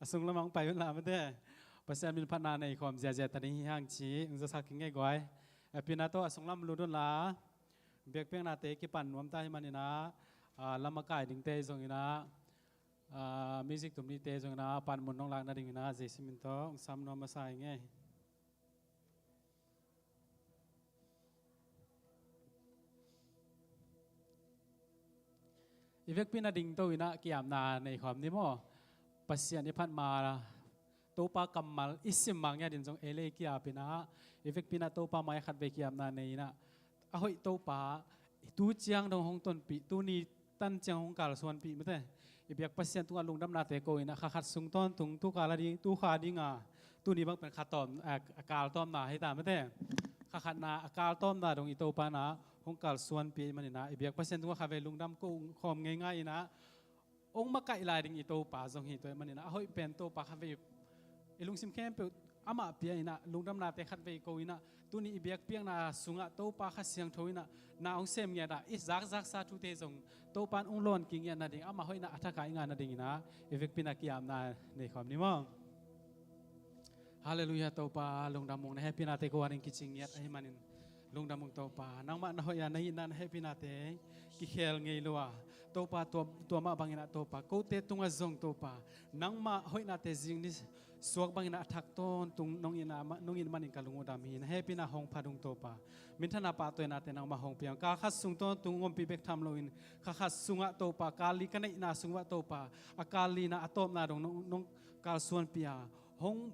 asung lamang pa yun lamang de pasal min pana nei khom zia zia tani hang chi ungza saking ngai goi pinato asung lam ludon la bek peng na te ki pan nuam ta himanina lamakai ding te zong ina music tumni te zong na pan mun nong lang na ding ina jesimin to sam no ma sai nge ivek pina ding to ina kiam na nei khom ni mo pasian ni phan ma topa kamal isim mangya din jong ele kia pina ivek pina topa mai khat be kiam na nei na ahoi topa tu chiang dong hong ton pi tu ni tan chiang hong kal suan pi mate ibyak pasian tu alung dam na te ko ina khat sung ton tung tu kala di tu kha di nga tu ni bang pen khat tom akal tom na hai ta mate khat na akal tom na dong i topa na hong kal suan pi manina ibyak pasian tu kha ve lung dam ko khom ngai ngai ina ong makai lai ding i topa jong hi to manina ahoi pen topa kha ve ilung sim kem pe ama pia ina lungdam na te khat ve ko ina tuni ibyak piang na sunga to pa kha siang thoina na ong sem nya da is zak zak sa thu te jong to pan ong lon king ya na ding ama hoina athaka inga na ding ina evek pina kiam na nei khom ni mo hallelujah to pa lungdam mong na happy na te ko aring kiching yat ai manin lungdam mong to pa nang ma na hoya nei na happy na te ki khel ngei lowa to pa to ma bangina to pa ko te tunga zong to pa nang ma hoina te jing ni suak bangina athak ton tung nong in manin kalungu dam hin happy na hong phadung to pa min thana pa to na te nang ma hong piang ka khas sung ton tung ngom pi bek tham lo in kha khas sunga to pa kali kanai na sungwa to pa akali na atom na dong nong kal suan pia hong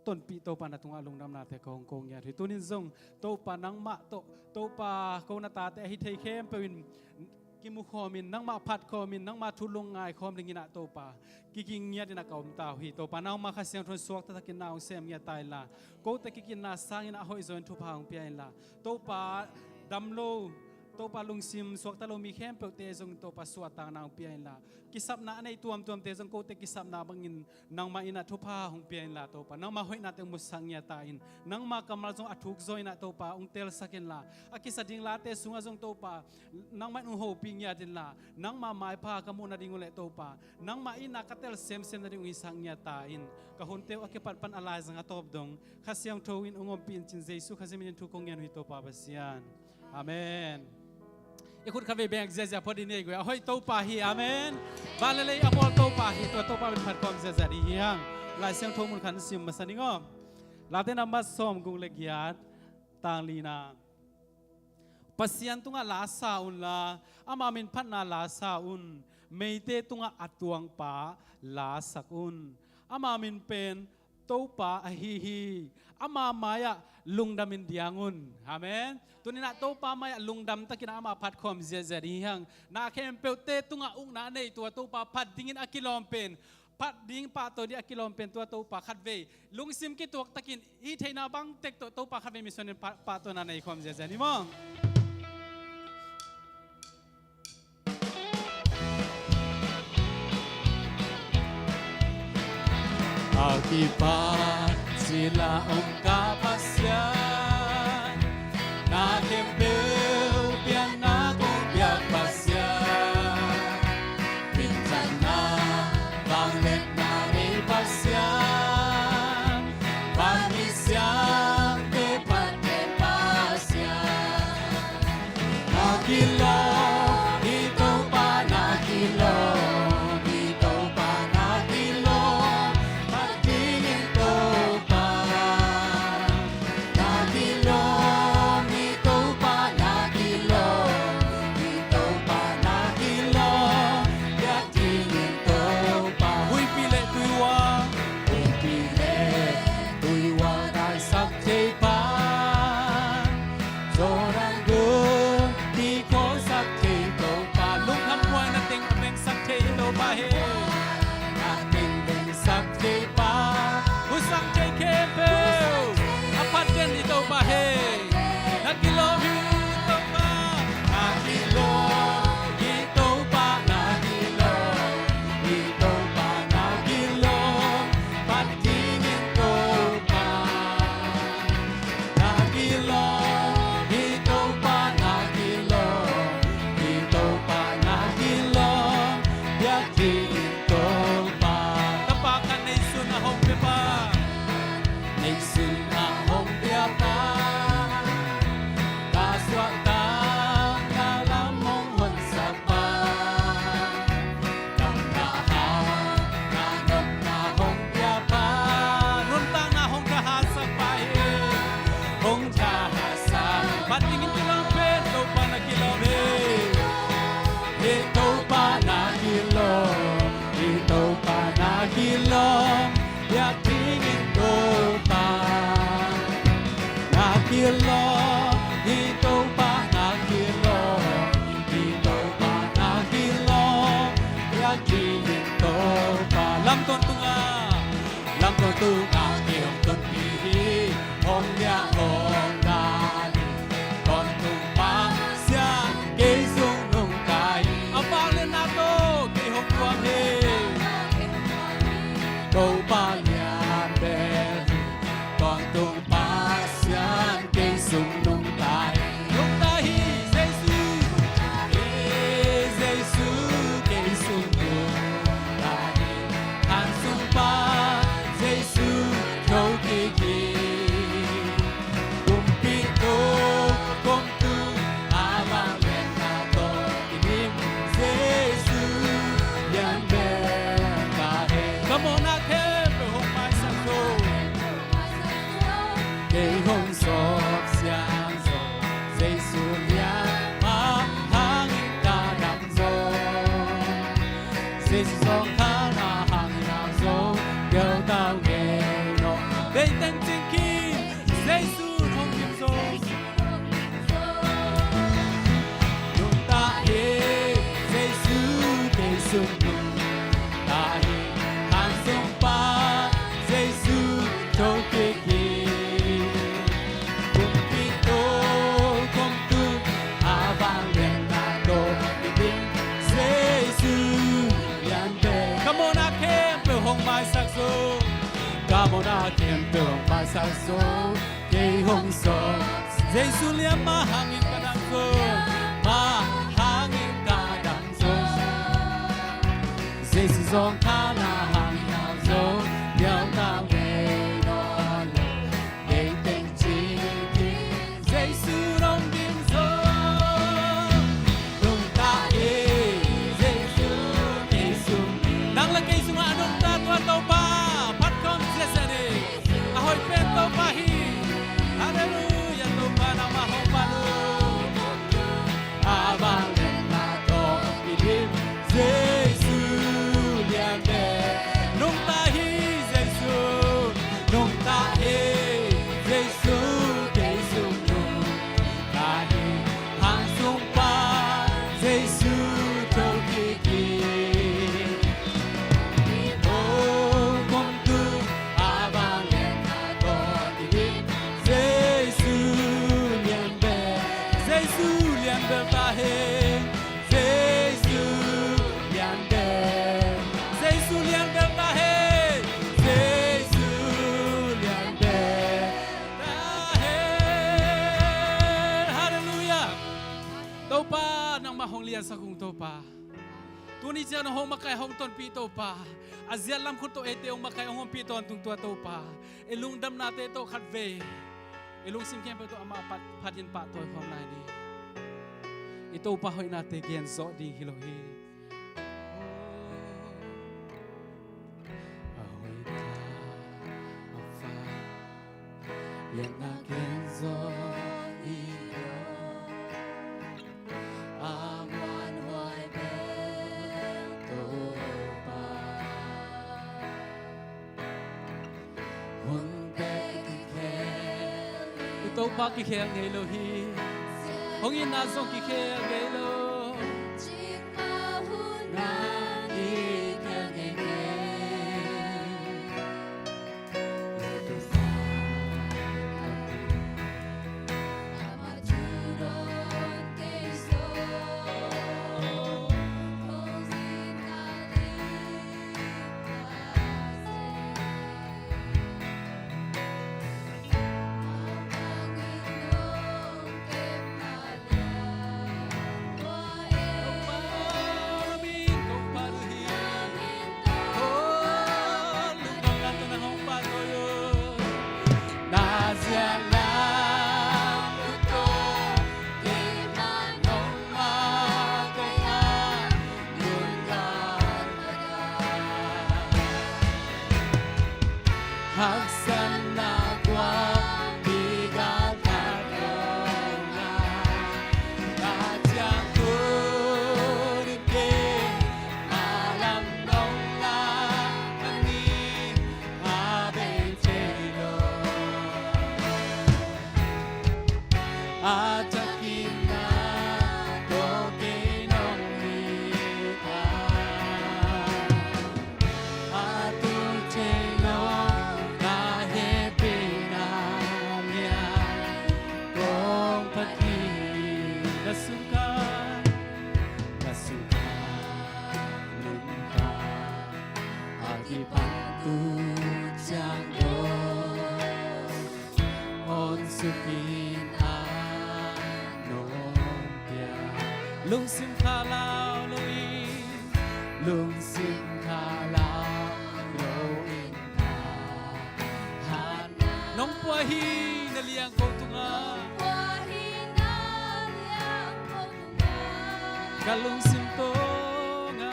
ton pi to pa na tung alung dam na te kong kong ya ri tunin zong to pa nang ma to pa ko na ta te hi thei khem pewin ki mu khomin nang ma phat khomin nang ma thulung ngai khom ringina to pa ki king nya dina kaum ta hi to pa nang ma kha siang thon suak ta kin naw sem nya tai la ko ta ki kin na sang ina hoi zon thu phang pia in la to pa dam lo to pa lung sim suak ta lo mi khem pe te jong to pa suat ta nang pia in la ki sap na nei tuam te jong ko te ki sap na bangin nang ma ina thu pha hong pia in la to pa nang ma hoi na te mu sang nya ta in nang ma kamal jong athuk zoi na to pa ong tel sakin la akisa ding la te sunga jong to pa nang ma ung ho ping ya din la nang ma mai pha ka mu na ding le to pa nang ma ina ka tel sem na ding sang nya ta in ka hon te akipat pan alai jang atop dong khasyang tho in ungom pin chin jesu khazimin thu kong yan hui to pa basian amen ikut kami banyak zazia podi ni gue ahoy to pa hi amen balale amol to pa hi to pa ben phat kom zazia di hiang lai siang tho mun khan sim masani ngom late namas som gung legiat tang lina pasian tunga la saun la ama min phat na la saun meite tunga atuang pa la sakun ama min pen to pa hi ama maya lungdamin diangun amen tunina to pa maya lungdam takina ama phat khom zia hang na khem peute tunga ung na nei tua to pa phat dingin akilom pen phat ding pa to di akilom pen tua to pa khat ve lung sim ki tuak takin i theina bang tek to pa khat ve mission pa to na nei khom zia ni mong Akibat sila ang kapasyan na kembel piang na kong biyak pasyan pinsan na banglet na ipasyan pangisyang tepat pasyan nakilo ito pa nakilo Go Dam con tu ngạo kiều tuân phí hồng nhà hồng đà đi con tu ba sia kê dung nung cài ao bao lên na tô kê hồng quang hê câu ba nhà bè con tu ba sia kê dung nung cài nung ta hi Giêsu kê dung nung cài han sung ba Giêsu thâu kỳ kỳ cùng pi tô cùng tu a vang lên na tô inim Giêsu yan be ka he come on a ke pe hong mai sang tô ke hong sop xiang zo Giêsu yan ma hang ka dam zo Giêsu song ka na hang na zo Điều tao nghe nó đây tên chính khi Giêsu không kiếm số chúng ta ê Giêsu kê sung nung ta hi han sung pa Giêsu cho kê kê cùng pi tô cùng tu a vang lên na tô đi đi Giêsu yan be come on a kem pe hong mai sak so come on a kem pe hong mai sak so ke hong so Giêsu liam ma hangin ka dang so ma hangin ka dang so Giêsu zong ka na hangin na so điều ta về nó để tên chi thì Giêsu đông kim so nung ta ê Giêsu kê sung nang la kê sung anong ta tua tau pa pat kom Giêsu ahoy pen tau pa hi hallelujah tau pa na ma hong pa lu abang na to idim Giêsu lian be nung ta hi Giêsu nung ta ê Giêsu kê sung nung ta hi hang sung pa Giêsu cho kỳ kỳ ô công tu a vang lên na to đi Giêsu lian be ta he Giêsu lian be ta he Giêsu lian be ta he hallelujah tau pa nang mahong lian sa kung tau pa tuni siya na hong makay hong ton pi tau pa azian lam kun to ete hong makay hong pi ton tung tua tau pa ilung dam nate to khatve ilung sim kem to ama pat phatin pa toy khom nai ni ito pa hoy nate gen zo ding hilohi ahoy ta afa len na gen zo iyo awan hoy be to pa hun be ki khel ito pa ki khel ngei lo hi hong in na zong ki khel ngei lo na ki khel ngei Haksan na kwa bigat katonga Kajang kurike malam nong la Anin abe chelo Atakin na toke nong mita Atu chelo sukin anomia lung sim khalau loin lung sim khalau loin han nong pua hi na liang ko tunga kalung sim to nga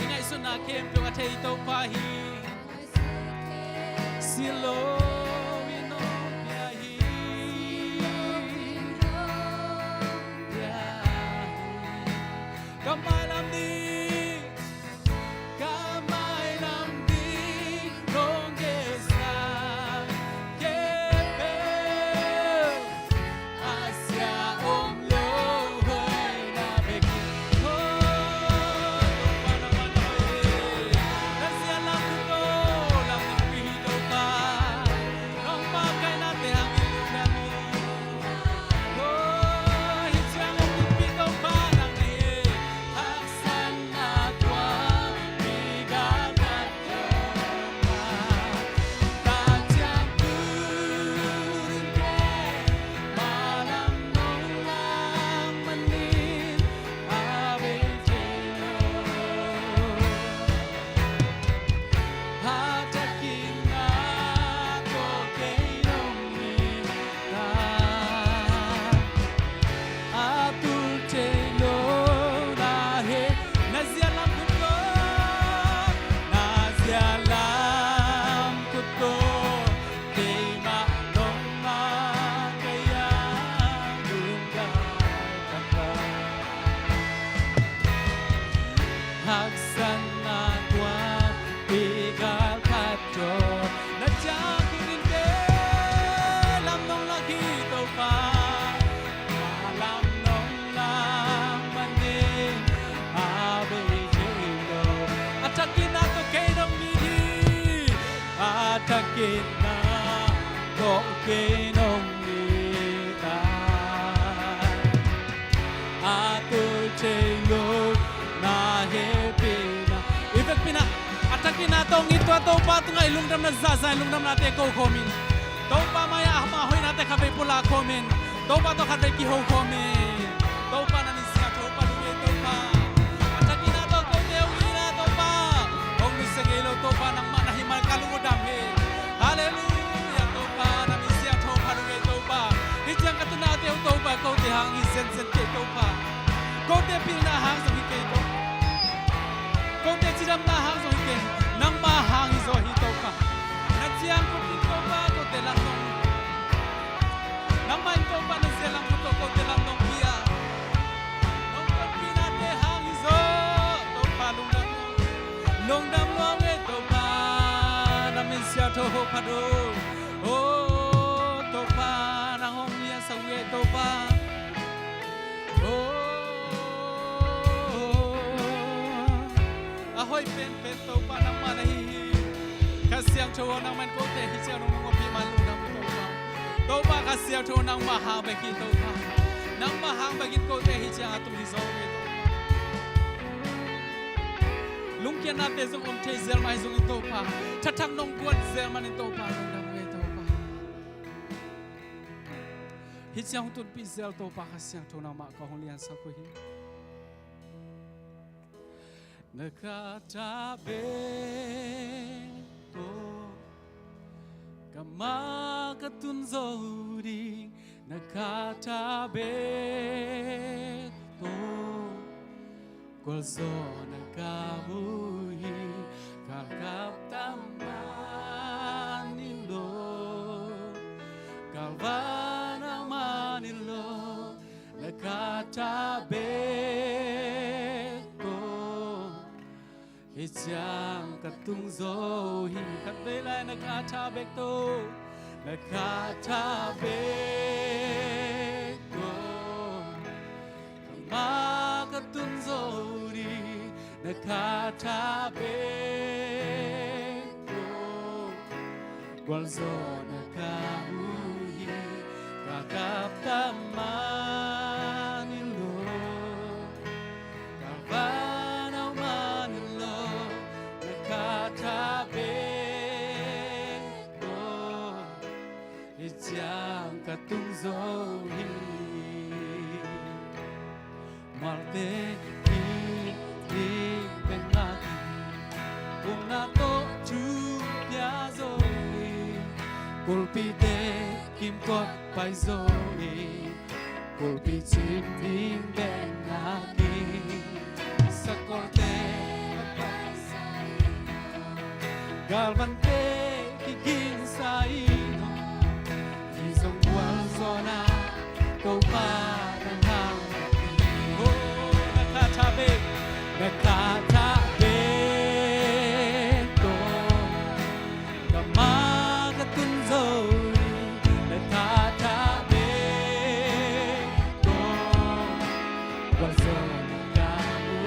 ingai suna kem to athei to pa hi silo ino pia hi kamai lam di rong ge sa ke pe asia om lo hoi na be ki ho pana mana na sia lam to lam pi to pa nong ma kai na te hang lu na mi ho hi chang om pi to pa nang ne hak san na kwa mi ga na ta ta chang ku rin ke ma lam nong lam man nin a be che ha ta kin na ko ke nong ni ta atul te lo na he na zia lam kut ko na zia lam kut ko te ma dong ma kaya dunga kata haksan na kwa pigal kato na jakurin ke lam nong lagi to pa lam nong lam manin abe jelo atakin na to kay dong mi di atakin na to kay dong mi ta atul jelo na happy na ifek pina atakin na tong ito to pa tungay lungdam na zazay lungdam na te ko komin to pa maya ma hoy na te khabe pula komin to pa to khabe ki ho komin to pa na ni sia to pa luwe to pa atakin na to ko te wi na to pa ong ni segelo to pa nang ma na himal kalungudam he hallelujah to pa na ni sia to pa luwe to pa hichang katuna te to pa ko te hang i sen sen te to pa ko te pil na hang so hi ke to ko te chidam na hang so hi ke nang ma hang i so hi to pa na chiang ko pi to pa ko te lang nong nang ma to pa na se lang ko te lang nong pia nong ko pi na te hang i so to pa lung dam long e to pa na min sia to ho pa do oh to pa na hom ya sa we to pa ahoy pen to pa nang ma na hi kasiang cho nang man ko te hi sia nong mo pi man lu nang to pa kasiang cho nang ma ha be ki to pa nang ma hang be ki ko te hi sia atum hi zo me to lung kian na te zong om te zel mai zong to pa thatang nong kwat zel man to pa nong dam we to pa hi sia hong tun pi zel to pa kasiang cho nang ma ko hong lian sa ko hi nakatabeto kamakatun zodi nakatabeto golzo nakamuhi kakaptamanilo kalvana manilo nakatabeto Ichang katung zohi katbelay nakatabekto nakatabekto kamakatun zohi nakatabekto gwalzo nakamuhi kakaptamanilo kalvanaw manilo nakatabeto tung dâu hi malte hi bên ngã cùng na to chu pia rồi kulpite kim cốt bay rồi kulpitin ding bên ngã sa corte galvante kiging sa ino isang zona kau parang hang nakatabi to kamagatunzori nakatabi to wazona kamu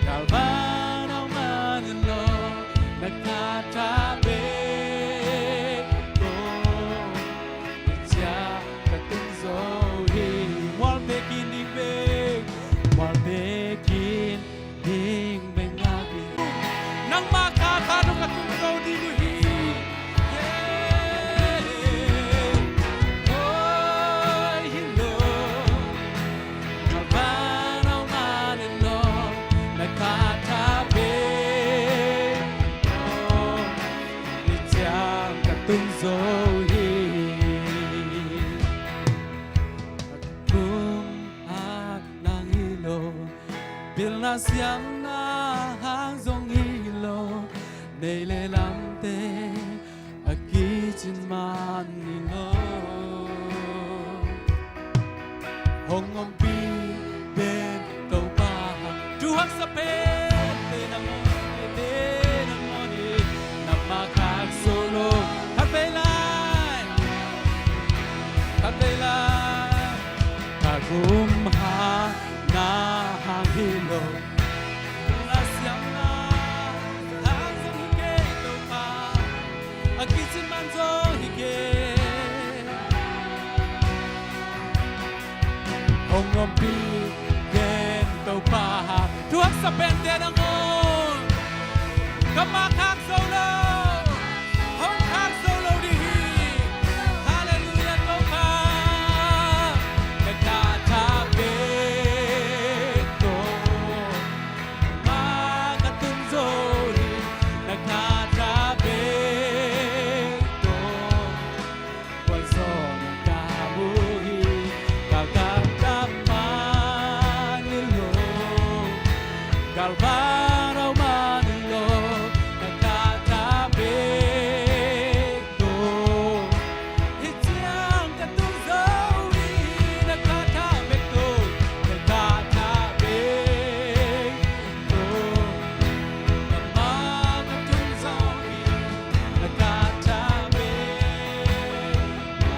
Galvanaw manilo nagtatabi ko Itya katunzohi Walbekin dingbeng Walbekin dingbeng lagi Nang makatano katunzo dinuhi Oy hilo Galvanaw manilo nagtatabi oh, Ityang katunzohi Pagkumag ng ilo Bilna siyang nahangzong ilo Nailelamte Agichin man nilo Hongompi Ben tau baha Duhang sa pete ng moni Na makagsulong Kapailan Kagumha na hangilo Nasyang na Hangzong higit tau pa Agichin man zong higit Hongompi tau paha Tuwag sa pente ng mon Kamakak solo Hongkak solo dihi Hallelujah tau pa Nagtatabi ko Magatunzori Nagtatabi ko Walson ang kabuhi Kagagdaman nilo Galvanaw manilo nagtatabi ko Ityang katunzohi nagtatabi ko Nagtatabi ko Kamagatunzohi nagtatabi ko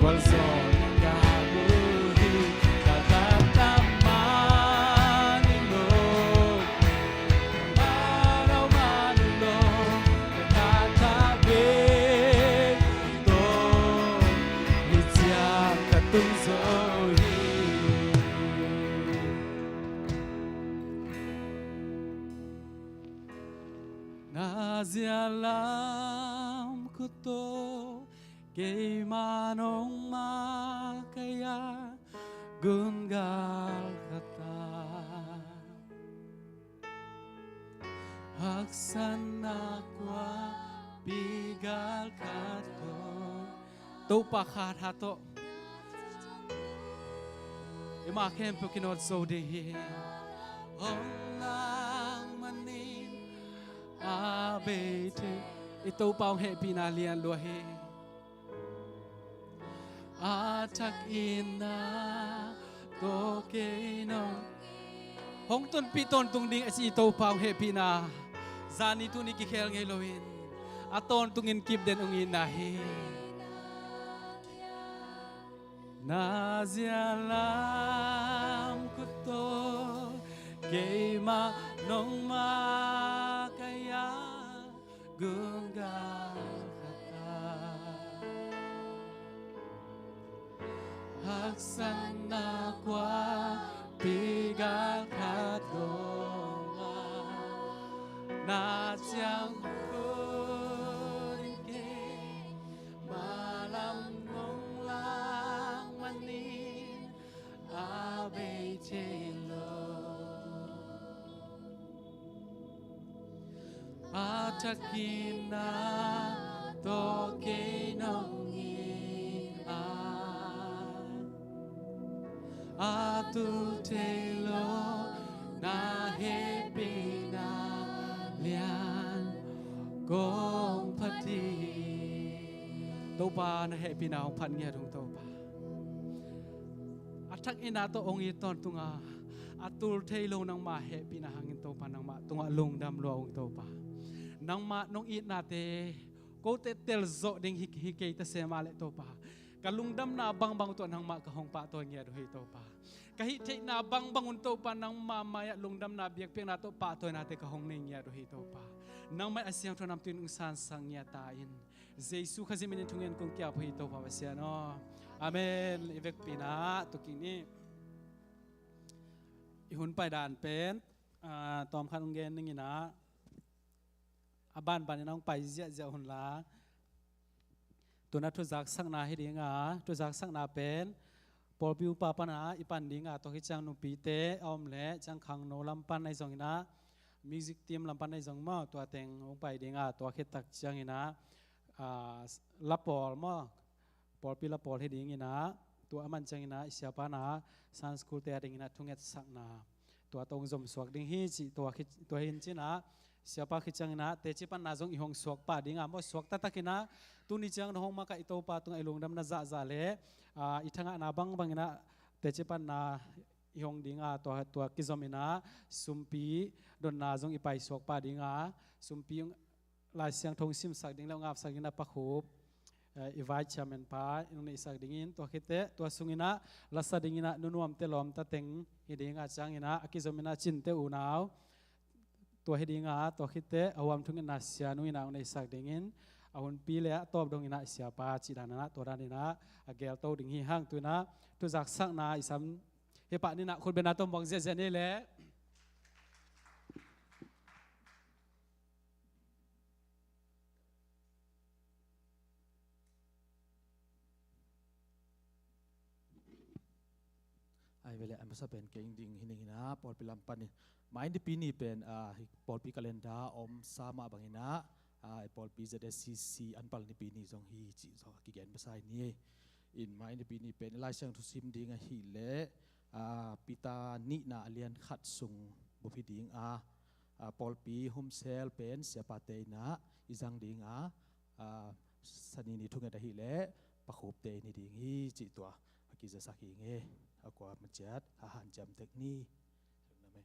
Walson ang kabuhi Kagagdaman nilo Galvanaw manilo nagtatabi ko Ityang katunzohi Nazialam ko to Kay manong makaya Gungal kata Haksan akwa Bigal kato Tupa kat hato Ima kempo kinod so dehi Hong lang manin Abete Ito pa ang happy na lian luahe Atak ina Toke no Hong ton piton tung ding asi ito pa ang happy na Zani tu ni kikel ngay loin Aton tungin kip den ungin nahi Nazialam ko to Kay manong makaya Gungal kata Haksan akwa Pigal katonga chang kuring ke malam ngong lang manin abe chelo atakina toke nongi atu telo na happy na lian gong pati topa na happy na ong pan nge rung topa atak ina to ong iton tunga atul telo nang ma happy na hangin topa nang ma tunga lung dam lo ong topa nang ma nong it nate ko te tel zo ding hikei ta se ma le topa kalungdam na bang to nang ma ka hong pa to nge do hi topa kahit te na bangun to pa nang mamaya lungdam na biak pek na to pa to na te ka hong ning ya do hi to pa nang mai asyang to nam tin ung san sang ya tain jesu khazimin thungen kong kya phi to pa sia no amen ivek pina to kini ihun pai dan pen tom khan ung gen ning ina aban ban nang pai zia hun la to na to jak sang na hi dinga to jak sang na pen pol piu pa pana ipan dinga to hi chang nu pi te om le chang khang no lam pan nai jong ina music team lam pan nai jong ma to teng ong pai dinga to khit tak chang ina la pol mo pol pi la pol hi ding ina to aman chang ina sia pa na san school te ding ina thunget sak na to tong jom suak ding hi chi to khit to hin china sia pa khit chang ina te chi pan na jong i hong suak pa dinga mo suak ta takina tu ni chang no hong ma ka ito pa tung ai lung dam na za le ithanga na bang ina te chepan na ihong dinga to kizomina sumpi don na jong ipai sok pa dinga sumpi lai siang thong sim sak ding la ngap sak ina pa khup ivai chamen pa ing sak dingin to khite to sungina lasa dingina nunuam te lom ta teng hidinga changina akizomina chin te unaw to hidinga to khite awam thungin na sianu ina ung sak dingin ahun pi le top dong ina sia pa chi dana to ranina agel to ding hi hang tu na tu jak sak na isam he pa ni na khul bena tom bong je ni le ai vele am sa pen ke ding hining na pol pilam pan ni mai di pini pen pol pi kalenda om sama bangina pol pi ZSCC anpal ni pini jong hi chi so ki gen besai ni in mai ni pini pen lai sang thu sim ding a hi le pita ni na alian khat sung bu phi ding pol pi hum sel pen sia pa te na izang ding sani ni thunga da hi le pa khop te ni ding hi chi to ki za sakhi nge akwa machat han jam tek ni name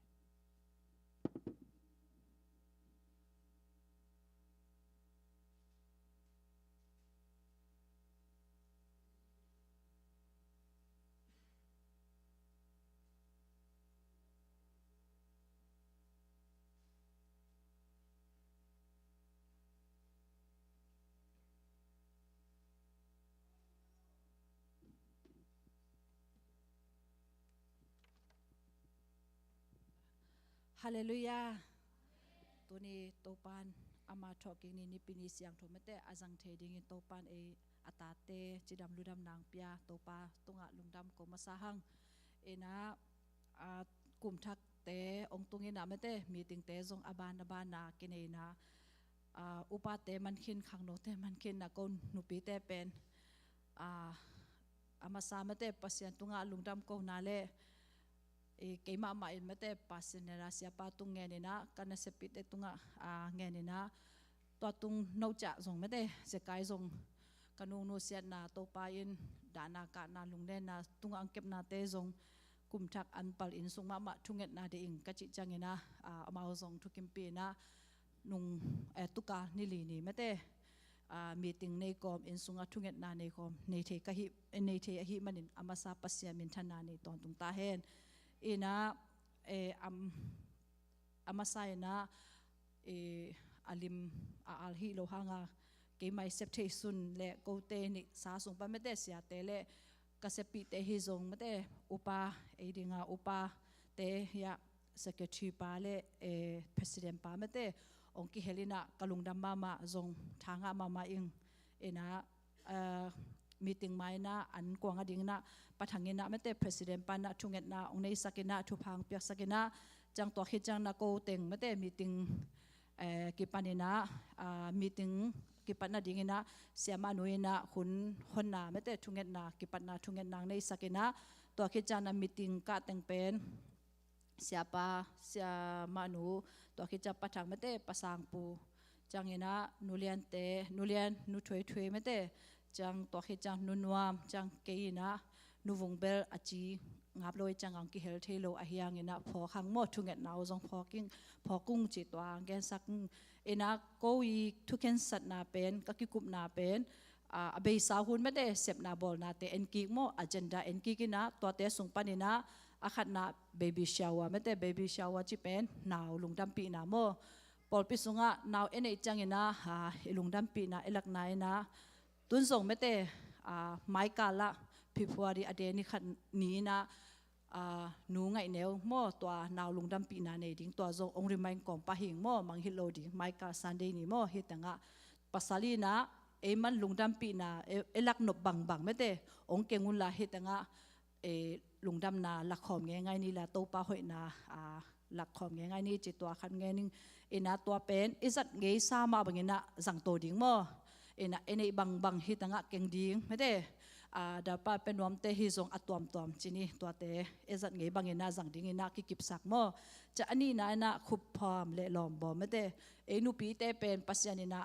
Hallelujah. Tuni topan ama talking ni pini siang thomete azang theding in topan atate chidam ludam nang pia topa tunga lungdam ko masahang ena kumthak te ong tungin amete meeting te jong aban na kinena upa te mankhin khangno te mankhin na kon nupi te pen amasamate pasien tunga lungdam ko nale keima ma in mate pasinera siapa tung ngenina kana sepit tunga ngenina to tung nocha jong mate se kai jong kanung no siat na to pa in dana ka na lungne na tunga angkep na te jong kumthak anpal in sung ma thunget na de ing kachi changena amao jong thukim pe na nung tuka nili ni mate meeting nei kom in sunga thunget na nei kom nei the ka hi nei the hi manin amasa pasya min thana nei ton tung ta hen ina amasai na alim alhi lohanga ke mai septe sun le ko te ni sa sung pa mete sia te le kasepi te hi zong mate upa dinga upa te ya secretary pa le president pa mate องกิเฮลินะกลุงดำมาจงทางมาอิงนะmeeting mai na an kwang ading na pathangin na mete president pan na thunget na ong nei sakina thupang piak sakina chang to khi chang na ko teng mete meeting ki panina meeting ki panna dingina siama nuina hun honna mete thunget na ki panna thunget nang nei sakina to khi chang na meeting ka teng pen siapa siama nu to khi cha pathang mete pasang pu changina nulian nu thoi mete chang to khi chang nunuam chang keina nuvung bel achi ngap loi chang ang ki hel thelo a hiang ina pho khang mo thunget naw jong pho kung chi twa gen sak ina koi thu ken sat na pen ka ki kup na pen a be sa hun me de sep na bol na te en ki mo agenda en ki kina to te sung panina a khat na baby shower me te baby shower chi pen naw lungdam pi na mo pol pi sunga naw ene chang ina ha lungdam pi na elak na ina tun song mete mai kala February ade ni khat ni na nu ngai neu mo twa naw lungdam pi na nei ding twa zo ong remind kom pa hing mo mang hilo di mai ka Sunday ni mo hitanga pasali na eman lungdam pi na elak no bang mete ong kengun la hitanga lungdam na lakhom nge ngai ni la to pa hoi na lakhom nge ngai ni chi twa khan nge ning ina twa pen izat nge sa ma bangina jang to ding mo ena bang hitanga keng ding mete da pa penom te hi zong atwam chini to te ezat ngei bangena jang ding ina ki kip sak mo cha ani na khup pham le lom bo mete enu pi te pen pasianina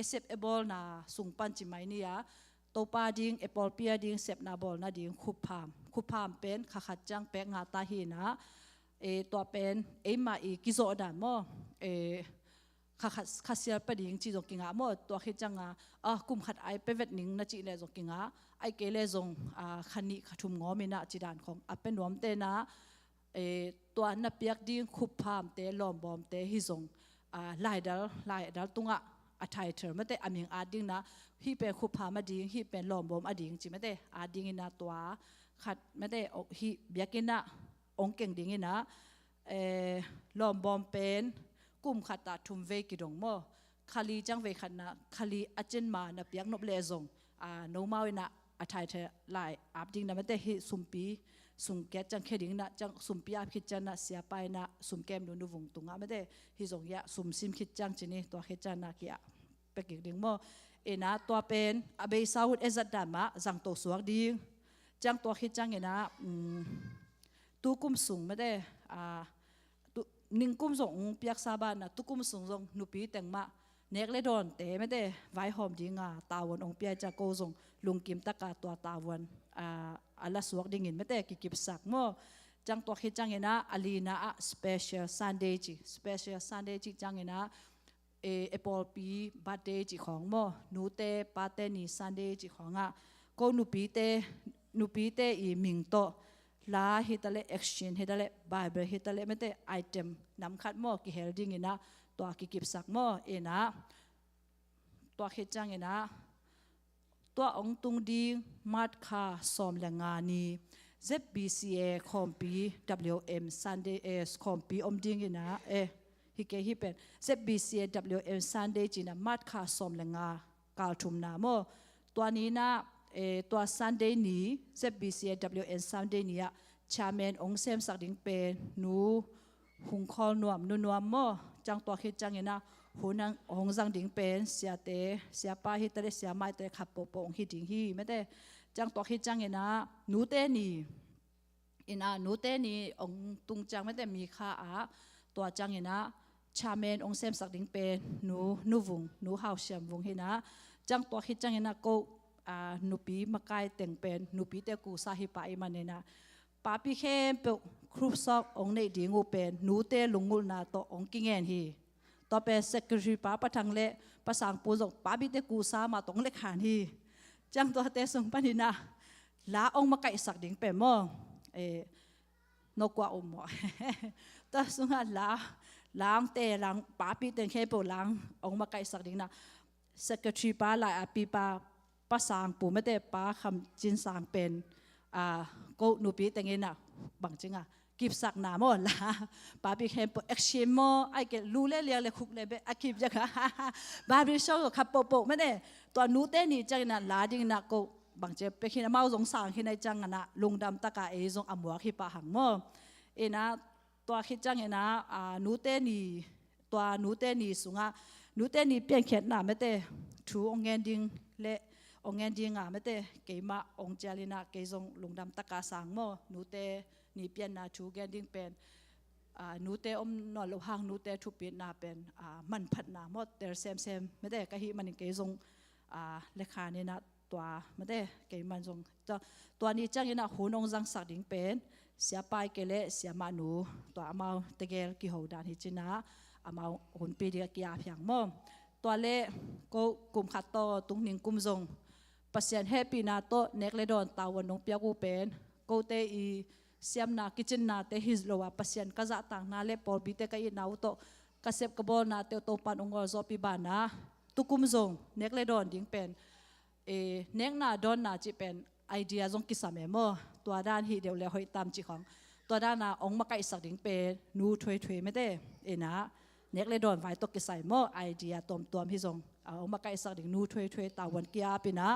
acceptable na sungpan chi mai nia to pa ding apple pia ding sep na bol na ding khup pham pen khat chang pe nga ta hi na to pen ma ki zo dan mo khasial pa ding chi jong kinga mo to khi changa kum khat ai pe vet ning na chi le jong kinga ai ke le jong khani khathum ngomina chi dan khong apen nom te na to na piak ding khup pham te lom bom te hi jong lai dal tunga athai ther mate aming ading na hi pe khup pham ading hi pe lom bom ading chi mate ading ina twa khat mate hi biakina ong keng ding ina lom bom pen kum khata thum ve ki dong mo khali chang ve khatna khali achen ma na piak nop le zong no mawina athai the lai apding na mate hi sumpi sum ke chang kheding na chang sumpi a khit chana sia pai na sum kem nu vung tunga mate hi zong ya sum sim khit chang chini to khit chana kia pekik ding mo ena to pen abe saud ezat dama jang to suak ding chang to khit chang ena tu kum sung mate ningkum zong piak saban na tukum sung zong nupi tengma nek le don te mete vai hom dinga tawon ong pia cha ko zong lungkim taka to tawon ala suak dingin mete ki kip sak mo chang to khi chang ena alina special Sunday chi chang ena apple pi birthday chi khong mo nu te pa te ni Sunday chi khonga ko nupi te I ming to la hitale exchange hitale bible hitale mete item nam khat mo ki helding ina to ki kip sak mo ena to khechang ena to ong tung ding mat kha som lenga ni ZBCA khompi WM Sunday khompi om ding ina hi ke hi pen ZBCA WM Sunday china mat kha som lenga kal thum na mo to ni na to Sunday ni ZBCA WN Sunday ni chairman ong sem sak ding pen nu hung khol nuam mo chang to khi chang ina hunang ong jang ding pen sia pa hi tare sia mai te khap po ong hi ding hi mete chang to khi chang ina nu te ni ong tung chang mete mi kha to chang ina chairman ong sem sak ding pen nu vung nu hau siam vung hi na chang to khi chang ina ko nupi makai teng pen nupi te ku sa hi pa imanena papi khem pe krup sok ong nei ding u pen nu te lungul na to ong kingen hi to pe secretary pa pathang le pasang pu jok papi te ku sa ma tong le khan hi chang to te sung panina la ong makai sak ding pe mo no kwa mo ta sunga lang te lang papi te khe po lang ong makai sak ding na secretary pa la api pa pasang pu mete pa kham jin sang pen ko nupi tengena bang chinga กิบสักนาโมละบาร์บีแคมป์เอ็กชิมโมไอเกลูเล่เลียงเลยคุกเลยเบอกิบจักบาร์บีโชว์ขับโปไม่ได้ตัวนู้เต้นี่จังนะลาดิงนะก็บางเจ็บไปขี้น้ำเมาสงสารขี้ในจังนะลุงดำตะกาเอซงอมัวขี้ปะหังโมนะตัวขี้จังนะนู้เต้นี่ตัวนู้เต้นี่สุงะนู้เต้นี่เปลี่ยนเขียนหนาไม่ได้ถูองเงินดิงเละองเงินดิงไม่ได้เกี่ยมาองเจลินะเกี่ยซงลุงดำตะกาสังโมนู้เต้นี่เปลี่ยนนาถูเงินดิงเป็นนูเตอมนอลหางนูเตทุปีนาเป็นมันพัดนาหมดเตอร์เซมไม่ได้ก็ฮีมันเกยซงเลขานี่นะตัวไม่ได้เกยมันซงตัวนี้จังยินะหูนงจังสักดิ่งเป็นเสียไปเกเลเสียมาหนูตัวอามาเตเกลกิโฮดานฮิจินะอามาหุ่นปีเดียกีอาเพียงมอตัวเล่ก็กุมขัดโตตุงหนิงกุมซงปัสยันเฮปีนาโตเนกเลดอนตาวันนงเปียกูเป็นก็เตอีเสียมนาคิจินนาเตฮิสโลวาปัสยันก็จะต่างนาเล่ปอลบิเตกอีนาวโตกเสพกบอลนาเตโตปันองค์จอปิบานาตุกุมซงเนกเลดอนดิ่งเป็นเนกนาดอนนาจิเป็นไอเดียจงกิสามเอโมตัวด้านฮีเดียวเลยหอยตามจิของตัวด้านนาองมาไกสักดิ่งเป็นนูถวยไม่ได้นะเนกเลดอนไว้ตกิสายโมไอเดียตัวฮิซงองมาไกสักดิ่งนูถวยตาวันกีอาปินะ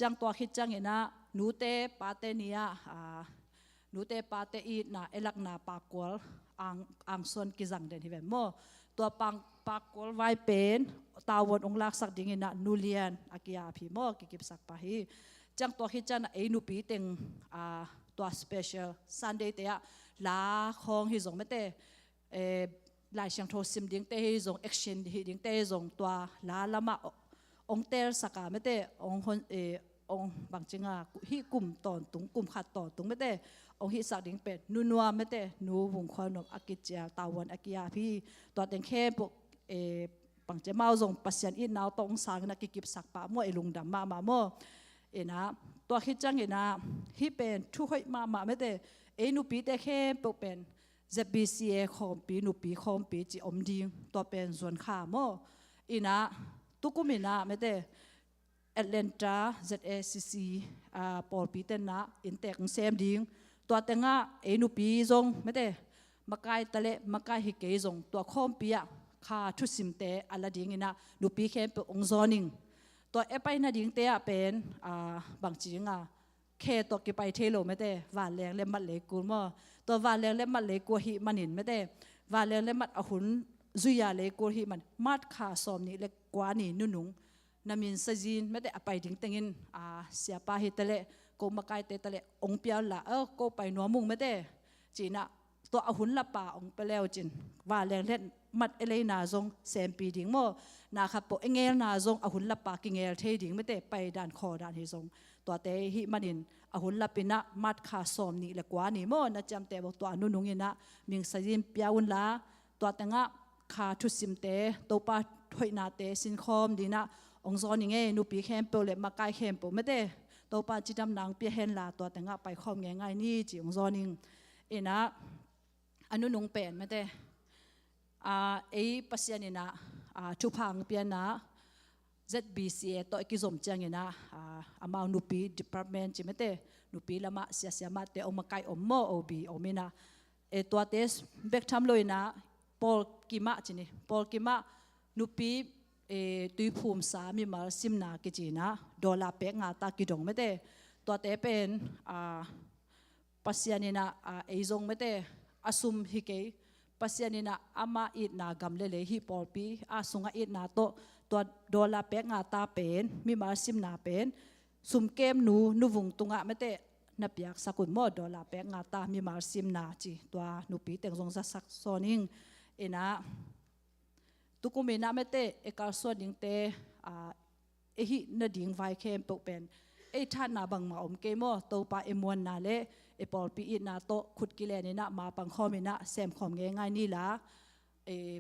จังตัวคิดจังเห็นนะนูเตปาเตเนียนูเตปาเตอีนะเอลักนาปากวลอังส่วนกิจังเดนฮิเวมโมตัวปังปากวลไว้เป็นตาวนองลักสักดิ่งนะนูเลียนอากิยาพิโมกิกิบสักปะฮีจังตัวคิดจังเอนูปีเต็งตัวสเปเชียลซันเดย์เตะลาของฮิซงไม่เตลายเชียงโทซิมดิ่งเตฮิซงเอ็กชันดิ่งเตฮิซงตัวลาละมาองเตอร์สักไม่เตองคนองบางจิงฮิกุมตอนตุงกุมขัดตอนตุงไม่ได้องฮิสักดิ่งเป็ดนัวไม่ได้นูวงควานมอากิจยาตาวันอากิยาพี่ตัวเต็งแค่พวกบางเจ้าเมาส่งปัสยันอินนาวตองสางนักกิบสักปะมั่วลุงดำมามั่วนะตัวฮิจังนะฮิเป็นทุกข์มาไม่ได้นูปีแต่แค่พวกเป็นZBCA คอมปีนูปีคอมปีจีอมดิ่งตัวเป็นส่วนขามั่วนะตุกุมินะไม่ได้Atlanta ZACC ปอลปีเตนะอินเตกเซมดิ่งตัวเต็งนูปีจงไม่ได้มาไกลตะเละมาไกลฮิเกยจงตัวคอมปีข้าทุสิมเตอลาดิ่งนะนูปีเข้มเป็นองซอนิงตัวไปนะดิ่งเตะเป็นบางจิงแค่ตัวกี่ไปเทโลไม่ได้วาแรงเล่มมัดเล็กกูมั่วตัววาแรงเล่มมัดเล็กกูฮิมันหินไม่ได้วาแรงเล่มมัดอหุนซุยาเล็กกูฮิมันมัดขาสอมนี่เล็กกว่านี่นุ่งนามินสจินไม่ได้ไปถึงเต็งินเสียปาฮิตเละก็มาไกลเตะเละองเปียละก็ไปนัวมุงไม่ได้จีน่ะตัวอาหุนละป่าองไปแล้วจินว่าแรงเล่นมัดเอเลนาจงเซมปีดิ่งโมนะครับปเงลนาจงอาหุนละป่ากิเงลเทดิ่งไม่ได้ไปด่านคอด่านฮิจงตัวเตหิมันินอาหุนละปินะมัดขาสอมนี่ละกว่านี่โมนะจำเตบอกตัวอนุนุงินะมิงสจินเปียวุนละตัวแต่งะขาทุสิมเตตัวปาถอยนาเตสินคอมดีนะองซอนี่ไงนูปีเข้มเปล่ามาไกลเข้มเปล่าไม่ได้ตัวปาจิตำนางเปียเห็นลาตัวแต่งะไปคอมง่ายนี่จีองซอนิงนะอนุนุงเป็นไม่ได้ปัสยานี่นะทุพังเปียนะ ZBCA ตัวกิจสมจังนี่นะอามานูปี department จีไม่ได้นูปีละมาเสียมาเตอมาไกลอมโมโอบีอมินะตัวเตสเบกทำเลยนะปอลกิมะจีนี่ปอลกิมะนูปีตุยภูมิสามีมาซิมนากิจีนะดอลลาร์เป็กงาตากิดงไม่ได้ตัวเตเป็นปัสยานินะจงไม่ได้อสุมฮิเกปัสยานินะอามาอิดนากำเลฮิปอลปีสุงอิดนาโตตัวดอลลาร์เป็กงาตาเป็นมีมาซิมนาเป็นสุมเกมนูวงตุงะไม่ได้นับยักสักุลโมดอลลาร์เป็กงาตามีมาซิมนาจีตัวนูปีเต็งจงสักโซนิงนะตุกุมินาไม่เตะการส่วนดิ่งเตะหินดิ่งไฟเข้มปกเป็นท่านนาบังมาอมเกมอตัวปามวนนาเล่ปอลปีอินาโตขุดกิเลนี่นะมาปังข้อมินะเซมของง่ายนี่ละ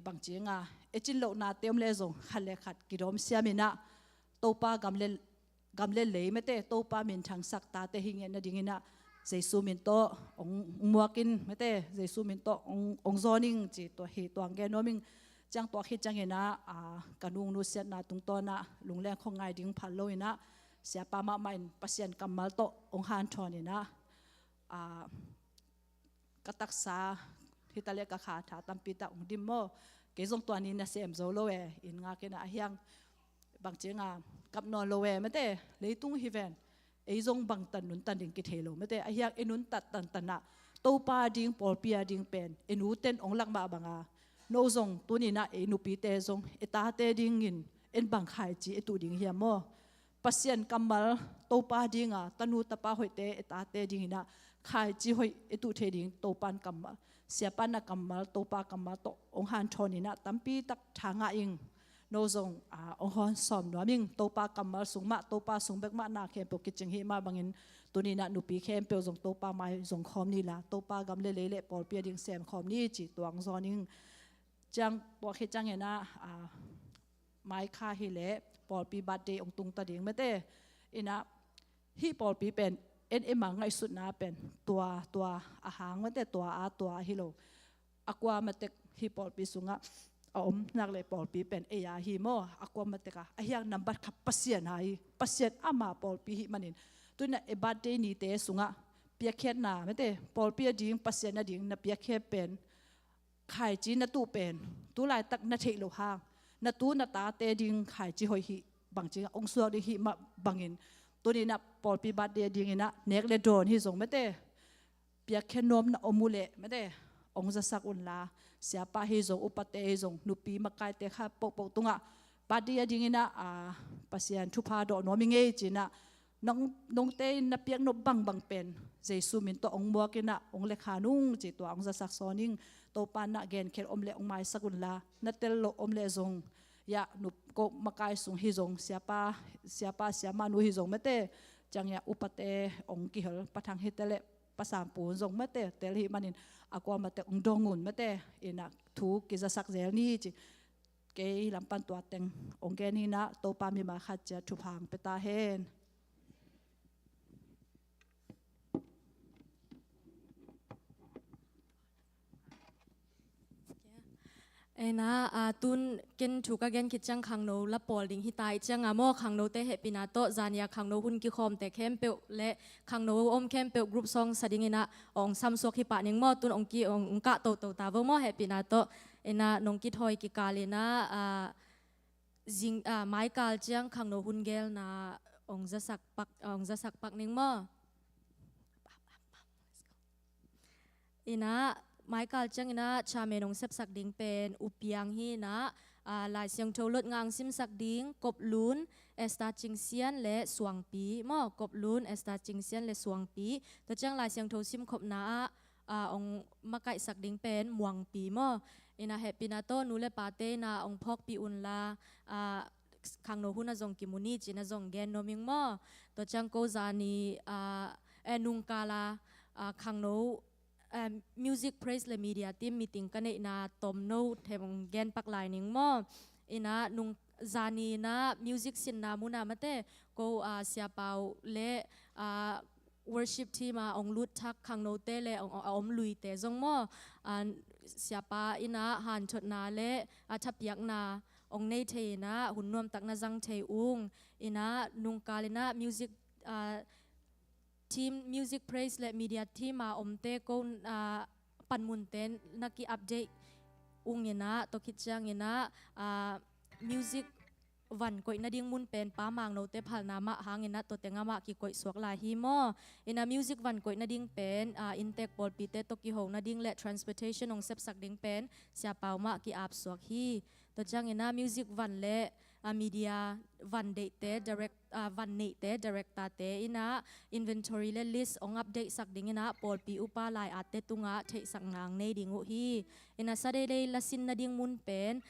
บางจีงจินโลนาเต็มเลยจงขัดเลขัดกิโลมเสียมินะตัวปากำเล่เลยไม่เตะตัวปามินทางสักตาเตหิงเงินดิ่งนะเจสุมินโตองมัวกินไม่เตะเจสุมินโตองซอนิงจีตัวเหตุตัวแกนอมิงจังตัวคิดจังเห็นนะกันนุงนุเสียนาตุงตัวนะลุงแรงของไงดิ่งพันโลนะเสียปามาไม่ปัสยันกำมัลโตองฮันทอนี่นะ katak sa hitale ka kha tha tampi ta ung dim mo ke zong to ni na sem zo lo e in nga ke na hyang bang chenga kap no lo e mate leitung hi ven ei zong bang tan nun tan ding ki thelo mate a hyang enun tat tan tan na to pa ding pol pia ding pen enu ten ong lak ma banga no zong tu ni na enu pi te zong eta te ding in en bang khai chi etu ding hiam mo pasien kamal to pa dinga tanu tapa hoite eta te ding na khai chi hoi etu the ding to pan kamal siapa na kamal to pa kamal to ong han thoni na tampi tak thanga ing no zong ong hon som no ming to pa kamal sungma to pa sungbek ma na khem po kiching hi ma bangin tuni na nupi khem pe zong to pa mai zong khom ni la to pa gam le le pol pia ding sem khom ni chi tuang zoning chang po khe chang ena mai kha hi le pol pi birthday ong tung ta ding mate ina hi pol pi pen en emang ngai sut na pen tua ahang mate tua hi lo akwa mate hi pol pi sunga om nak le pol pi pen e ya hi mo akwa mate ka ahyang number kha pasien hai pasien ama pol pi hi manin tuna e birthday ni te sunga pia khet na mate pol pi ding pasien na ding na pia khet pen khai chi na tu pen tu lai tak na thei lo hang na tu na ta te ding khai chi hoi hi bang chi ong suak di hi ma bangin tu ni na pol pi birthday ding ina nek le don hi zong mate pia khet nom na omule mate ong za sak un la siapa hi zong upate hi zong nupi makai te kha pok tunga birthday ding ina pasian thu pha do no mi nge china nong te na piak no bang pen jesu min to ong mo kina ong le khanung chi to ong za sak soning to pan na gen kher om le ong mai sakun la na tel lo om le zong ya nu ko makai sung hi zong siapa nu hi zong mate chang ya upate ong ki hol pathang hitele pasam pun zong mate tel hi manin akwa mate ong dongun mate ina thu ki za sak zel ni chi ke lampan to teng ong gen hi na to pa mi ma khat cha thu phang peta hen ena tun ken thuka gen kichang khangno la polding hitai changa mo khangno te hepina to zania khangno hun ki khom te khem pe le khangno om khem pe group song sadingina ong samsok hi pa ning mo tun ong ki ong ka to ta wo mo hepina to ena nong ki thoi ki kalina jing mai kal chang khangno hun gel na ong za sak pak ning mo ina Michael chang ina chame nong sep sak ding pen upiang hi na lai siang tholot ngang sim sak ding kop lun esta ching sian le suang pi mo kop lun esta ching sian le suang pi to chang lai siang tho sim khop na ong makai sak ding pen muang pi mo ina happy na to nu le pa te na ong phok pi un la khang no huna zong kimuni china zong gen no ming mo to chang ko zani enung kala khang no music praise le media team meeting kane na tom no themong gen pak lining mo ina nung zani na music sin na muna mate ko siapau le worship team ong lut thak khang no te le om lui te zong mo siapa ina han thot na le thapiak na ong nei the na hun nom tak na jang the ung ina nung kalina music team music praise le media team omte ko panmunten naki update ungena to kitchang ina music van koi na ding mun pen pa mang no te phal na ma hangena to tenga ma ki koi swak la hi mo ina music van koi na ding pen intek pol pi te to ki ho na ding le transportation ong sep sak ding pen sia paw ma ki ap swak hi to chang ina music van le media van date te direct van nei te directa te ina inventory le list ong update sak ding ina pol pi upa lai ate tunga thei sak ngang nei ding u hi ina sade le lasin na ding mun pen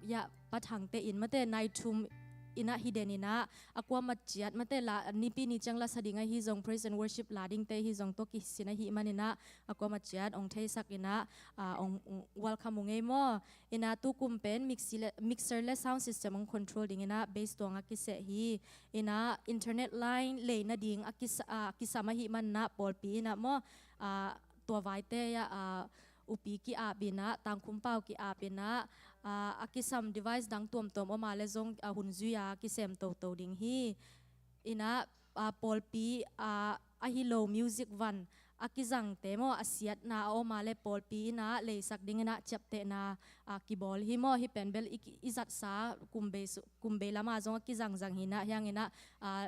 ya pathang te in mate nai thum ina hidenina akwa machiat mate la nipi ni changla sadinga hi zong praise and worship lading te hi zong to ki sina hi manina akwa machiat ong thei sak ina ong welcome ngei mo ina tu kumpen mixer le sound system ong control ding ina bass to nga ki se hi ina internet line le na ding akisama hi man na pol pi na mo to vai te ya upi ki abina tangkum pau ki abina akisam device dang tom oma le zong hunzuya kisem to ding hi ina pol pi ahilo music van akizang temo asiat na o male polpi na le sak ding na chapte na kibol himo hi penbel izat sa kumbe lama zong akizang zang hina yang ina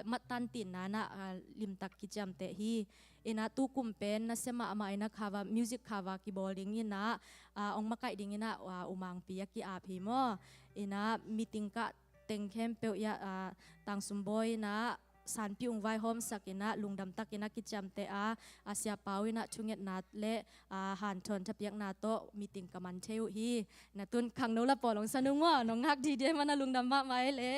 matantin na limtak kichamte hi ina tu kumpen na sema ama ina khava music khava kibol ding ina ong makai ding ina umang pia ki ap himo ina meeting ka tengkem pe ya tang sumboy na san pi ung vai hom sakina lungdam takina kichamte asia pawina chunget nat le han thon thapiak na to meeting kaman theu hi natun khangnola polong sanungo nong hak di de mana lungdam ma mai le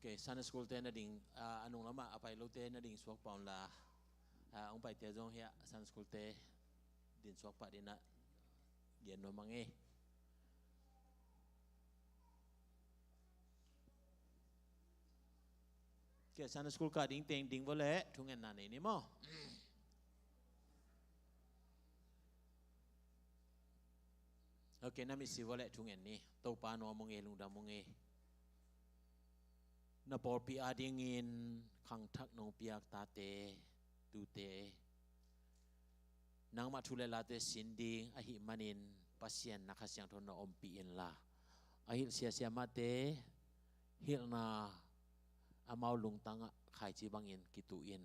Okay, Sunday school te na ding anong lama apay lo te na ding suwak paun la ang pay te jong hiya Sunday school te din suwak pa din na gen no mange. Okay, Sunday school ka ding teng ding boleh tungen na ni mo. Okay, nami si boleh tungen ni tau pa no monge lung da monge. Na por pi adingin khang thak nong piak tate tute nang ma thule la te sinding ahi manin pasien nakasyang thon na ompi in la ahil sia mate hil na amau lung tanga khai chi bangin kituin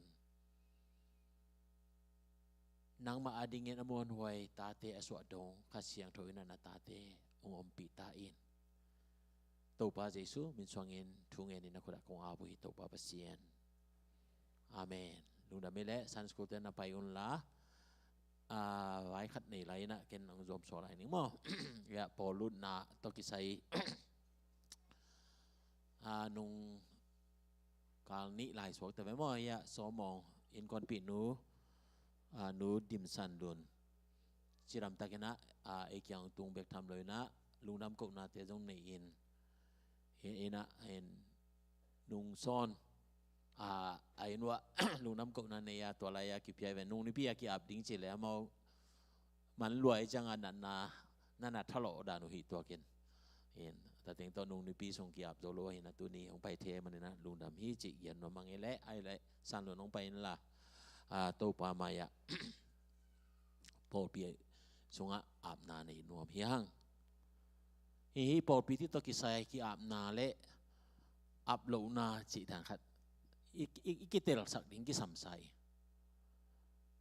nang maadingin amon huay tate aswa dong kasiang thoina na tate ungom pitain tau pa Jesu min swangin tungen ni nakuda kong abui tau pa pasien amen lung da mele san school ten na payun la vai khat nei lai na ken ang zom so lai ning mo ya polut na to kisai nung kal ni lai suak te mo ya so mong in kon pi nu nu dim san lun chiram takena e kyang tung bek tham loi na lungnam ko na te jong nei in ina en nung son ainwa lungnam ko na ne ya to la ya ki pia ve nung ni pia ki ap ding chi le mau man luai chang an na thalo da nu hi to ken en ta teng to nung ni pi song ki ap zo lo hin na tu ni ong pai the man na lungnam hi chi yan no mang ele ai le san lo nong pai la to pa ma ya Paul pi sunga ap na nei nuam hi hang hi Paul pi ti to ki sai ki ap na le ap lo na chi dan khat ikitel sak ding ki sam sai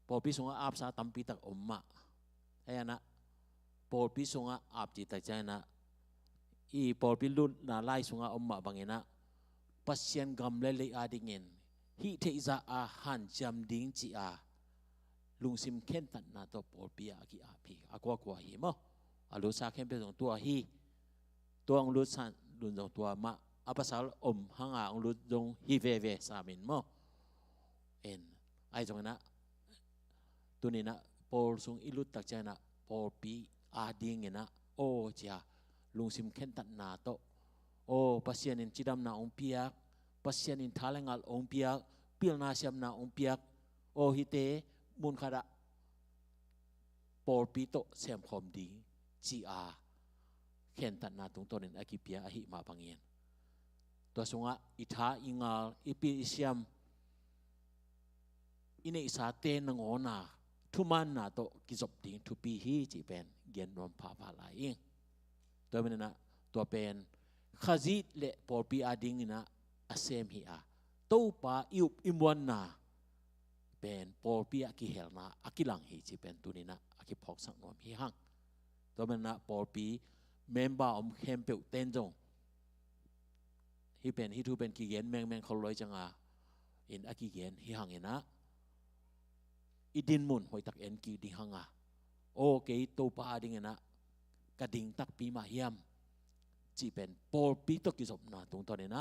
Paul pi sunga ap sa tam pi tak omma ayana Paul pi sunga ap ti ta chana I Paul pi lut na lai sunga omma bangena pasien gam le le adingen hi te za a han jam ding chi a lung sim ken tan na to Paul pi a ki a pi akwa hi mo alu sa ken pe jong tua hi tuang lut san lun jong tua ma apasal hanga ong lut jong hi ve sa min mo en ai jong na tunina Paul sung ilut tak chana Paul pi a ding ena o cha lung sim ken tan na to o pasien in chidam na ong piak pasien in thalengal ong piak pil na siam na ong piak o hite mun khada Paul pi to sem khom ding chi a ken tan na tung tonin akipia ahi ma pangien to sunga itha ingal ipi siam ine isa te nang ona thuman na to kizop ding thu pi hi chi pen gen rom pha la ing to menena to pen khazit le Paul pi ading ina asem hi a to pa iup imwan na pen Paul pi aki hel na akilang hi chi pen tunina aki phok sang nom hi hang to menena Paul pi member khem pe ten jong hi pen hi thu pen ki gen meng kholoi changa in aki gen hi hang ina idin mun hoi tak en ki ding hanga o ke to pa ding ina ka ding tak pi ma hiam chi pen Paul pi to ki sop na tung to na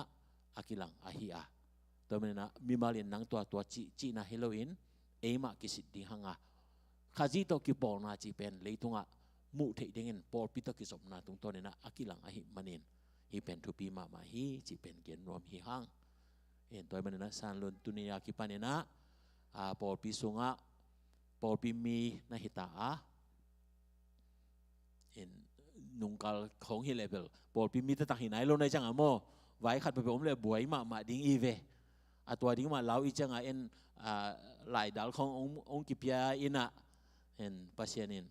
akilang ahi a to menena mimalin nang tua chi na Halloween ema ki sit ding hanga khaji to ki Paul na chi pen leitunga mu thei dingin Paul pi to ki sop na tung to na akilang ahi manin hi pen thu pi ma hi chi pen gen rom hi hang en toy menena san lun tunia ki panena Paul pi sunga Paul pi mi na hita a en nungkal khong hi level Paul pi mi ta tak hinai lo nai chang amo vai khat pe om le buai ma ding i ve atwa ding ma lau I changa en lai dal khong ong ki pia ina en pasienin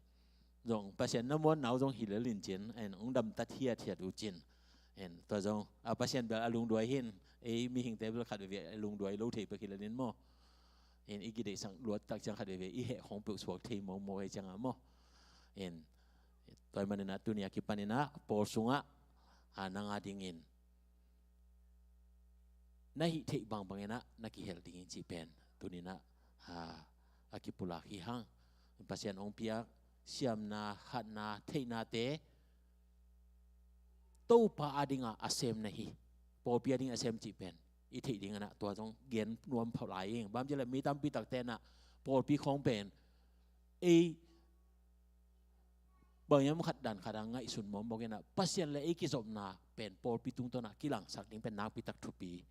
dong pasien namon nau dong hilalin chen en ong dam ta thia du chin en to dong pasien bel alung duai hin mi hing tebel khat ve alung duai lo thei pe hilalin mo en igide sang luat tak chang khat ve I he khong pe suak thei mo ai chang amo en toy manena tunia ki panena Paul sunga nanga dingin nahi thei bangena naki hel dingin chi pen tunina akipula hi hang pasien ong pia siam na hat na thei na te to pa adinga asem na hi Paul pia ding asem chi pen I thei ding na to jong gen nuam phau lai ing bam jela mi tam pi tak te na Paul pi khong pen bang yam khat dan khadang ngai sun mom bogena pasien le ki zop na pen Paul pi tung to na kilang sak ding pen nang pi tak thu pi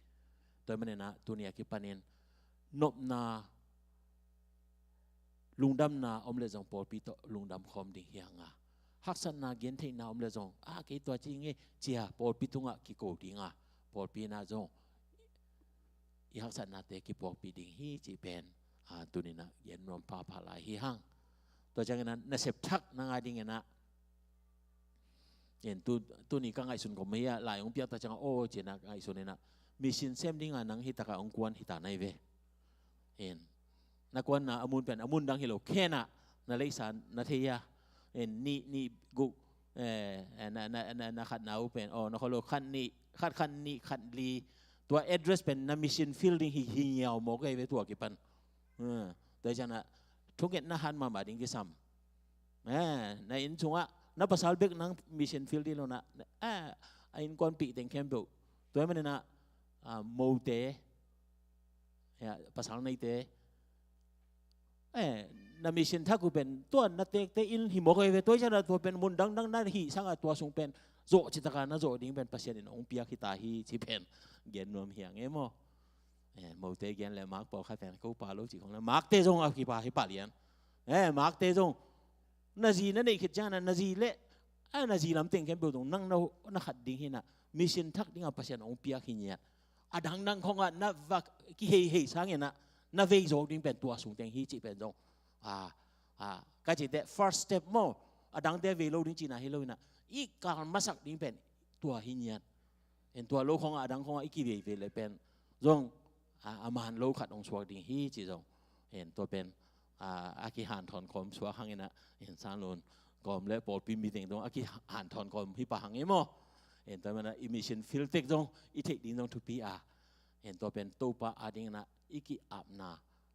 toy manena tunia ki panin nop na lungdam na omle jong Paul pi to lungdam khom ding hianga haksan na gen thei na omle jong ke to chi nge chia Paul pi tunga ki ko dinga Paul pi na jong I haksan na te ki Paul pi ding hi chi pen tunina gen nom pa la hi hang to jang na sep thak na nga ding na เห็นตัวนี้ก็ไงสุนก็ไม่อะหลายองค์เปียกตาจังโอ้เจนักไงสุนเนี่ยนะมีสินเซมดิ้งอ่ะนังฮิตากะองกวนฮิตาในเวเห็นนักวนนะอมุนเป็นอมุนดังฮิโลแค่น่ะนาเลสานนาเทียเห็นนี่กุนาขัดหนาวเป็นอ๋อนักโลขันนี่ขันนี่ขันลีตัว address เป็นนามิชินฟิลดิ้งฮิเหี่ยวโมกไอเวตัวกี่ปันแต่จังนะทุกอย่างน่าหันมาบาดิ้งกี่ซ้ำในอินชงอ่ะนับภาษาเบกนังมิชชั่นฟิลด์ที่เรานะไอ้อินคอนปีเต็งแคมเบลตัวมันนะโมเตภาษาในเตนับมิชชั่นถ้ากูเป็นตัวนัดเตอินหิมกเอเวตัวฉันตัวเป็นมุนดังนั่นหิสังตัวสูงเป็นโจจิตการนะโจดิ้งเป็นภาษาในองค์เปียกิตาฮีที่เป็นเกียนนวมเหียงเอโมโมเตเกียนเลยมาร์กบอกข้าแฟนเขาปาโลจิของนั้นมาร์กเตจงอาคิปาฮิปาเลียนมาร์กเตจงนาจีนั่นเองคิดจานะนาจีเละนาจีลำเต็งแค่เบลตรงนั่งนักขัดดิ้งหินะมิชชั่นทักดิ้งภาษาองค์เปียกินเนี่ยดังนั่งของนับวักกี่เฮสังเงี้ยนับเวโจดิ้งเป็นตัวสูงเต็งฮีจิเป็นจงก็จะได้ first step มั้งดังเดวิโลดิ้งจีน่าฮิโลนะอีกการมาสักดิ้งเป็นตัวหินเนี่ยเห็นตัวโลของดังของอีกกี่เวเลยเป็นจงอามันโลขัดองค์สวดดิ้งฮีจิจงเห็นตัวเป็นอากิหันถอนคมสวดหังเงี้ยนะเห็นสารลนกอมและปอดปีมีเต็งตรงอากิหันถอนคมฮิปะหังเงี้ยมั้งเห็นตัวมันนะอิมิชันฟิลเต็กตรงอีเทคดิ้งตรงทุปีเห็นตัวเป็นตัวปะดิ้งนะอีกิอาบนา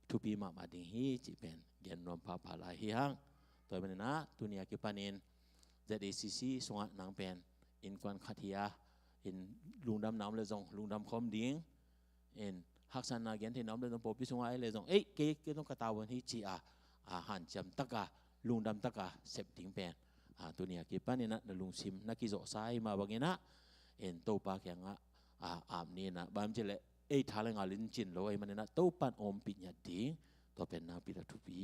ทุปีมาดิ้งฮีจิเป็นเดียนนวมพาพาลายหังตัวมันนะตัวนี้กิปานินZACC สงะนางเป็นอินควันขัดยาอินลุงดำน้ำเลยจงลุงดำคอมดิ้งอินหักสันนาเกียนที่น้ำเลยจงปอพิสงะไอเลยจงเก๋ต้องกระตาวันที่จีหันจำตะกะลุงดำตะกะเสพดิ้งเป็นตัวนี้กิปานินนะลุงซิมนักกิโจไซมาบางอย่างนะอินตัวปากยังอาบนี่นะบางทีเลยทาร์เลงอาลินจินโลไอ้มันนะตัวปันอมปิญญาดิ้งตัวเป็นนาบิดาทุปี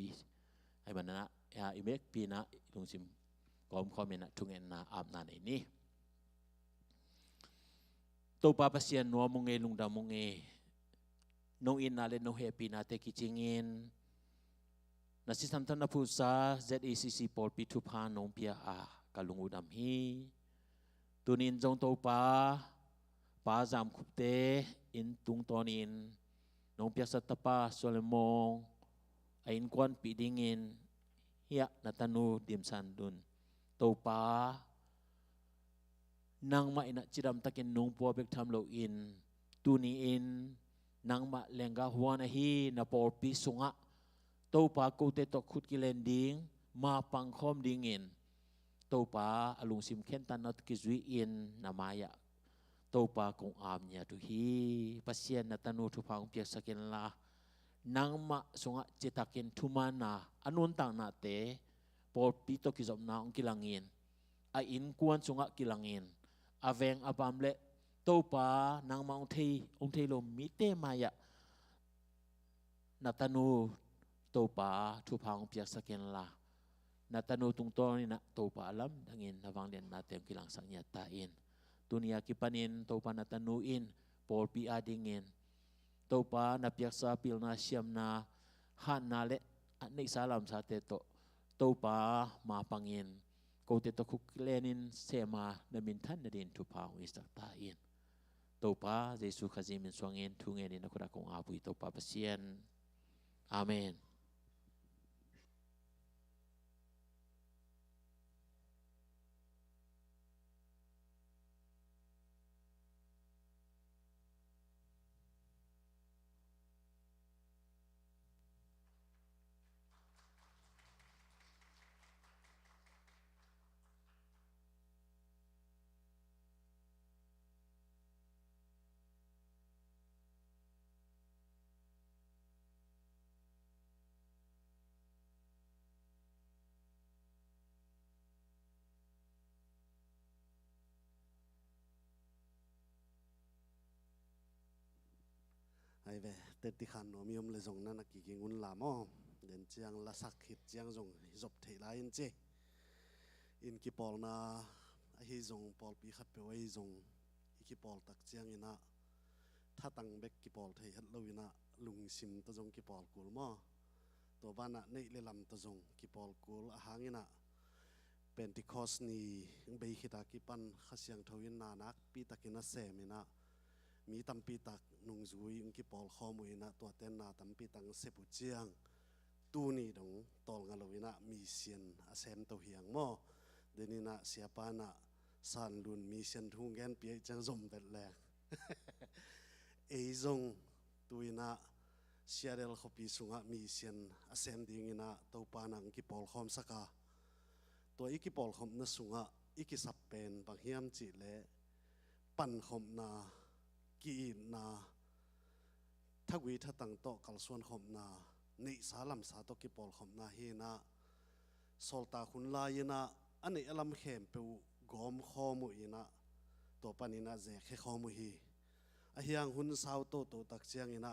ไอ้มันนะอิเมกปีนะลุงซิมกอมคอมเมนต์ทุกเงินนาอาบนาในนี้ตัวปาปัสยานนัวมงเงลุงดามงเงนงอินนาเลนงเฮปีนาเตกิจิงินนาสิสัมทันนาพุษา ZACC ปอลปีทุพานงเปียกาลุงอุดามฮีตุนินจงตัวปาจามคุปเตอินตุงตอนินนงเปียสัตปาโซเลมงอินควันปีดิงินเฮียนาตานูดิมสันดุนตัวปานางมาอินะจิรำตะกินนงปัวเบกทำโลอินตุนีอินนางมาเลงกาหัวนะฮีนาปอลปีสุงะตัวปากูเตตขุดกิเลนดิ้งมาปังคอมดิ้งอินตัวปาอลุงซิมเข็นตันนัดกิจุยอินนามายะตัวปากงอามเนี่ยทุฮีปัสเซียนนาตานูทุพังเปียกสกินลานางมาสุงะจิตากินทุมานาอนุนตังนาเตปอลปีตกิจอมนาองกิลังอินอินกวนสุงะกิลังอินเวงอบามเลตัวปานางมาองเทโลมิเตมายะนาตานูตัวปาทุพังเปียกสกินลานาตานูตุงโตนี่นะตัวปาลัมดังอินนวังเดียนนาเต็มกิลังสังยาตาอินตุนียกิปันินตัวปานาตานูอินปอลปีอาดิงอินตัวปานาเปียกสาปิลนาเชียมนาฮันนาเลอันนี้สาลามสาเตโตตัวปามาปังอินกูเตตคุกเลนินเซมานามินทันนาดินทุพาวอิสตักตาอินตัวปาเยซูขจิมินสวงอินทุงเงินนักรักของอาบุยตัวปาเปเซียนอาเมนไอ้เว้เต็ดที่ขันโนมีอมเลยจงนั่นนักกิงุนลามอเดินเจียงละสักหิดเจียงจงจบเทลายอินเจอินกิปอลนาไอ้จงปอลปีขัดเปไว้จงอีกิปอลตักเจียงอินะถ้าตั้งเบกกิปอลเทฮัดเลวินะลุงซิมตะจงกิปอลกูลมอตัวบ้านน่ะนี่เลลำตะจงกิปอลกูลอาหางอินะ Pentecost ni bei kita kipan khasyang thawin nanak pi takina semina mi tampi tak nung zui ki pol khomuina to ten na tampi tang sepu chiang tu ni dong tol ngalowina mi sian asem to hiang mo denina siapa na san lun mi sian thungen pi chang zom bet le ei zong tuina siarel khopi sunga mi sian asem dingina to panang ki pol khom saka to iki pol khom na sunga iki sapen banghiam chi le pan khom na ki na thagwi thatang to kalsuan khom na nei salam sa to ki pol khom na hi na solta khun la ina ani alam khem pe gom khomu ina to panina je khe khomu hi a hiang hun sau to tak chiang ina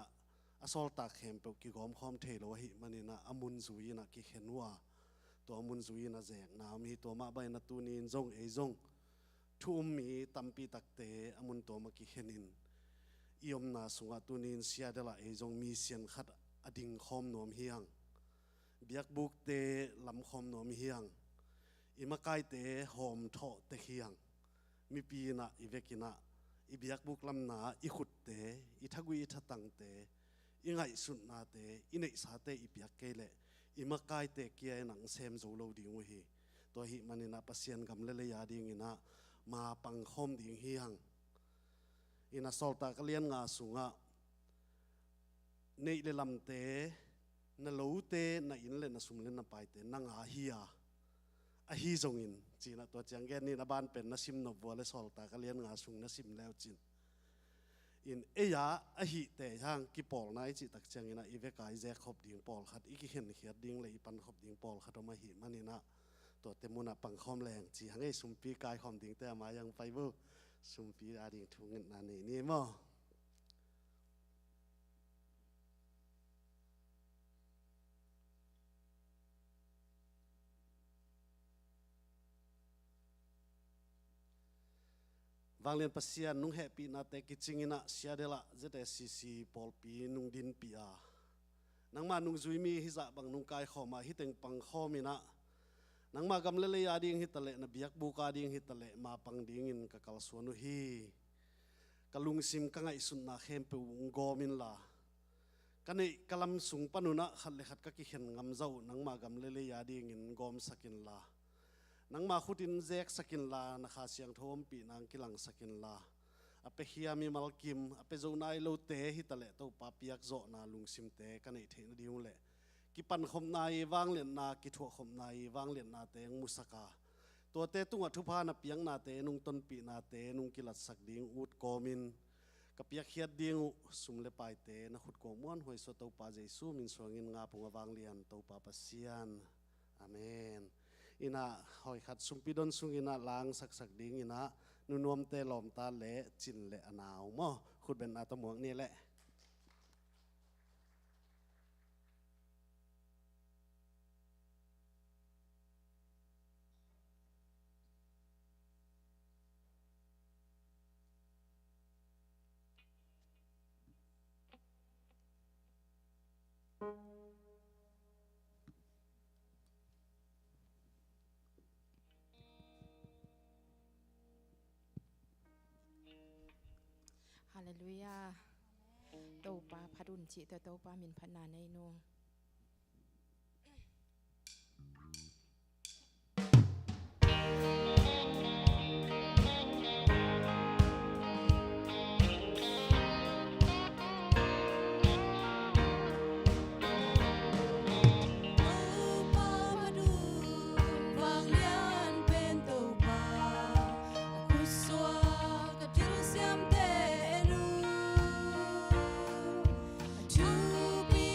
a solta khem pe ki gom khom thelo hi manina amun zuina ki khenwa to amun zuina je na mi to ma bai na tu nin zong ei zong thum mi tampi takte amun to ma ki khenin iom na sunga tunin siadela ei zong mi sian khat ading khom nom hiang biak buk te lam khom nom hiang imakai te hom tho te hiang mi pi na ivekina i biak buk lam na i khut te i thagui thatang te i ngai sun na te i nei sa te i biak ke le imakai te kia nang sem zo lo ding hi to hi manina pasien gam le le ya ding ina ma pang khom ding hiang ina solta kalian nga sunga nei le lam te na lo te na in le na sum le na pai te na nga hiya a hi zong in china to chang gen ni na ban pen na sim no bo le solta kalian nga sung na sim leo chin in eya a hi te hang ki pol nai chi tak chang ina ive kai je khop ding pol khat iki hen hiat ding le pan khop ding pol khat ma hi manina to te muna pang khom leng chi hangai sum pi kai khom ding te ma yang pai bu sum pi a ding thung na ni mo Vanglen pasian nung happy na te kichingina siadela ZSCC polpi nung din pia nang ma nung zuimi hiza bang nung kai khoma hiteng pang khomina nang ma gam lele ya ding hitale na biak buka ding hitale ma pang ding in kakal suanu hi kalung sim ka ngai sun na khem pe gomin la kanei kalam sung panuna khalle khat ka ki hen ngam zau nang ma gam lele ya ding in gom sakin la nang ma khutin zek sakin la na kha siang thom pi nang kilang sakin la ape hiami malkim ape zo nai lo te hitale to pa piak zo na lungsim te kanei thein diung le ki pan khom nai wang len na ki tho khom nai wang len na te musaka to te tunga thupa na piang na te nung ton pi na te nung kilat sak ding ut komin ka piak hiat ding sum le pai te na khut ko mon hoi so to pa jesu min songin nga punga wang lian to pa pasian amen ina hoi khat sumpidon sungina lang sak sak ding ina nunom te lom ta le chin le anaw mo khut ben na to mong ni le Hallelujah. Tau pa padun ci tau pa min phana nei nong. To be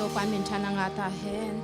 to pa min thana nga ta hen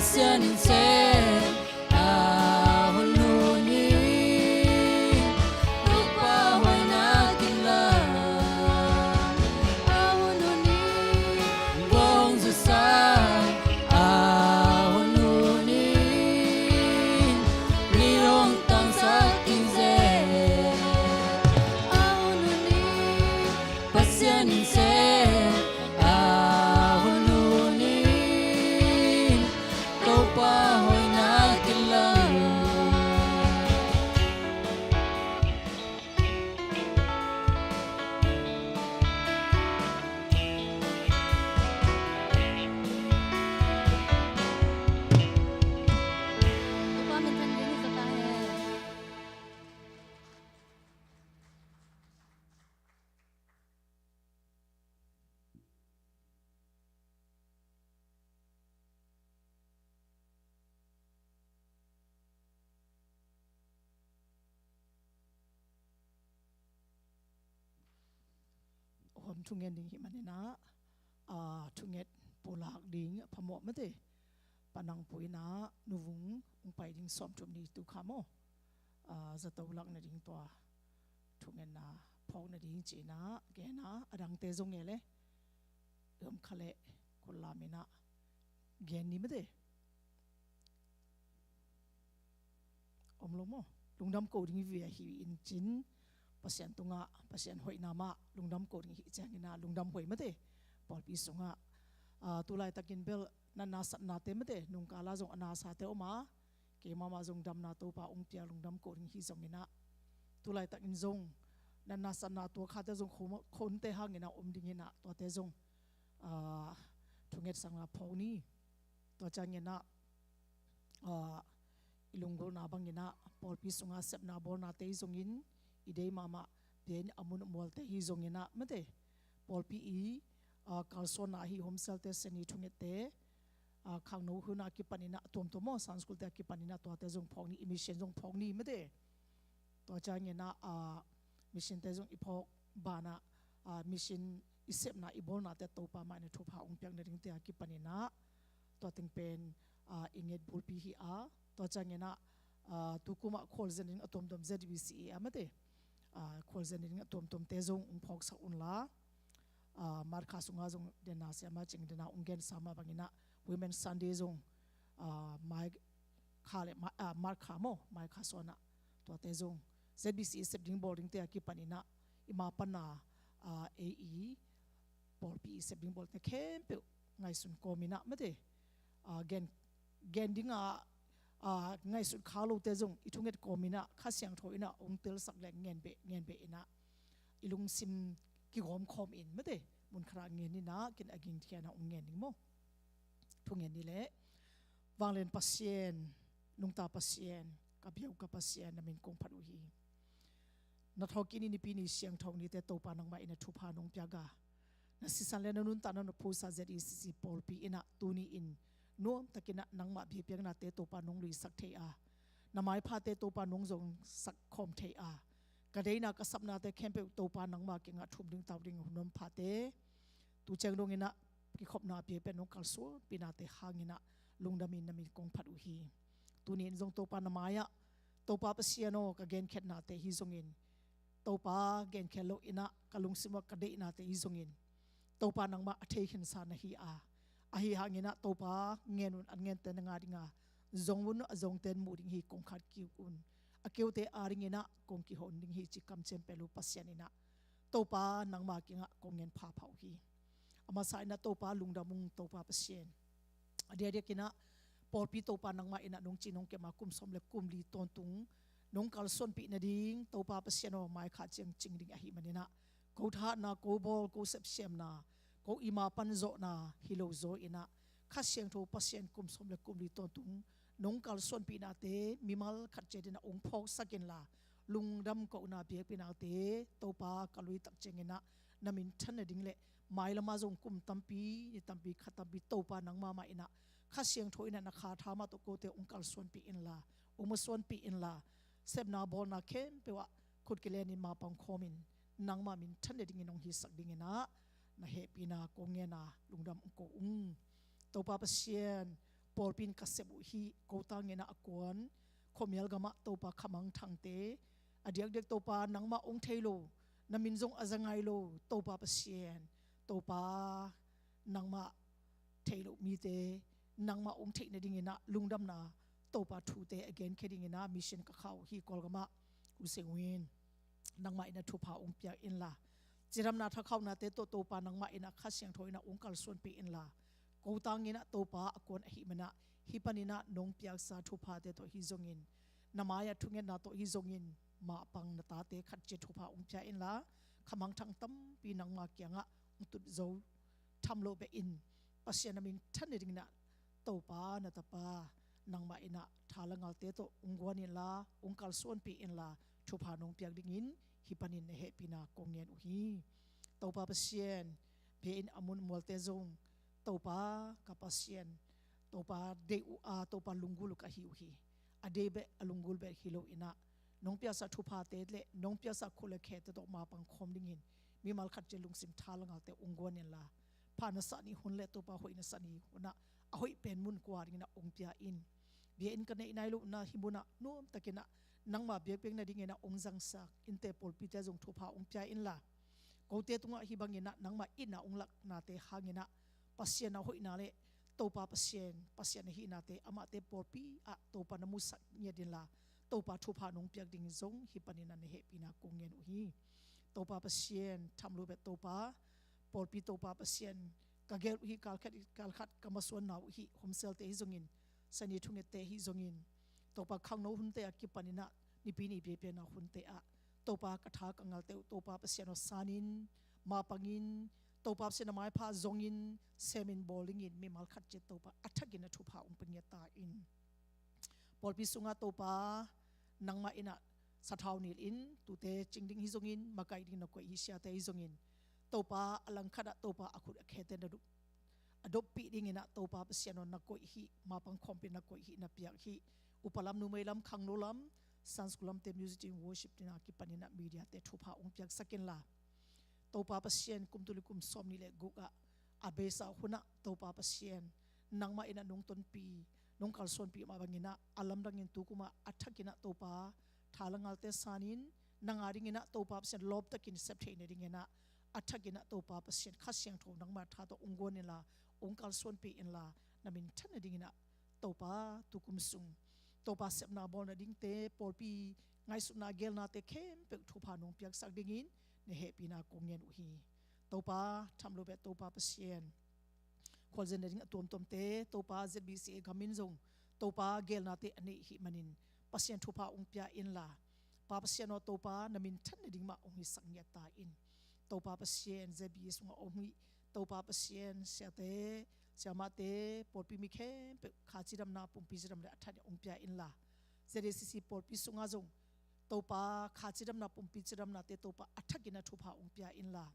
pasien se ahununi lupa hoina kila ahununi gong susah ahununi liong tang saking ze ahununi pasien se hom thungen ding hi manina thunget polak ding phamo mate panang puina nuvung ungpai ding som thum ni tu khamo zatolak na ding to thungen na phok na ding chi na ge na adang te zong ele khale kolamina gen ni mate omlomo lungdam ko ding vi hi in chin pasien tunga pasien hoi nama lungdam ko ring hi changina lungdam hoi mate polpi sunga tulai takin bel nana satna te mate nung kala jong ana sa te oma ke mama jong dam na to pa ung pia lungdam ko ring hi jongina tulai takin jong nana satna to kha te jong khon te hangina dingina to te jong thunget sanga phoni to changina ilungol na bangina polpi sunga sepna bol na te jongin idei mama pen amun molte hi zongina mate polpi kalson na hi homsel te seni thungete khangno huna ki panina tomtomo sanskul te ki panina to te jong phongni emission jong phongni mate to changena mission te jong iphok bana mission isep na ibol na te topa ma ne thupa ungpyak na ring te ki panina to ting pen inget bulpi hi to changena tukuma kholzenin atom dom ZBC amate kholzenin atom tom te jong ungphok sa unla markha sunga jong dena se ma ching dena ungen sama bangina women sunday jong mai khale markha mo mai kha sona to te jong ZBC sepding boarding te ki panina ima pana AE polpi sepding board te kempe ngai sun komina mate gen dinga ngai sun khalo te jong ithunget komina khasyang thoina ongtel sakle ngen be ina ilung sim ki gom khom in mate mun khra ngen ni na kin aging thiana ungen ni mo thungen ni le wanglen pasien nungta pasien kabiau ka pasien namin kong phadu hi na thokini ni pini siang thong ni te topa nang ma ina thupa nong pyaga na sisan le nanun ta na phusa ZECC polpi ina tuni in nom takina nangma bhi piang na te topa nong lui sak the na mai pha te topa nong jong sak khom the kadeina ka sapna te khempe topa nangma kinga thum ding taw ding hunom pha te tu cheng dong ina ki khopna pi pe nong kalso pina te hangina lungdamin namin kong phadu hi tunin jong topa na maya topa pasiano ka gen khet na te hi jongin topa gen khelo ina kalung sima kadeina te hi jongin topa nangma athe hin sa na hi ahi hangina topa ngenun angen te nga ringa zongwun azong ten muring hi kong khat ki un akeu te aringina kong ki hon ding hi chi kam chem pelu pasianina topa nangma kinga kongen pha phau hi ama saina topa lungdamung topa pasien adia kina polpi topa nangma ina nong chinong ke ma kum somle kumli tontung nong kalson pi na ding topa pasiano mai kha ching ding ahi manina ko tha na ko bol ko sep sem na ko ima pan zo na hilo zo ina khasyang tho pasien kum somle kumli tontung nong kalson pi na te mimal khat che dina ong phok sakin la lungdam ko na pi na te topa kalui tak chengena namin thana ding le mai lama jong kum tampi ni tampi khatampi topa nangma ma ina khasyang tho ina na kha thama to ko te ong kalson pi in la ong son pi in la sebna bol na kem pewa khut kelen in ma pang khomin nangma min thana ding inong hi sak ding ina na happy na kongena lungdam ko topa pasien polpin kasebu hi kota ngena akon khomial gama topa khamang thangte adiak dek topa nangma ong thailo namin zong azangai lo topa pasien topa nangma thailo mi te nangma ong theina dingina lungdam na topa thu te again khedingina mission ka khau hi kolgama usengwin nangma ina thu pha ong pia in la chiram na tha khau na te to topa nangma ina khasyang thoina ong kal son pe in la kotang ina topa akon hi mana hi panina nong piak sa thu pha te to hi zongin namaya thungen na to hi zongin ma pang na ta te khat che thu pha ong pia in la khamang thang tam pi nangma kyanga tut zo thamlo be in pasien amin than ring na topa na tapa nangma ina thalangal te to ungwanin la ongkal son pi in la thu pha nong piak dingin hi panin he pina kongyen u hi topa pasien be in amun molte zong topa kapasien topa de u a topa lungul ka hi u hi ade be alungul be hilo ina nong pia sa thu pha te le nong pia sa khule khe te to ma pang khom dingin mi mal khat je lungsim thalangal te ungwanin la phana sa ni hun le topa hoina sa ni huna ahoi pen mun kwa ringna ongpia in bia in kana inai lo na himuna nom takena nangma biak pek na dingena ongjang sak inte polpi te jong thopa ongpia in la kote tunga hibangena nangma ina onglak na te hangena pasien na hoina le topa pasien hi na te ama te polpi a topa na musak nya din la topa thopa nong piak ding zong hi panina ne he pina kongen u hi topa pasien thamlo be topa polpi topa pasien kagel hi kalkhat kamaswan naw hi homsel te hi zongin sani thunge te hi zongin topa khangno hunte akipanina nipini pe na hunte a topa katha kangal te topa pasiano sanin ma pangin topa sena mai pha zongin semin bowling in mi mal khat che topa athagina thupa umpanya ta in polpi sunga topa nangma ina sathau nil in tute chingding hi zongin makai ding na ko hi sia te hi zongin topa alang khada topa akhut akhete na du adopi ding ina topa pasiano na ko hi mapang khompi na ko hi na piak hi upalam nu mailam khangno lam sanskulam te music in worship tina ki panina media te thupa ong piak sakin la topa pasien kumtulikum somni le guga abesa huna topa pasien nangma ina nong ton pi nong kalson pi ma bangina alam dangin tukuma athakina topa thalangal te sanin nangaring ina topa pasien lob takin sep theine ringena athagina topa pasien khasyang tho nangma tha to unggon la ongkal son pi in la namin thana dingina topa tukum sung topa sepna bol na ding te polpi ngai suna gel na te khem pe thupa nong piak sak dingin ne he pina kongen u hi topa thamlo be topa pasien khol zen ding tom te topa zbc gamin zong topa gel na te ani hi manin pasien thupa ong pia in la pa pasien no topa namin thana ding ma ong hi sangya ta in topa pasien zebi sunga omi topa pasien siate siamate polpi mi khe khachiram na pumpi jiram le athani ongpia in la zrcc polpi sunga jong topa khachiram na pumpi jiram na te topa athagina thupa ongpia in la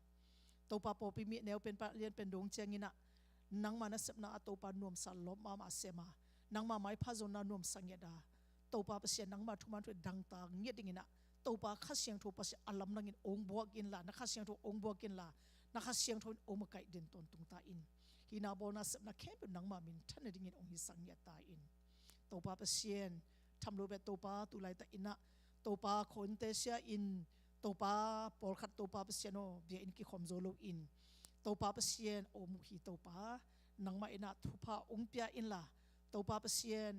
topa polpi mi neu pen pa lian pen dong changina nangma na sepna topa nom sal lom ma ma sema nangma mai pha zona nom sangyada topa pasien nangma thuman thu dangta ngedingina topa khasyang tho pas alam nangin ong buak in la na khasyang tho ong buak in la na khasyang tho omakai den ton tungta in hina bona sepna khep nangma min thana dingin ong hi sangya ta in topa pasien thamlo be topa tulai ta ina topa khonte sia in topa polkhat topa pasiano bia in ki khomzolo in topa pasien omu hi topa nangma ina thupa ongpia in la topa pasien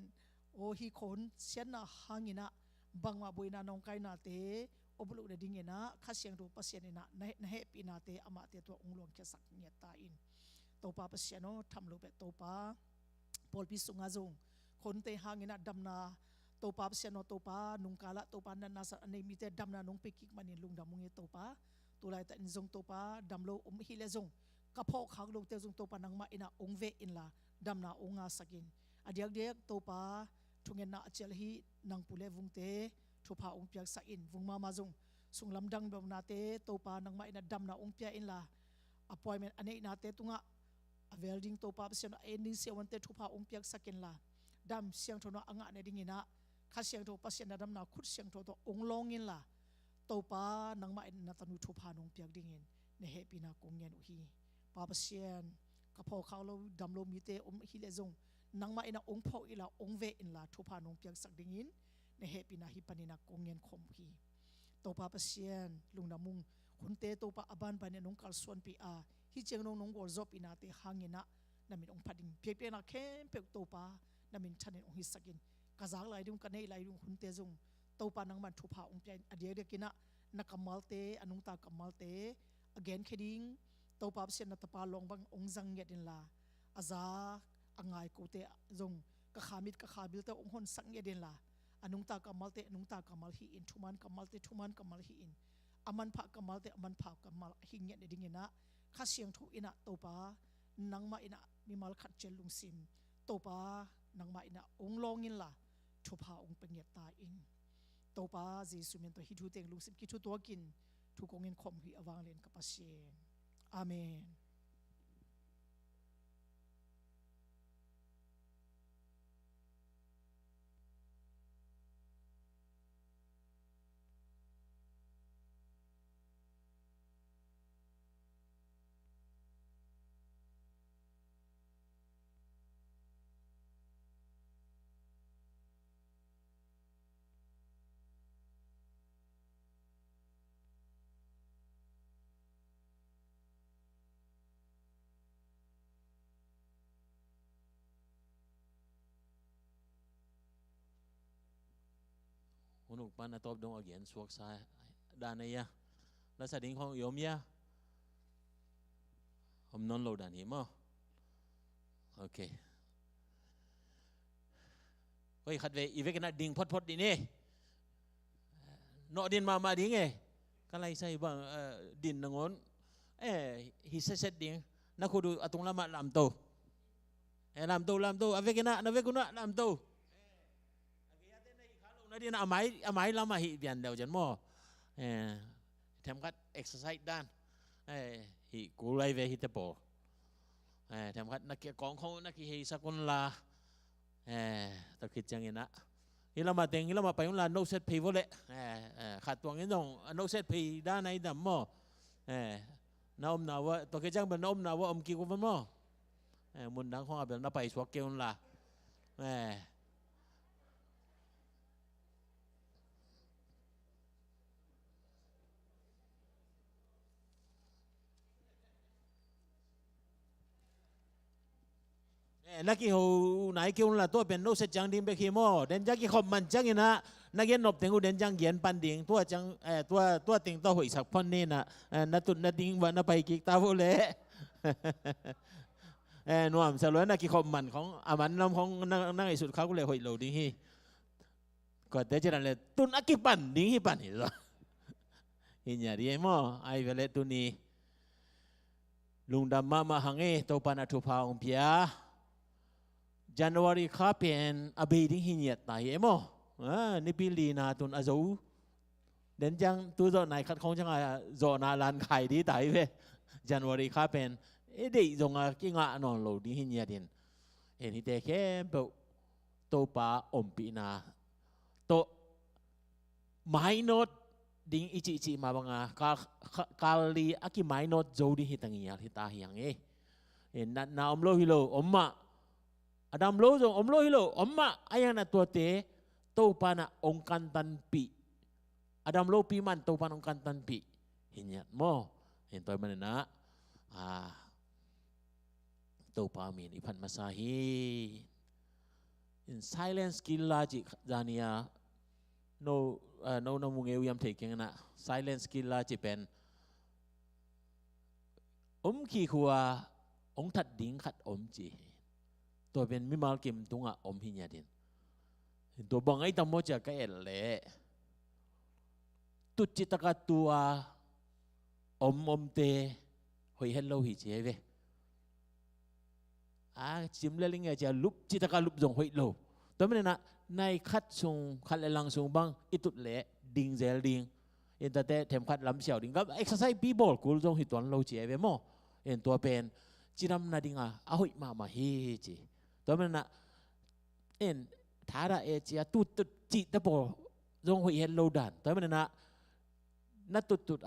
o hi khon sian na hangina bangma boina nongkai na te obulu de dingena khasyang ro pasien ina na he pina te ama te to onglong khe sak nya ta in topa pasiano thamlo be topa polpi sunga jong khonte hangina damna topa pasiano topa nungkala topa na nasa anei mi te damna nong pe kik manin lungdamung e topa tulai ta injong topa damlo hi le jong kapho khak lo te jong topa nangma ina ongve in la damna onga sakin adiak dek topa thungen na achel hi nangpule vungte thupa ongpiak sa in vungma ma jong sunglam dang bawna te topa nangma ina damna ongpia in la appointment anei na te tunga welding topa pasian ending sewante thupa ongpiak sakin la dam siang thono anga ne dingina khasyang tho pasian dam na khut siang tho to onglong in la topa nangma ina tanu thupa nong piak dingin ne he pina kongyen u hi pa pasian kapho khawlo damlo mi te hi le jong นังมาอินาองพ่ออิลาองเวอินลาทุพานองเปียงสักดิ่งอินในเฮปินาฮิปานินักกงเงินคมพีตัวปาเปเซียนลุงนามุงคุณเตตัวปาอบันปานินองกัลส่วนปีอาฮิเจงนองกอลจบอินาเตหางินะนามินองพัดิงเพียงเพียงนักเข้มเปียกตัวปานามินชันองฮิสักินกาจากไลดุงกันในไลดุงคุณเตจงตัวปานังมันทุพาองเปียงอเดียเดียกินะนักกมัลเตอนุงตากมัลเต again เคดิงตัวปาเปเซียนนัตปาลองบังองจังเงดินลาอาซาอังไงกูเตจงกะขามิดกะขาบิลเตองหอนสังเงดินลาอนุงตากมัลเตอนุงตากมัลฮีอินทุมันกมัลเตทุมันกมัลฮีอินอามันพักกมัลเตอามันพักกมัลฮิงเงดิงเงนะข้าเสียงทุอินะตัวปานังมาอินะมีมัลขัดเจลุงซิมตัวปานังมาอินะองลองอินลาทุพาองเป็นเงตาอินตัวปาเจสุเมนตัวฮิทูเตงลุงซิมกิทุตัวกินทุกองเงินคมฮีอวังเลนกับปัสเชนอาเมนหุ่นอุปนัตบดงอเกียนสวกสายดานายะแล้วสดิ่งของโยมยะผมนอนโลดานหิมะโอเคก็ขัดเวอีเวกันดิ่งพดดินี่นอดินมาดิ่งก็ไล่ใส่บางดินนงอนฮิเซตดิ่งนักขุดอตุงลำโตลำโตอเวกันนะเวกุนะลำโตนั่นนะอามายลามาฮิเบียนเดียวจันโม่ทำกัดเอ็กซ์ไซส์ด้านฮิกูไลเวฮิตโปทำกัดนักเกี่ยกองเขานักฮิสักุนลาตะคิดจังอินะฮิลามาเต็งฮิลามาไปอุนลาโนเซตพีโวเล่ขัดตัวงี้ต้องโนเซตพีด้านในดำโม่น้าอมน้าวะตัวคิดจังเป็นน้าอมน้าวะอมกิวมันโม่มุนดังข้อเป็นนับไปสวกเกอุนลานักกีฬาไหนคิวน่ะตัวเป็นโนเซจังดิ่งไปขี้โม่เดนจังกี่ขบมันจังอินะนักเรียนนบถึงอุเดนจังเขียนปันดิ่งตัวจังตัวติงตัวหอยสักพันนี่นะนัดตุนนัดดิ่งวันนับไปกิกตาโวเล่นวมสลวยนักกีฬามันของอามันน้ำของนักไอสุดเขาก็เลยหอยเหลาดิ่งฮีก็แต่จะนั่นเลยตุนอักกิปันดิ่งฮีปันนี่หรอหินยาดีโม่ไอเวเลตุนีลุงดำมาหังตัวปานาทุพาองเปียJanuari kapen abiding hinyat na mo ni pili na tun azo den jang tu zo nai khat khong chang zo na lan khai di tai ve Januari kapen dei zong ki nga non lo di hinyat din en hi te ke bo to pa pi na to mai not ding ichi ma banga kali aki mai not zo di hitangia hita hiang en na lo hilo omma Adam lo jong lo hilo omma ayang na tua te to pa na ongkan tan pi Adam lo pi man to pa na ongkan tan pi hinyat mo hintoy man na to pa min ipan masahi in silence skill logic zania no na mungeu yam taking na silence skill logic pen ki khuwa ong that ding khat jiตัวเป็นมิมาลกิมตุงะอมหิญญาดินตัวบางไอ้ตามโมจะก็เอลเล่ตุจิตกะตัวอมเตหอยเฮลโลหิเจเวจิมเลลิงจะลุบจิตกะลุบจงหอยโลตัวมันนะในคัดทรงคัดเลลังทรงบางอิตุเล่ดิงเซลดิงเอ็นแต่เทมคัดลำเสียวดิงกับเอ็กซ์ไซส์ปีบอลกูจงหิตวันโลเจเวโมเอ็นตัวเป็นจิรำนาดิงอาหอยมาเฮเจตัวมันนะเอ็นท้าระเอเจียตุดจิตะโปจงหอยเฮลโลดันตัวมันนะนัดตุด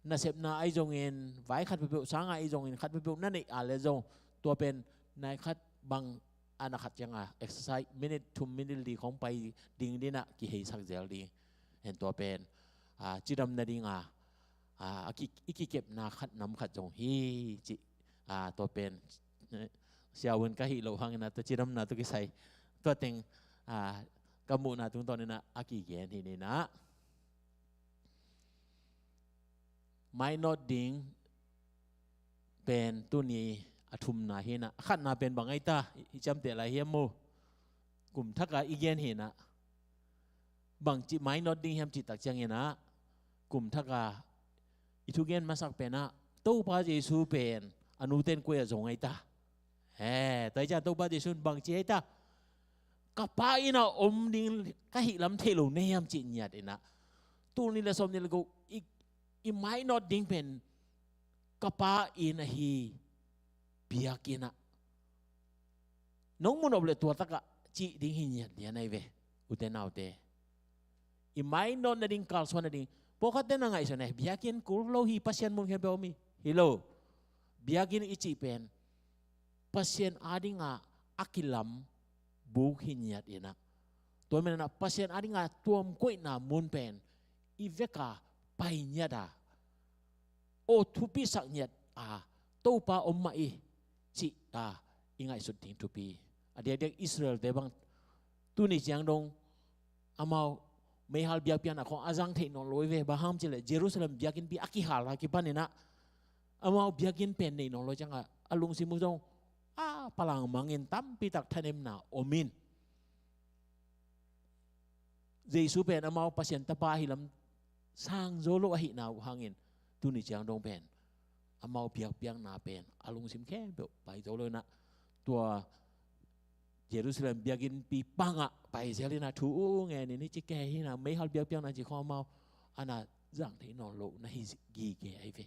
น่าเสพน่าไอจงเงินไว้ขัดไปเปล่าสางไอจงเงินขัดไปเปล่านั่นเองอะไรจงตัวเป็นนายขัด บางอาณาขัดยังexercise minute to minute ดีของไปดิ่งดีนะกี่ให้สักเจลดีเห็นตัวเป็นจีดำนาดิ่งอีกเก็บนาขัดน้ำขัดจงฮีจีตัวเป็นเสียวันก็ฮิโลหังนะตัวจีดำนาตัวกี่ใส่ตัวเต็งกำมูนาตรงตอนนี้นะกี่เย็นที่นี่นะไม่นอดดิ่งเป็นตัวนี้ทุมนาเห็นขัดนาเป็นบางไอ้ตาจำเตะอะไรเฮียโมกลุ่มทักอีเย็นเห็นบางจิไม่นอดดิ่งเฮียมจิตตักจังเห็นกลุ่มทักอิทุเกนมาสักเป็นตู้ปาเจสูเป็นอนุเทนกุยจงไอ้ตาแต่จะตู้ปาเจสูบางจีไอ้ตากับป้าอินะอมดิ่งก็หิลำเทลูเนี่ยมจิตเนี่ยเนะตู้นี้ละสมนี่ละกูอีไม่นอดดิ่งเป็นกับป้าอินะฮีbiakina nong mun oble tua taka chi ding hinya dia nai ve uten autte I mai non na ding kal sona ding pokat na ngai sona biakin kul lo hi pasien mun hebe omi hello biakin ichi pen pasien adinga akilam bu hinyat ina to men na pasien adinga tuom koi na mun pen iveka pai nyada o thupi sak nyat to pa omma I ci ingai sut ting tupi adik-adik Israel te bang tu ni jang dong amau mehal biak pian ako azang te non loi ve baham chile Jerusalem biakin pi akihal akipan ina amau biakin pen nei non lo jang alung simu dong palang mangin tampi tak tanem na omin Jesu pen amau pasien tapa hilam sang zolo ahi na hangin tu ni jang dong pen amau biak na pen alung sim ke be pai zolo na tua Jerusalem biakin pi panga pai selina thu nge ni chi ke hi na mấy hal biak na chi kho mau ana jang thei non lo na hi gi ke ai ve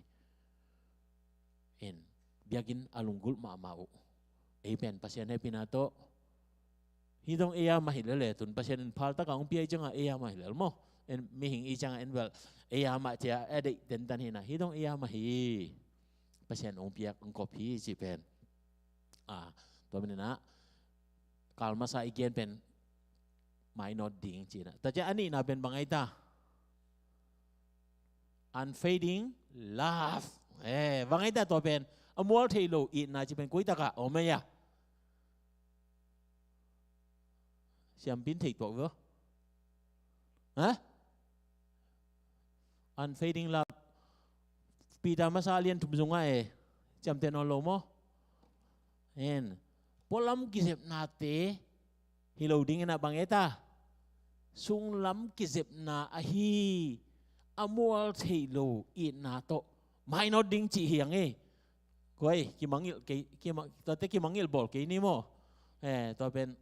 en biakin alungul ma mau ei pen pasien he pinato hi dong eya ma hilele tun pasien phal ta ka ong pi ai changa eya ma hilel mo en mi hing I changa en wel eya ma cha ade ten tan hi na hi dong eya ma hi pasien ong piak ong kopi chi penตัวมันนะกาลมาใส่เกียนเป็นไม้นอดดิ่งจีนะแต่จะอันนี้นะเป็นบางไอ้ตา unfading love บางไอ้ตาตัวเป็นอมัวเทโลอีน่าจะเป็นกุ้ยตะกะโอ้ไม่ยะเสียมบินถิกตัวเหรอunfading love ปีดามาซาเลียนถุมซุงไงจำเตนอโลโมpolam kisip nate hilau dingin na bang eta sung lam kisip na ahi amual thelo I na to mai no ding chi hiang koi ki mangil to te ki mangil bol ke ni mo to ben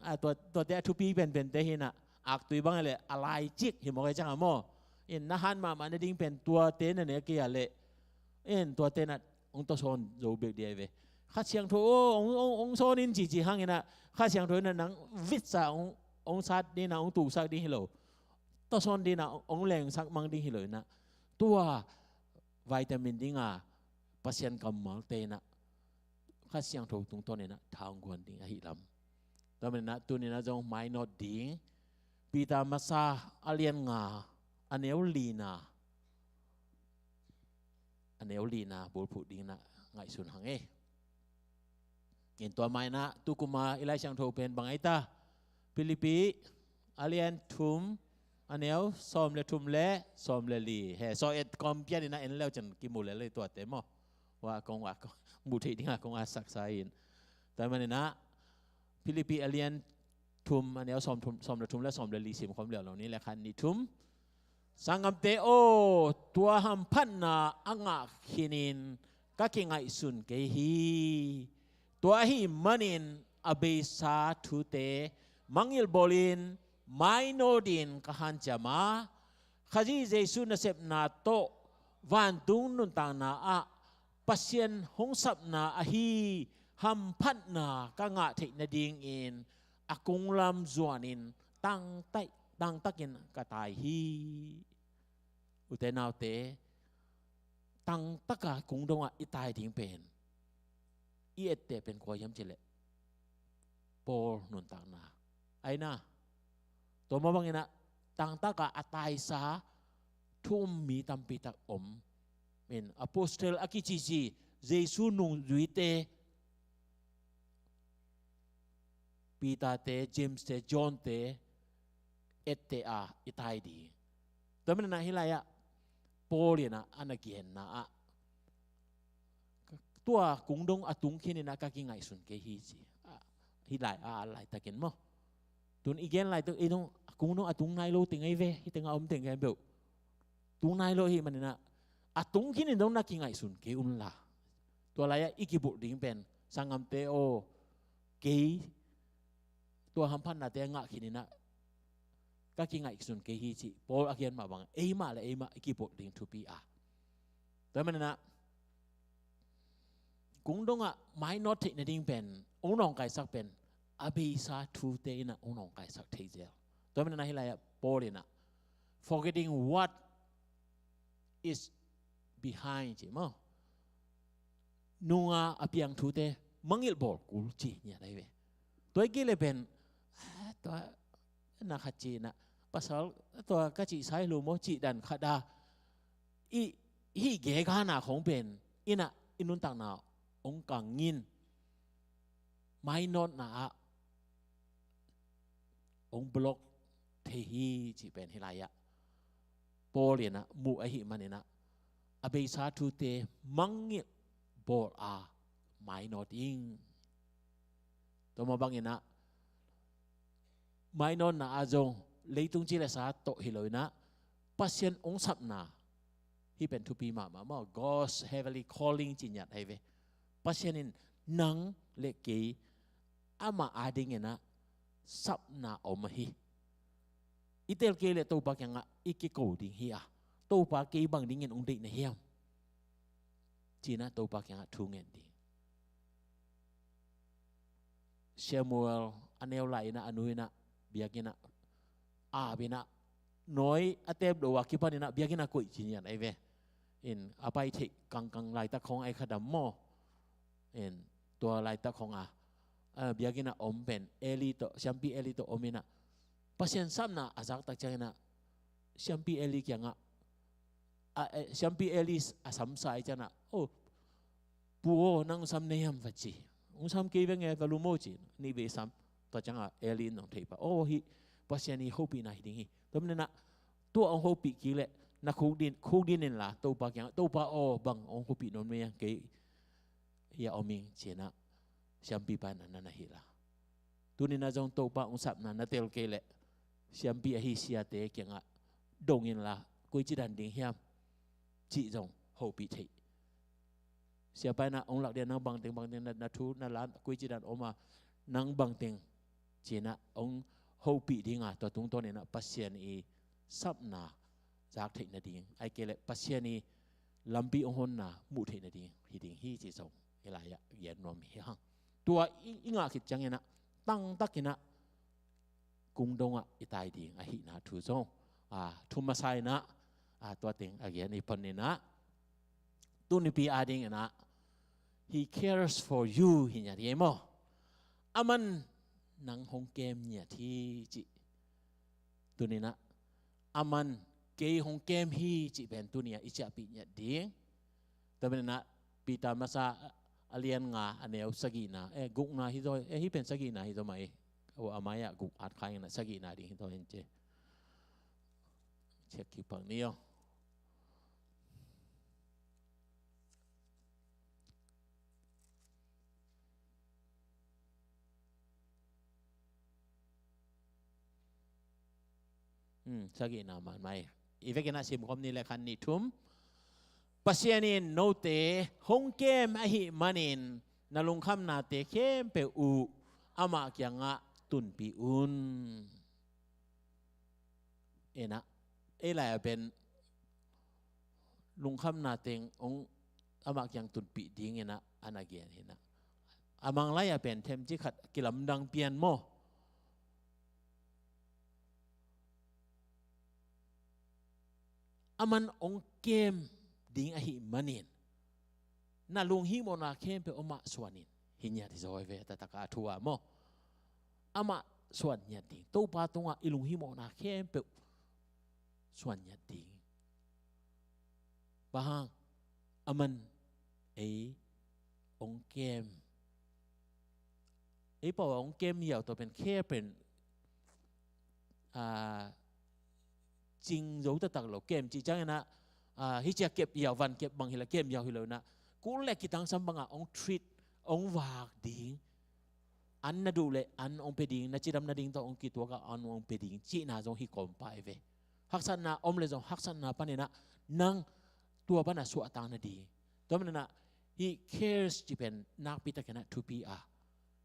to te tu pi ben te hina ak tui bang le alai chik hi mo ke chang mo na han ma na ding pen tua te na ne ke ale tua te na ong to son zo be de veข้าเชียงโถองโซนินจีห้างนี่นะข้าเชียงโถนั่นนังวิทย์สาองซัดดีนะองตู่ซักดีฮิโลตัวซอนดีนะองแรงซักมังดีฮิโลนะตัววิตามินดีง่ะปัสยันกำมังเตนะข้าเชียงโถตรงต้นนี่นะทางกวนดีหิลำตัวมันนะตัวนี้นะจงไม้นอดดีปีตามาซาอาเลียนงาอันเนวลีนาบุญผุดีนะไงสุนหังเห็นตัวไม้นะตุกุมาอิไลช่างโทเป็นบางไอตาฟิลิปีอาเลียนทุมอันเนียวซอมเลทุมและซอมเลลีซอเอ็ดคอมเพียนี่นะเอ็นแล้วจนกิมูเลยตัวเต็มว่ากงว่าบุตรที่งากงอาศักดิ์สิทธิ์แต่มันนะฟิลิปีอาเลียนทุมอันเนียวซอมเลทุมและซอมเลลีสิมความเหลือเหล่านี้แหละคันนี้ทุมสังกัมเตโอตัวหัมพันนาอังะขินินก็เก่งไอสุนเกฮีตัวฮีมันินอเบสาทุเตมังยิลบอลินไมโนดินกหันจามาขจีเจสุนเซปนาโตวันตุงนุนตางนาปัสยันหงสับนาอฮีหัมพันนากังะเทนดิงอินอากงลำจวนินตั้งตักินกะตายฮีอุเตนาวเตตั้งตักะกงดงอิตายทิ้งเป็นอีเอตเตเป็นกวายมเจเล Paul nun tak na ai na to ma bang ina tang ta ka atai sa thum mi tampi tak om men apostle akichi Jesu nung juite Peter te James te John te ette a itai di to men na hilaya Paul ina anagien na a tua kung dong atung kini na kakingai sun ke hi chi hilai a lai takin mo tun igen lai tu inong kung dong atung nai lo tingai ve hi tenga om tengai beu tung nai lo hi manina atung kini dong na kingai sun ke la tua laya ikibu ding pen sangam te o ke tua hampan na te nga kini na kakingai sun ke hi chi Paul again ma bang eima le eima ikibu ding tu pi a to manina cũng đông ạ máy nó thị này đinh bền ông nòng cái sắc bền abi sa thu te na ông nòng cái sắc thế giờ tôi mình nói là Paul na forgetting what is behind chứ mà nunga apiang thu te mangil bol kul chi nya dai ve tôi kia là bền tôi na khát chi na pasal tôi các chị sai lu mo chị đàn khát đa i ghé ga na không bền ina inun tang nào ông càng nhìn máy nốt na ông block thế hi chỉ bên hi lại ạ Paul liền á mu ấy hi mà nên á abe sa thu te mang nghiệt bol à máy nốt in tôi mà băng á máy nốt na azong lấy tung chỉ là sa tổ hi lối na pasien ông sắp na hi bên thu pi mà God's heavenly calling chỉ nhặt hay về pasienin nang leki ama ading na sap na omahi itel ke le to pa kyanga ikiko ding hi a to pa ke bang ding en ong dei na hiam china to pa kyanga thungen ding Samuel anel lai na anuina biakina a bina noi atep do wa kipanina biakina koi chinya ai ve in apai thei kang lai ta khong ai khadam mo en tua lai ta khong a biagina om pen eli to champi eli to omina pasien samna azak tak chana champi eli kyanga champi eli asam sai chana o puo nang sam neyam vachi ung sam ke venge valumochi ni be sam to changa eli nong thei pa o hi pasien ni hopi na hiding hi tomne na tua ong hopi ki le na khuk din nen la to pa kyang to pa o bang ong hopi non me ke ya oming chena champi pa na hila tunin na jong to pa usap na tel ke le champi hi sia te kyanga dongin la koi chi dan ding hiam chi jong ho pi thei sia pa na ong lak dia nang bang teng na thu na lan koi chi dan oma nang bang teng chena ong ho pi dinga to tung to ne na pasien i sap na jak thei na ding ai ke le pasien i lampi ong hon na mu thei na ding hi ding hi chi jong ilaya yen nom hi hang tua inga khit changena tang takina kungdonga itai ding a hi na thu zong thuma sai na tua ting again ipanina tunipi ading na he cares for you hi nya ye mo aman nang hong kem nya thi chi tunina aman ke hong kem hi chi ben tunia icha pi nya ding tabena pita masa alian nga aneu sagina guk na hi doi hi pen sagina hi do mai o amaya guk at khai na sagina ding to hen che check ki pang niyo sagina man mai ivekena sim khom ni le khan ni thum pasienin note hong kem ahi manin nalung kham na te kem pe u ama kyanga tun pi un ena ela ben lung kham na teng ong ama kyang tun pi ding ena anagian hina amang la ya ben them chi khat kilam dang pian mo aman ong kem ding ahi manin na lung hi mo na kem pe oma swanin hinya ti zoi ve ta taka thua mo ama soan nhạt ding to pa tonga ilung hi mo na khem pe soan nhạt ding bahang aman ấy ông kem ấy bảo ông kem nhiềuตัวเป็นแค่เป็นจริงรู้แต่ตักเราเกมจีจังนะฮิจะเก็บยาววันเก็บบางทีละเกมยาวทีละนะกูเล็กกิตังสัมบังองทรีตองวากดิ้งอันน่ะดูเลยอันองเปดิ้งนะจีดำน่ะดิ้งตัวองกิตัวกับอันองเปดิ้งจีน่าจงฮิกอมไปเวฮักสันนะอมเลยจงฮักสันนะปันนี่นะนั่งตัวปันน่ะสวดตังน่ะดีตัวมันน่ะ he cares จีเป็นนักพิทักษ์นะ to be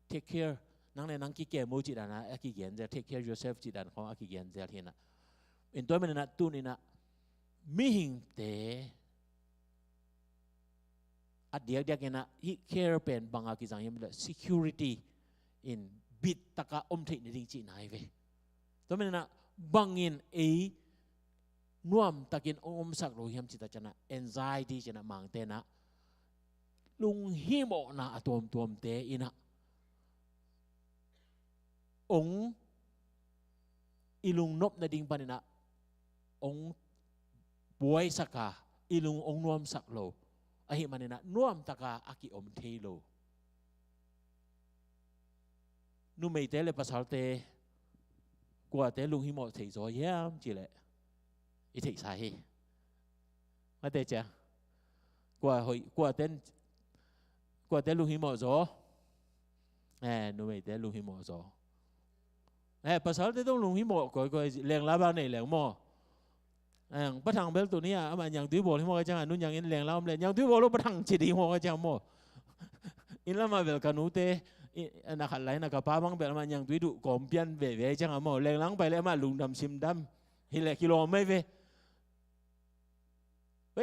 take care นั่งในนั่งกี่เกมมูจิดานะอากิเกียนจะ take care yourself จิดานของอากิเกียนจะเห็นนะอินตัวมันนะตัวนี้นะมิหิงเตอัดเดียกนะ he care เป็นบางอากิจังยังเป็น security in บิดตะกะอมเทนดิ้งจีนายเวตัวมันนะบางอินน่วมตะกินอมสักโลหิมจิตาจนะ anxiety จนะมังเตนะลุงฮิโมนะตัวมเตอินะองอิลุงนบนาดิงปานินะองบวยสักกาอิลุงองนวมสักโลอหิมันนะนวมตะกาอากิอมเทโลนูไม่เตเลยภาษาเตกว่าเตลุงฮิโมเทโซเยี่ยมจีเลยอีเทใส่มาเตจ้ะกว่าเตลุงฮิโมโซนูไม่เตลุงฮิโมโซภาษาที่ต้องลงหิมะก็แรงล้าบ้างในแรงหม้อประทังเบลตัวนี้มันอย่างที่บอกที่หม้อก็จะนู่นอย่างนี้แรงล้ามันอย่างที่บอกเราประทังจิตที่หม้อก็จะหม้ออินละมาเบลกันนู้เตนักขัดไหลนักป้าบังเบลมันอย่างที่ดูกอมเปียนเว่ๆจังหม้อแรงล้างไปแล้วมาลุงดำชิมดำฮิเลกิโลไม่เว่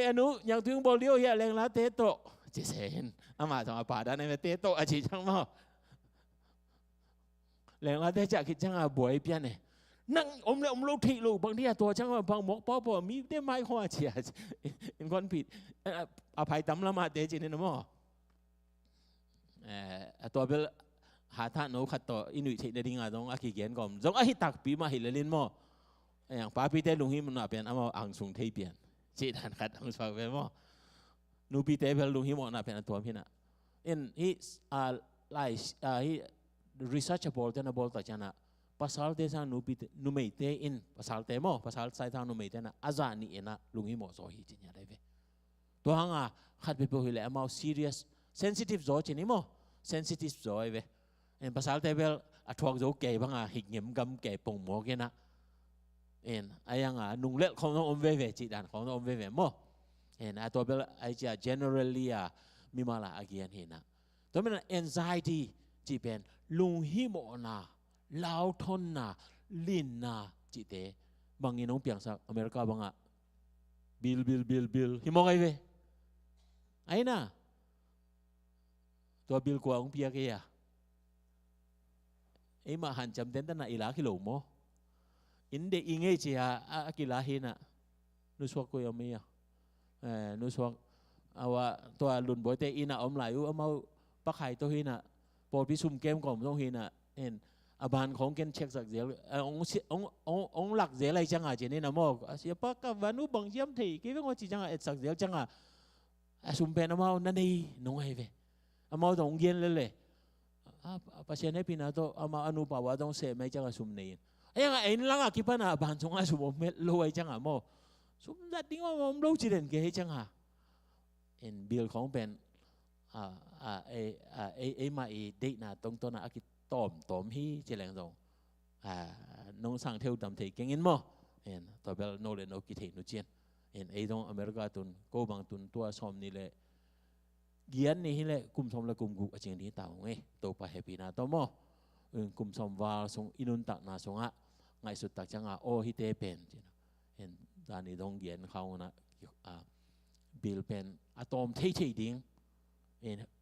อนุอย่างที่บอกเลี้ยวเฮียแรงล้าเตโตเจเซนมาสองป่าด้านในเตโตอาชีจังหม้อแรงล้าได้จากคิดจังบวยเปียนเนี่ยนั่งอมเลยอมลูกทีลูกบางทีตัวจังบางหมกป้อมีได้ไม้ข้อเฉียดเป็นคนผิดอภัยตำละมาเตจินนะมั้งตัวเป็นหาท่านโนขัดต่ออินุยที่ในดิ่งอ่ะตรงอากิเกียนก่อนตรงอาหิตักปีมาหิเลลินมั้งอย่างป้าปีเตลุงหิมันเป็นเอามาอ่างสุงเทียเปลี่ยนจีดันขัดอ่างสุงเป็นมั้งนูปีเตเป็นลุงหิมันเป็นตัวพี่น่ะฮิไลฮิresearchable แต่นะบอกต่อจากนั้นภาษาเทศานุไม่เตอินภาษาเทโมภาษาไซทางนุไม่เตนะอาจารย์นี่นะลุงฮิโมโซฮิจินยาได้เวตัวหางขัดไปพูดเลยมา serious sensitive โซจินิโม sensitive โซเวภาษาเทเบลทวงโซเก๋บ้างหิกเงียมกำเก๋ปงโมกันนะไอ้ยังนุ่งเล็กของน้องอมเวจิดันของน้องอมเวโมตัวเบลไอ้จะ generally มีมาละอากิยันเห็นนะตัวมัน anxiety จีเป็นลุงฮิโมนาลาวทนนาลินนาจิเตบางอย่างน้องเปียงสักอเมริกาบางบิลฮิโมไงเวไอ้น่ะตัวบิลกว่าองเปียกะไอ้มาหันจำเต็นตั้งแต่อีลาคิโลโมอินเดอิงเอจีฮะอากิลาฮินะนุสวกกูยังไม่นุสวกเอาว่าตัวลุนบอยเตอินะอมไหลเอามาปักไข่ตัวฮินะพอพิสุมเกมก่อนต้องเห็นอาบานของเกนเช็คสักเสียองหลักเสียอะไรจังเจนี่นะโมกเสียปากกับวานุบังเยี่ยมทีกี่เป็นว่าจีจังสักเสียจังสุมเป็นอามานั่นเองน้องไอ้เวอามาต้องเย็นเลยปัจจัยในปีนั้นตัวอามาอนุภาวะต้องเสพไม่จังสุมนี่ไอ้ยังไอ้ลังคิดว่าน่ะบานจงสุมเม็ดรวยจังโมสุมดัดดิ้งว่ามันรู้จีเด่นเกยจังบิลของเป็นมาเด็กน่ะตรงตัวน่ะอากิตอมฮีเจริญตรงน้องสั่งเที่ยวดำเทเก่งอินมั้งตัวเบลโนเลนโอกิเทนุเจียนไอ้ตรงอเมริกาตุนก็บางตุนตัวสมนี่แหละเกียนนี่แหละกุมสมละกุมกุอาจารย์ที่ต่างไงตัวไปแฮปปี้นะตัวมั้งกุมสมวาส่งอินุนตักนาส่งไงสุดตักจังโอฮิเตเป็นตอนนี้ต้องเกียนเขานะบิลเป็นอะตอมเท่ๆดิ้ง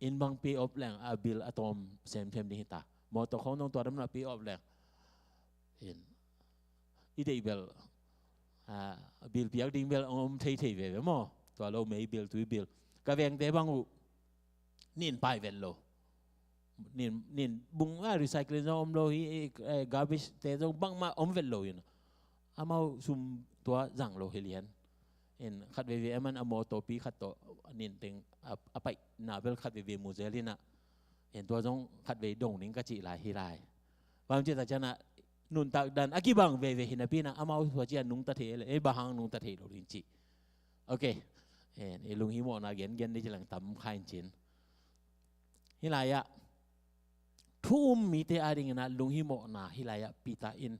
อินบางปีออฟแรงบิลอะตอมเซมนี่ตามอตัวเขาต้องตัวดำนับปีออฟแรงอีเดย์บิลเปียกดิ้งบิลอมเท่ๆเว้ยมั้งตัวเราไม่บิลตุยบิลกระเวงเตบังอุนินไปเวลโล นินบุงว่ารีไซเคิลจงอมโลฮีกาเบจเตจงบังมาอมเวลโลอยู่นะอามาซุมตัวจังโลเฮเลียนเอ็นขัดเวเวมันอโมโตปีขัดโตนินเต็งอไปนาเบลขัดเวเวมูเซลินะเห็นตัวจงขัดเวดงนิงกะจิลายฮิไลบางทีแต่จะนะนุนตักดันอากิบังเวเวหินาปีนะอามาหัวเจียนุงตะเทเลยบะฮังนุงตะเทโลลินจิโอเคเอ็นลุงฮิโมนาเกนนี่จะหลังตำขายจินฮิไลอะทุ่มมีเตอาริงนะลุงฮิโมนาฮิไลอะปีตาอิน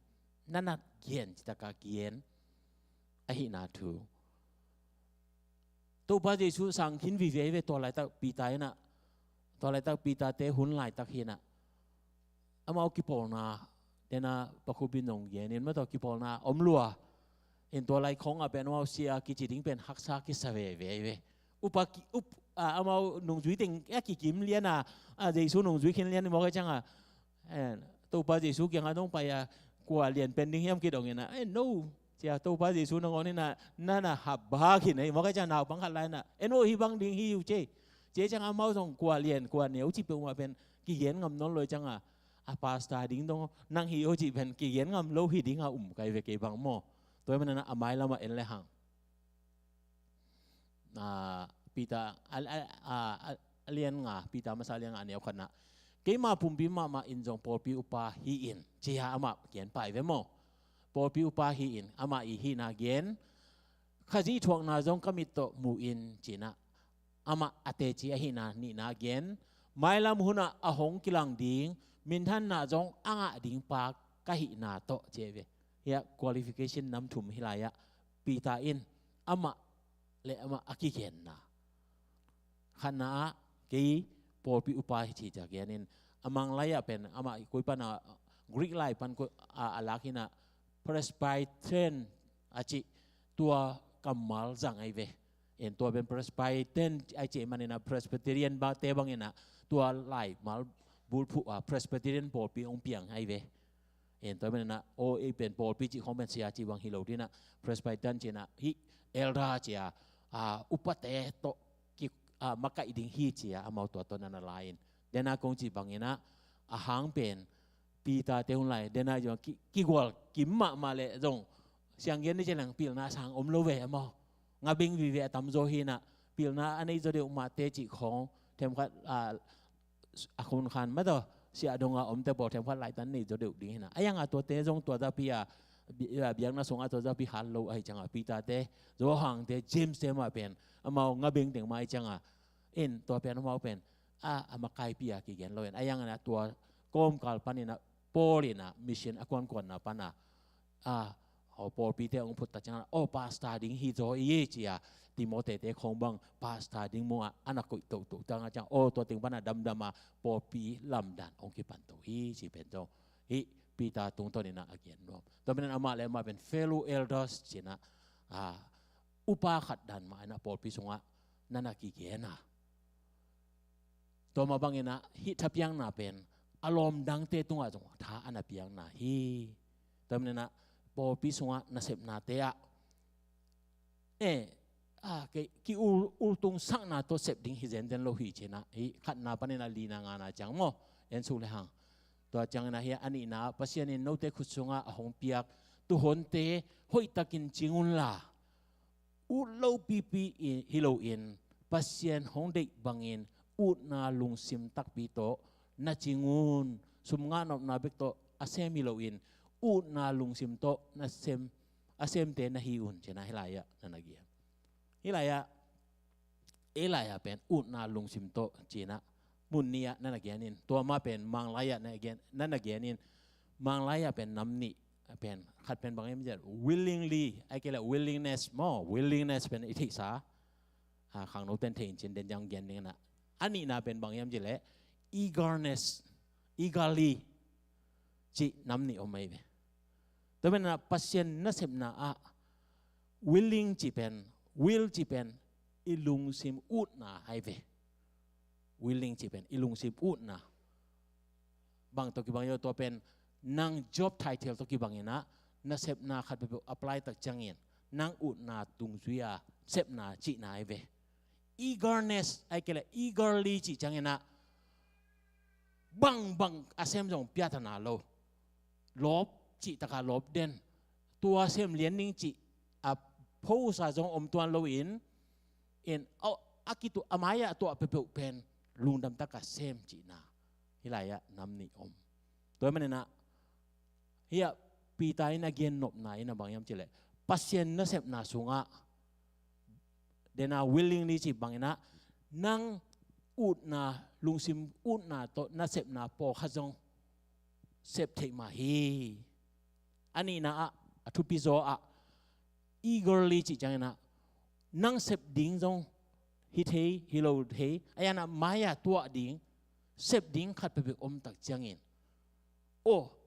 นั่นนักเกียนจิตกาเกียนอหินาทูตัวพระเยซูสั่งหินวิเวเวตัวไรตักปีตาอินะตัวไรตักปีตาเตหุนไหลตักหินะอามากิปอลนาเดนะปะคุบินงเกียนนี่มาตัวกิปอลนาอมลัวเห็นตัวไรของอาเป็นว่าเสียกิจิติงเป็นฮักษากิสเวเวเวอุปกิอุปอามาหนุ่งจุยติงกิกิมเลียนเยซูหนุ่งจุยขินเลียนบอกให้จังตัวพระเยซูยังต้องไปกว่าเรียนเป็นดิ้งเฮียมคิดองเงี้ยนะno เจ้าตัวพระเยซูนงนี่นะนั่นน่ะหับบาขินไอ้บอกให้จังหนาวบังคับไรน่ะโนฮิบังดิ้งฮิวเจจังอามาส่งกว่าเรียนกว่าเหนียวจีเป็นว่าเป็นกิเย็นงำน้องเลยจังปาสตาดิ้งต้องนั่งฮิวจีเป็นกิเย็นงำโลหิดิ้งไกเวกบังโมตัวมันน่ะไม่ละมาเอ็นเลยหังปีตาเลียนงาปีตามาซาเลียนงาเนี่ยขนาดเกี่ยมาปุ่มปีมาอินจงปอปีอุปาฮีอินเจียอามาเขียนไปเวโมปอปีอุปาฮีอินอามาอีฮีนาเกียนข้าจีทวงนาจงก็มีโตมูอินจีนะอามาอเตจีฮีนานี่นาเกียนไม่ละมุนะอหงกิลังดิ้งมินท่านนาจงอ่างดิ้งปากก็ฮีนาโตเจเวเฮีย qualification น้ำถุมฮิลายะปีตาอินอามาเลอามาอากิเขียนนะขณะกี่ปอปีอุปาหิจากเกียนินอามังไลยะเป็นอามาคุยปันกรีกไลปันคุอาลักหินะ presbyterian อาจิตัวกัมมัลจังไอเวเอ็นตัวเป็น presbyterian ไอเจมันเนี่ยนะ presbyterian บางเตบังเนี่ยนะตัวไลมัลบูลผู้presbyterian ปอปีองเปียงไอเวเอ็นตัวเป็นนะโอเอเป็นปอปีจิของเป็นเสียจีบังฮิโลดีนะ presbyterian เจนะฮิเอลราเจียอุปเตโตมักกะอิดิงฮีเจียเอาตัวตนนั้นลายเดน่ากงจีบังเงินะหางเป็นปีตาเตหุนไลเดน่าอยู่กี่กวลกิมมาเลยจงเสียงเย็นนี่จะหลังปีลนาสางอมโลเวมองาบิงวิเวตามโซฮีนะปีลนาอันนี้จะเดียวมาเตจิของเทมขัดคนขันไม่ต่อเสียดงอมเตบอเทมขัดไลตันนี่จะเดียวดิ้งนะไอ้ยังตัวเตจงตัวตาปีเบียงน่าสงตัวตาปีฮัลโลไอ้จังปีตาเตโจหังเตจิมส์เตมาเป็นมางาบิงถึงมาไอ้จังเอ็นตัวเป็นมาเป็นมาไกลปียกี่เกนเราเห็นไอ้ยังนะตัวก้มกาลปันนี่นะโปลินะมิชชั่นอควานกวนนะปันนะเอาโปลปีเตองพุทธจังโอปาสตาดิ้งฮิโซเยจียติโมเตเตของบังปาสตาดิ้งมัวอันนักกุยตุจังจังโอตัวติงปันนะดำมาโปลปีลำดันองคิปันตุฮีจีเป็นจงฮีปีตาตรงตัวนี้นะอาเกียนรวมตัวเป็นอามาเลยมาเป็น fellow elders จีนะอุปาขัดดันมานะโปลปีสงะนั่นนักกี่เกียนะตัวมาบางเงินะฮิทับยังนาเป็นอารมณ์ดังเตตุงอาจงท้าอันนับยังนาฮีตัวมันนะปอพิสงะนาเสพนาเตะกี่อุลตุงสักนาตัวเสพดิ้งฮิเซนเดนโลหิเจนะฮีขัดนาปนินาลีนางานาจังโมเอ็นสุเลหังตัวจังนะเฮียอันนี้นะปัสยานินโนเตขุสงะหงเปียกตุหนเตหอยตะกินจิงุนลาอุลโลปีปีฮิโลอินปัสยานหงเด็กบังอินอุนาลุงซิมตักปีโตนาจิงุนสุมงานอบนาเบกโตอาเซมิโลอินอุนาลุงซิมโตนาเซมอาเซมเตนาฮิอุนเจนะฮิลายะนันเกียฮิลายะเอลายะเป็นอุนาลุงซิมโตเจนะมุนเนียนันเกียนินตัวมาเป็นมังลายะนันเกียนินมังลายะเป็นน้ำนิเป็นขัดเป็นบางอย่างมันจะ willingly ไอ้เกี่ยวกับ willingness more willingness เป็นอิทธิสาขังโนเตนเทนจินเดนยังเกียนนี่นะอันนี้น่าเป็นบางอย่างจะเละ eagerly จีน้ำนี่ออกมาเองแต่เป็นน่ะปัสยันน่าเสพน่ะwilling จีเป็น will จีเป็นอิลุงซิมอุดน่ะไอเว willing จีเป็นอิลุงซิมอุดน่ะบางตัวกี่บางอย่างตัวเป็นนาง job title ตัวกี่บางอย่างน่าเสพน่ะขัดไป apply ตักจังเงินนางอุดน่ะตุงซุยาเสพน่ะจีน่ะไอเวeagerness ไอ้เกี่ยวกับ eagerly จีจังเงินนะ bang asem jong piatana lo lop chi taka lop den tua sem lian ning chi a po sa jong tuan lo in akitu amaya to pepe pen lungdam taka sem chi na hilaya nam ni toy manena hiya pitai na gen nop na ina bangyam chile pasien na sep na sunga dena willingly chi bangina nang ut na lungsim ut na to na sep na po khazong sep thei ma hi ani na a thu pi zo a eagerly chi changena nang sep ding jong hi thei hi lo thei ayana maya tua ding sep ding khat pe tak changin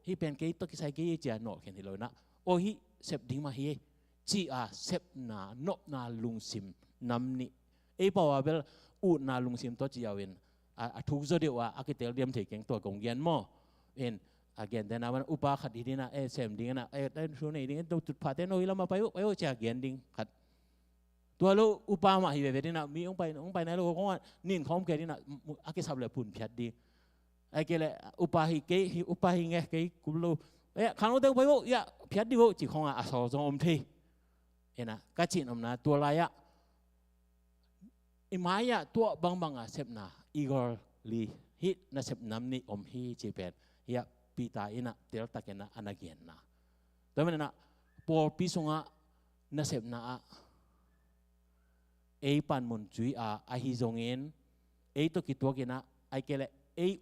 hi pen ke to ki sai ke cha no khen hi lo na hi sep ding ma hi chi a sep na nop na lungsim nam ni pa bel ut na lungsim to chi yawin a thuk zo de wa akitel diam thei keng to kong gen mo en again then awan upa khat hidina sem ding na ten su nei ding to tut pha te no ilama payo cha gen ding khat tua lo upa ma hi ve dina mi ong pai na lo ko nin khom ke dina aki sab le pun phyat di ai ke le upa hi nge ke kum lo khang lo te payo ya phyat di wo chi khong a so jong thi ena ka chin na tua la ya imaya tua bang sep na eagerly hit na sep nam ni hi chi pen ya pita ina tel takena anagen na tamen na por pisunga na sep na pan mun chui a hi zongin to kitwakina ai kele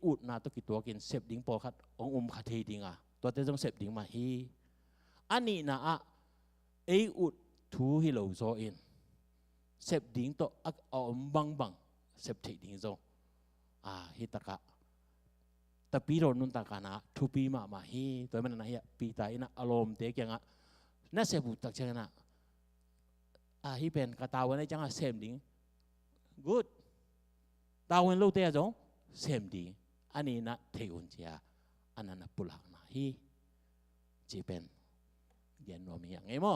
ut na to kitwakin sep ding por khat ong khat he dinga to te jong sep ding ma hi ani na ut thu hi lo zo in sep ding to bang sep thei ding zo hi taka tapi ron nun takana thupi ma hi toy man na hi pita ina alom te kyanga na sebu tak chana hi pen ka tawen ai changa sem ding good tawen lo te jong sem ding ani na theun chia anana pulak na hi chi pen gen no mi yang emo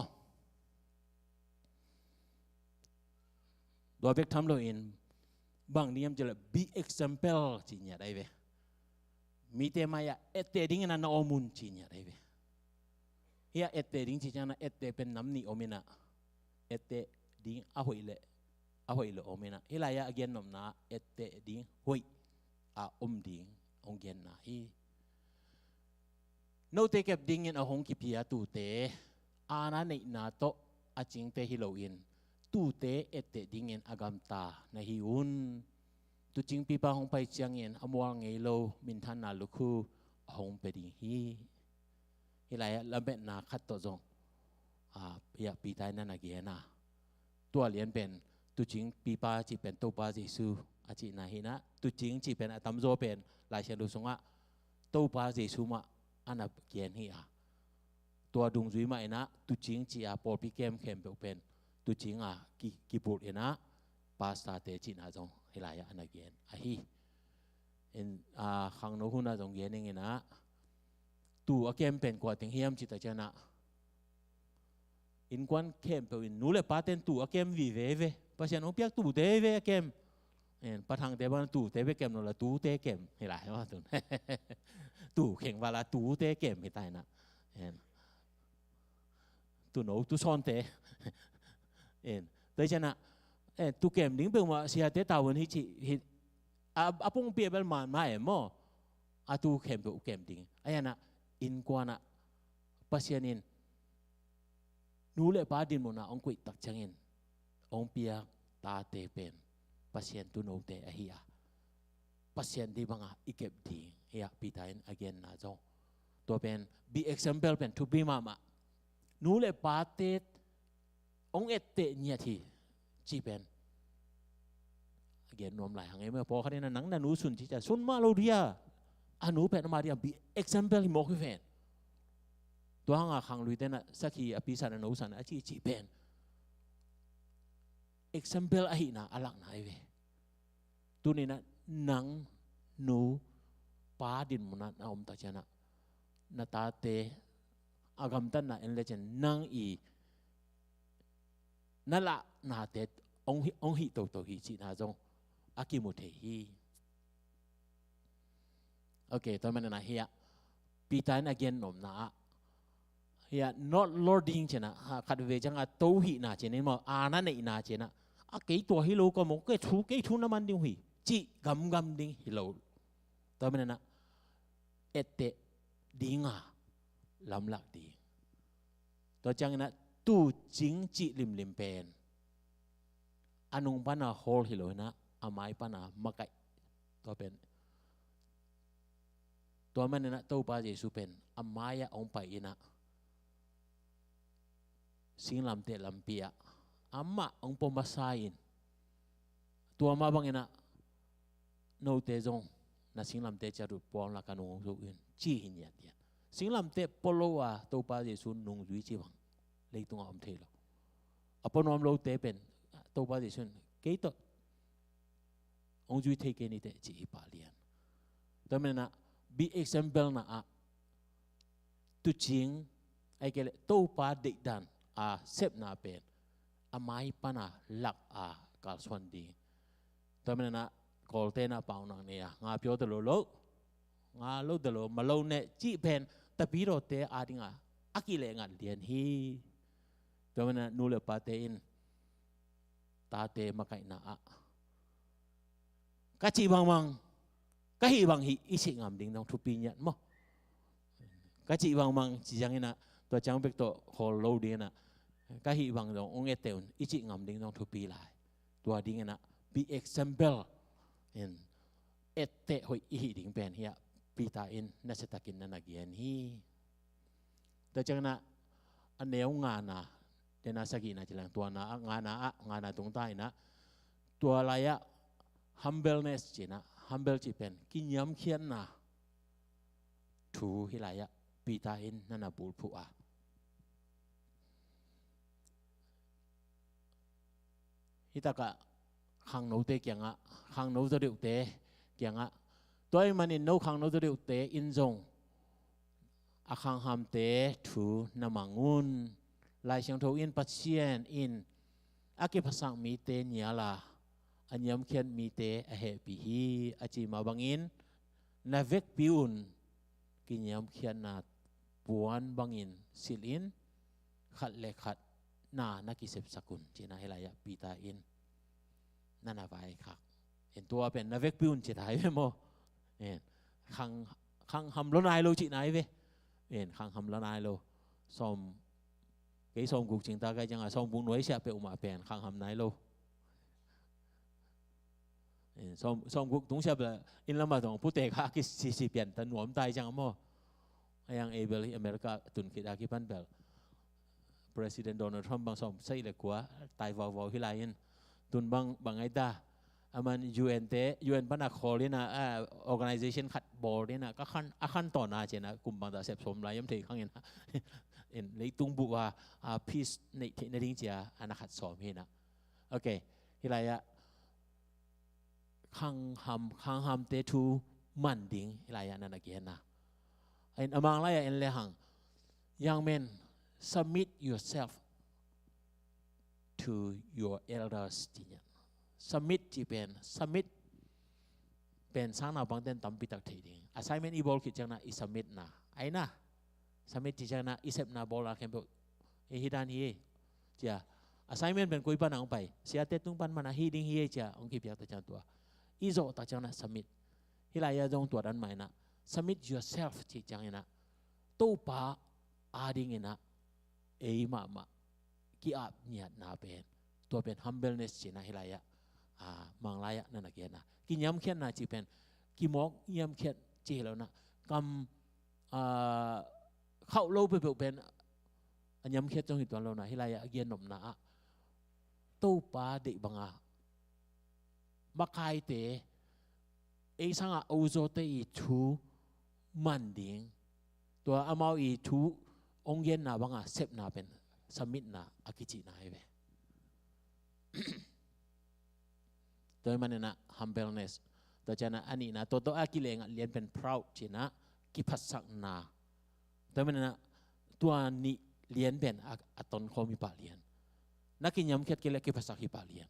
do bek tham lo in bang niam jela be example chi nya dai ve mi te maya ette ding na omun chi nya dai ve ya ette ding chi chana ette pen nam ni omina ette ding a hoi le omina hilaya again nom na ette ding hoi ding ong gen na hi no te kep ding in a hong ki pia tu te ana nei na to a ching te hi lo in tu te ette ding in agam ta na hi un tu ching pi pa hong pai chiang in amwal ngei lo min than na lu khu hong pe ding hi hilaya lamet na khat to jong ya pi tai na ge na tua lian pen tu ching pi pa chi pen to pa jesu a chi na hi na tu ching chi pen atam zo pen lai sia lu sunga to pa jesu ma ana kian hi tua dung zui ma ina tu ching chi por pi kem pe pen tu ching ki put ina pasta te chi na jong hilaya ana gen hi in khang no hu na jong gen ning ina tu a kem pen kwa ting hiam chi ta chana in kwan kem pe in nu le pa ten tu a kem vi ve pasian ong piak tu te ve kem en patang te ban tu te ve kem no la tu te kem hilaya ma tu tu kheng wala tu te kem hi tai na en tu no tu son te en tới chana tu kem ding pe ma sia te tawon hi chi apung pia bel man ma mo tu kem pe kem ding ayana in kwana pasianin nu le pa din mo na ong kui tak changin ong pia ta te pen pasien tu no te a hi pasien di banga ikep di ya pitain again na zo to pen be example pen to be mama nu le pa te ong ette nya thi chi pen again nom lai hangai me po kha na nang na nu sun chi cha sun ma lo dia anu pen ma dia be example mo khu fen to hanga khang lui te na sakhi api san no san a chi pen example a hi na alak na ai ve tu ni na nang nu pa din mo na om ta chana na ta te agam tan na en legend nang nala na te ong hi to hi chi na jong aki mo the hi Okay, to mana na hiya pitain again nom na hiya not lording chena kat ve jang a to hi na chena mo ana nei na chena a ke to hi lo ko mo ke thu na man ding hui chi gam ding hi lo to mana na ette dinga lam lak di to jang na tu jing chi lim pen anung pana hol hi lo na amai pana makai to penตัวมันนะตัวป้าเยซูเป็นอามายะองไปนะสิ่งลำเตะลำเปียอามาองปมาสายตัวมาบังนะโนเตจงนะสิ่งลำเตะจะรุดปอนละกันองสุอินจีหินยัดยันสิ่งลำเตะปโลวะตัวป้าเยซูนงจุยจีบังเลยตัวอมเทลอปนอมโลเตเป็นตัวป้าเยซูเกยตองจุยเทเกนิเตจีปาเลียนตัวมันนะbe example na tu ching ai kele to pa de dan sep na pen amai pana lak kal swan di to men na kol te na paung nang ne nga pyo de lo nga lo de lo ma lo ne chi pen ta pi ro te dinga akile ngat lian hi to men na nu le pa te in ta te ma kai na ka chi bang cái hi bằng hi ý sinh ngầm đình trong thu pi nhận mo cái chị bằng chỉ rằng na tôi chẳng biết tôi hồ lâu đi na cái hi bằng trong ông nghe tên ý chị ngầm đình trong thu pi lại tôi đi na be example in ette hoi ý đình pen hiya pi ta in na sẽ ta kinh na gian hi tôi chẳng na anh nếu ngà na để na sagi na chỉ là tôi na ngà na tung tai na tôi lại humbleness chỉ na humble chỉ pen kinyam khian na thu hilaya pita in nana bul phu hitaka khang no te kyanga khang no zo te kyanga toy manin no khang no zo te in zong a khang ham te thu namangun lai siang tho in patien in aki phasang mi te nyala anyam khian mi te a he pi hi achi ma bangin na vek piun kinyam khian na puan bangin silin khat le khat na ki sep sakun china helaya pita in nana vai khak en tua pen na vek piun chi thai ve mo en khang ham lo nai lo chi nai ve en khang ham lo nai lo som cái som cục chính ta cái chẳng là som bún nuôi sẽ bị mà pen khang ham nai lo som cục đúng sẽ là in lắm mà tổng phụ tệ khác cái si pen tan nuông tai chẳng mo yang able America tun kita kipan bel President Donald Trump bang som say le kwa tai vào hilain tun bang ai ta aman UN bana kholina organization khat board na ka khan to na chena kum bang da sep som lai yam thei khang en lei tung bu wa peace nei the na ding chia ana khat som he na okay hilaya khang ham te thu man ding hilaya na again na and among laya en le hang young men submit yourself to your elders submit chi pen submit pen sang na bang ten tam pitak thei ding assignment i bol ki chang na i submit na ai na submit chi chang na i sep na bol la kem bo e hidan hi cha assignment pen koi pan ang pai sia te tung pan mana hi ding hi cha ong ki piak ta chang tua i zo ta chang na submit hilaya jong tua dan mai na submit yourself chi chang na to pa ading ina e ma ki ap niat na pen tua pen humbleness chi na hilaya mang laya na nagyan na kinyam khian na chi pen ki mok yam khian chi lo na kam khau lo pe pen anyam khiat trong hitwan lo na hilaya again nom na to pa de banga makai te e sanga ozo te i thu manding tua amau i thu ongyen na banga sep na pen submit na akichi na hebe toy manena humbleness to chana ani na to akile nga lien pen proud china ki phasak na toy manena tua ni lien ben aton khomi pa lien nakinyam khet kele ki phasak hi pa lien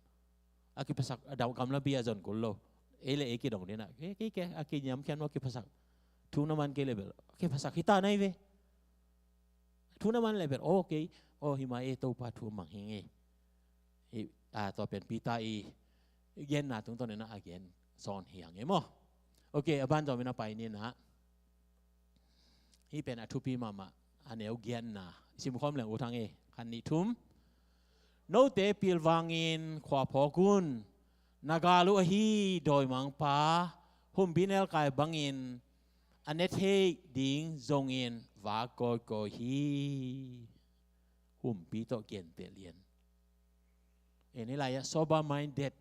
aki phasak daw gamla bia jon kullo ele eki dong dina ke akinyam khen wa ki phasak tu naman ke level ke phasa kita nai ve tu naman level okay oh himai to pa tu mang hinge to pen pita gen na tung ton na again son hiang mo okay aban to mina pai ni na hi pen atupi mama aneu gen na sim khom leng utang kan ni thum no te pil wangin khwa phokun nagalu hi doi mang pa hum binel kai bangin anet he ding zongin wa ko hi hum pi to gen te lien ini lah ya sober minded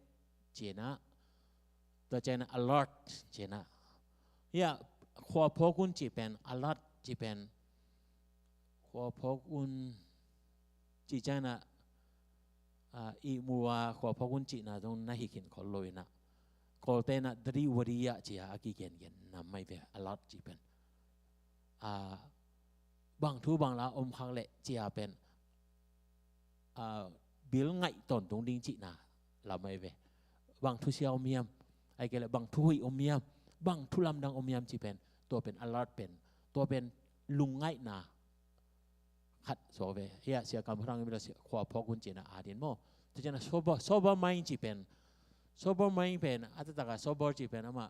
cina to cina alert cina ya khwa phokun chi pen alert chi pen khwa phokun chi cina i mua khwa phokun chi na dong na hikin khol loi na khol te na dri wariya chi a ki gen na mai ve alert chi pen bang thu bang la om khang le chi a pen bil ngai ton tung ding chi na la mai ve bang thu xiao miam ai ke le bang thu hui om miam bang thu lam dang om miam chi pen to pen alert pen to pen lung ngai na khat so ve ya sia kam rang mi la sia khwa phokun chi na a din mo to jana sober mind chi pen sober mind pen ata ka sober chi pen ama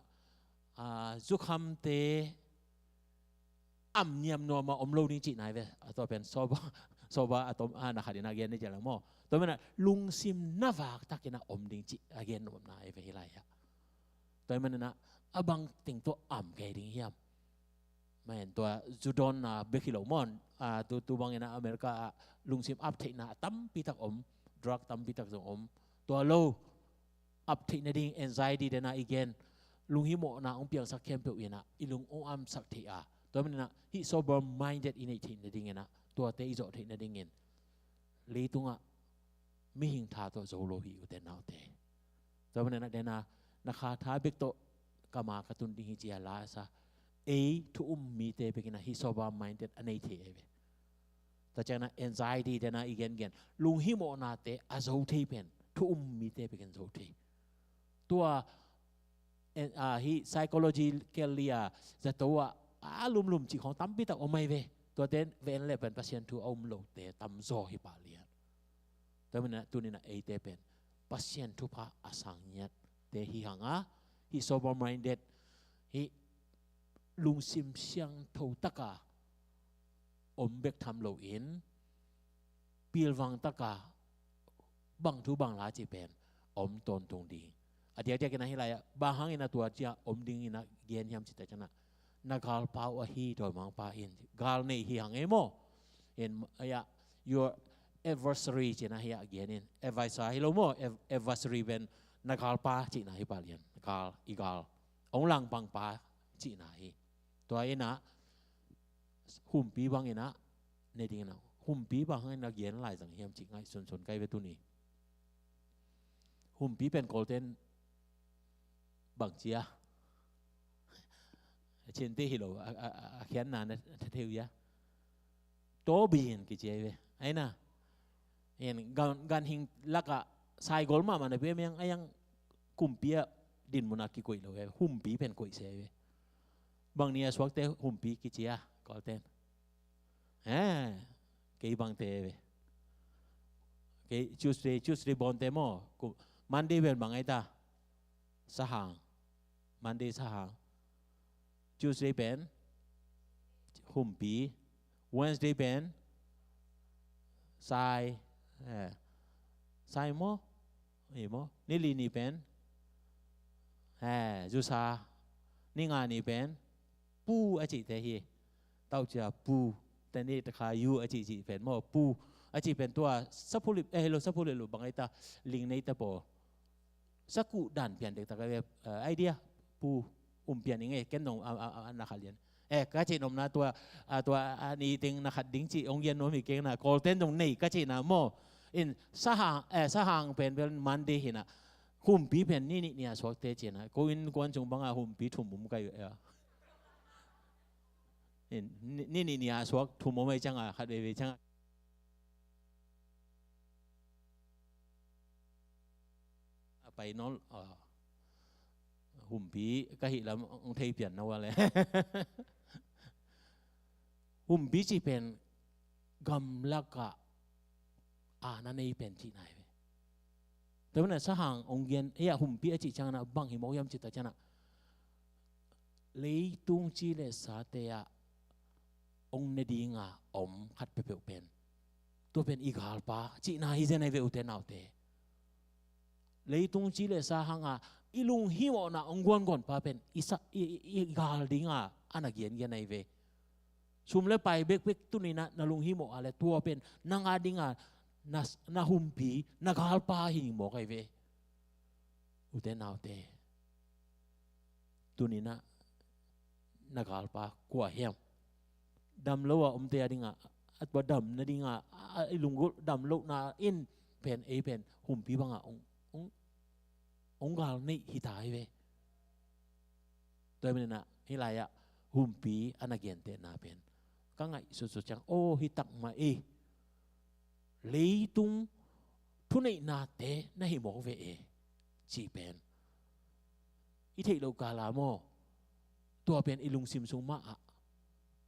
zu kham te am niam no ma om lo ding chi nai ve to pen sober atom na khadina gen ni jalang mo to mena lung sim na wak takina om ding chi again nom na e ve hilai ya to mena na abang ting to am ke ding hiam men to judon na bekilo mon tu bang ina amerika lung sim up thei na tam pi tak om drug tam pi tak om to lo up thei na ding anxiety de na again lung hi mo na ong piang sak kem pe ina ilung ong am sak thei a to mena hi sober minded in it na ding ina to te izo thei na ding in leitunga mi hing tha to zo lo hi uten nau te to mena na dena na kha tha bek to kama ka tun ding hi chia la sa to mi te bekina hi sober minded anei the eve ta chana anxiety dena igen lung hi mo na te azo the pen to mi te bekin zo the to hi psychologically za to lum chi khong tam pi ta o mai ve to ten ven le pen pasien tu om lo te tam zo hi pa lian to mena tu ni na e te pen pasien tu pa asang nyat te hi hanga hi sober minded hi lung sim siang thâu taka om bek tham lo in pil wang taka bang thu bang la chi pen om ton tung ding adia dia kena hilaya bahang ina tua chia om ding ina gen hiam chita chana nagal pau a hi doi mang pa in gal nei hi hang emo in ya your adversary chena hi again in advisor hi lo mo adversary ben nagal pa chi na hi pa lian gal igal ong lang bang pa chi na hi to ina hum pi bang ina ne ding na hum pi bang ina gen lai jang hiam chi ngai sun kai ve tu ni hum pi pen golden bang chia trên tê hi lo khian na theo ya to bin ki che ve ai na en gan hing laka sai gol ma na be meng ayang kumpia din monaki koi lo ve hum pi pen koi se ve bang nia swak te hum pi ki chia golden ke bang te ve ke Tuesday bon te mo Monday ven bang ai ta sahang Monday sahang Tuesday ben hum pi Wednesday ben sai mo ni li ni ben jusa ni nga ni ben pu a chi te hi tau cha pu te ni ta kha yu a chi ben mo pu a chi ben tua sapuli hello sapuli lu bang ai ta ling nei ta po saku dan pian de ta ka idea pu pian inge ken nong na khalian ka chi nom na tua ni ting na khat ding chi ong yen no mi keng na kol ten dong nei ka chi na mo in sahang pen Monday hina hum pi pen ni nia swak te chi na ko in kwan chung banga hum pi thum mum kai in ni nia swak thum mo mai chang khat ve changไปนอน หุ่มปีก็หิแล้วองเทยเปลี่ยนนะว่าเลย หุ่มปีจีเป็นกำลักกะนั่นเองเป็นจีไหนเว้ยแต่วันนั้นสหางองเกียนหุ่มปีจีจังนะบางหิมอยามจิตจังนะเลยตุงจีเลสาเตียองเนดีงาอมขัดเปเปเป็นตัวเป็นอีกาลปาจีน่าฮิเจนในเวอุเทนเอาเตเลยตุงจีเลสาหางอีลุงหิวนะองกวนก่อนปาเป็นอีกาลดิงาอันนักเกียนในเวชุมเลไปเบกตุนี่นะลุงหิโมอะไรตัวเป็นนางอาดิงานาหุ่มปีนากาลปาหิโมไกเวอุเทนเอาเตตุนี่นะนากาลปากว่าเฮียมดำแล้วว่าเตียดิงาอัดว่าดำนะดิงาไอ้ลุงก็ดำแล้วนาอินเป็นเป็นหุ่มปีบังองกาลนี่ฮิตายเวตัวเป็นนะฮิลายะหุ่มปีอันนักเกียนเตนาเป็นก็ไงสุดๆจังโอ้ฮิตักมาเลยตุงทุนไอนาเตนะฮิโมเวจีเป็นอีเทโลกาลาโมตัวเป็นอิลุงซิมซุงมา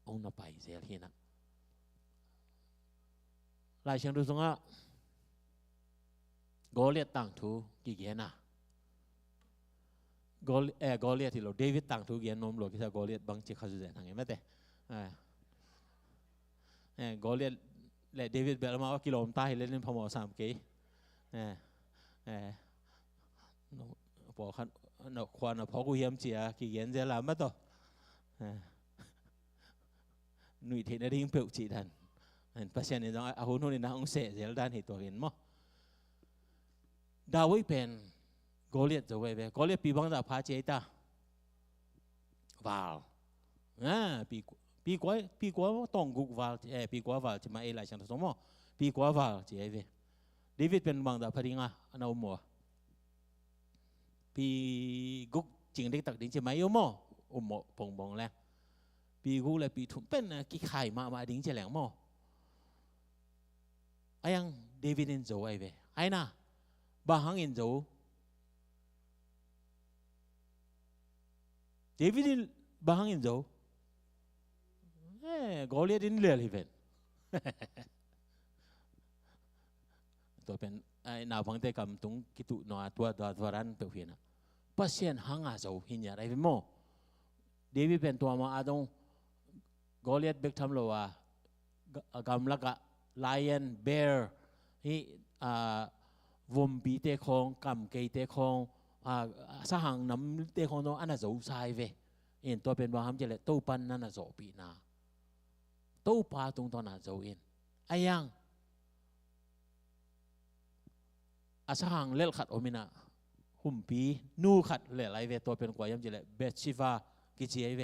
องนับไปเสียทีนะลายเชิงดูตรงอ่ะโกเลียตต่างทูกี่เกียนะโกเลียที่เราเดวิดต่างทูเกียนนมโลกิซาโกเลียบางจิตเขาจะเห็นทางไงไม่แต่โกเลียและเดวิดเบลมาว่ากิโลมตายเล่นพมสามกีพอขันนกควานพอกูเยี่ยมเจียกี่เกียนเจริญมาต่อหนุ่ยเทนดิ้งเปิลจีดันเห็นปัจจัยนี้ต้องเอาหุ่นนี่นะองเสเจลดันเหตุตัวเห็นมั้งดาวิเป็นโกเลียตจะเว้ยโกเลียตปีบังดาพาเจต้าวาลปีกว่าต้องกุกวาลปีกว่าวาลจะมาหลายชั้นสมมติปีกว่าวาลเจเวเดวิดเป็นบังดาพาดิงะอันเอาหมัวปีกุกจริงเด็กตักดิ้งจะมาอยู่มั้งอุโมปงบงแรงปีกูเลยปีถุงเป็นกี่ไข่มาดิ้งจะแหลงมั้งไอ้ยังเดวิดอินโจไอ้เว้ไอ้น่ะบางอินโจเดวิดบางอินโจโกเลียดินเลี้ยลิเวนตัวเป็นไอ้นาพังเตกำตุงกิตุนัวตัวรันเปลี่ยนนะปัสเซียนหางอาโจหินยาไรเป็นโมเดวิดเป็นตัวมาอาดงโกเลียตเบกทำโลว่ากำลักะไลออนเบร์นี่วมปีเตคองกำเกยเตคองสหางน้ำเตคองโนอันน่ะโจใส่เวอินตัวเป็นว่าทำเจริญตู้ปันนั่นน่ะโจปีนาตู้ปลาตรงตอนน่ะโจอินไอ้ยังสหางเลี้ยขัดโอมินาหุ่มปีนูขัดเลี้ยไรเวตัวเป็นกว่ายังเจริญเบชิฟากิจิไอเว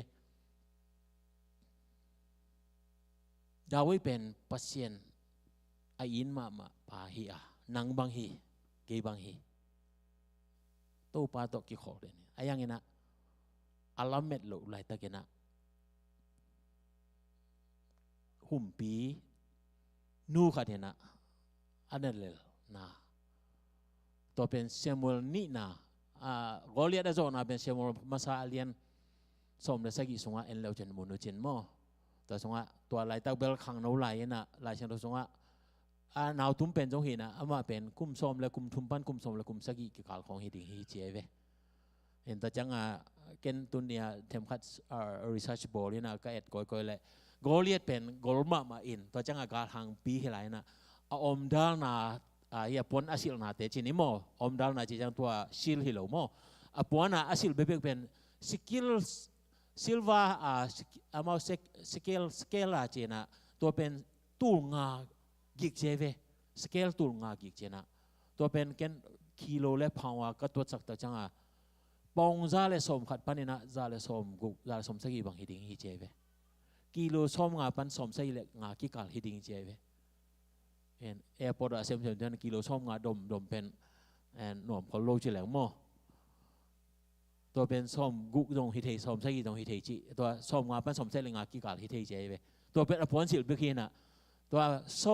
ดาวิเป็นปัสเซียนไออินมาปาฮีนังบางฮีเกบางฮีตู้ปลาตกกี่ขอเลยนี่ไอ้ยังไงนะอัลลัมเม็ดโลไหลตะเกนะหุ่มปีนูขัดเห็นนะอันนั้นเลยนะตัวเป็นเซมูลนี่นะกอเลียดโซนะเป็นเซมูลมาซาเลียนสมเด็จสกิสงะเอ็นเลวเจนมุนุเจนโมแต่สงะตัวไหลตะเบลขังโนไหลนะไหลเชนตัวสงะนาวทุ่มเป็นจงหินะอามาเป็นกุมสมและกุมทุ่มปันกุมสมและกุมสกิกิการของฮิดิฮิเจเวเห็นแต่จังเกณฑ์ตุนเนี่ยเทมคัดresearch board นี่นะก็เอ็ดก้อยเลยโกเลียตเป็นโกลมาอินตัวจังการหางปีให้ไรนะอมดาลนาอย่าปนอาศิลนาเตจินิโมอมดาลนาจีจังตัวซิลฮิโลโมปวนอาศิลเบเบกเป็นสกิลซิลวามาสเกลอาจีนะตัวเป็นตูงากิกเจเวสเกลตูงากิกเจนะตัวเป็นเกณฑ์กิโลและพาวก็ตัวสักตัวจังปองซาเลสมขัดปันนี่นะซาเลสมกุซาเลสมสกีบางฮิดิงฮิเจเวกิโลสมงาปันสมสกีเล็กงากิกาลฮิดิงเจเวเอ็นแอร์พอร์ตเซมเซมเดนกิโลสมงาดมเป็นหน่วมคนโลจิแหลงโมตัวเป็นสมกุดงฮิเทสมสกีดงฮิเทจิตัวสมงาปันสมสกีงากิกาลฮิเทเจเวตัวเป็นอภรสิลเบกินะตัวโซ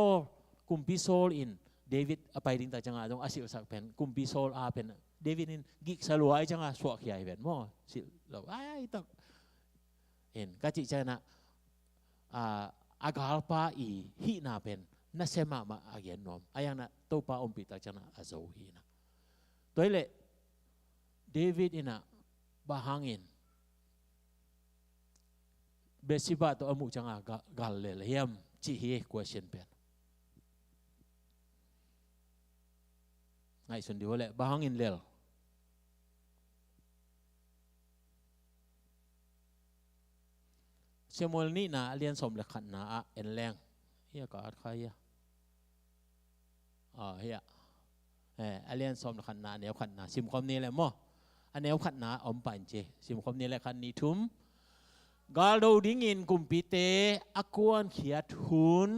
กุมพิโซลอินเดวิดไปดิ้งแต่จังหวะตรงอาศิลสักเป็นกุมพิโซลเป็น David in gik saluai changa suak yai ven mo si lo ai tak en kaci chana agal pa I hi na pen na sema ma agen nom ayang na to pa om pita chana azau hi na toile David ina bahangin besiba to amu changa gal le hiam chi hi question pen ngai sun di wale bahangin lel Samuel ni na alian som le khat na en leng hia ka at khai hia alian som le khat na neu khat na sim khom ni le mo aneu khat na om pan che sim khom ni le khat ni thum gal do ding in kum pi te akuan khiat hun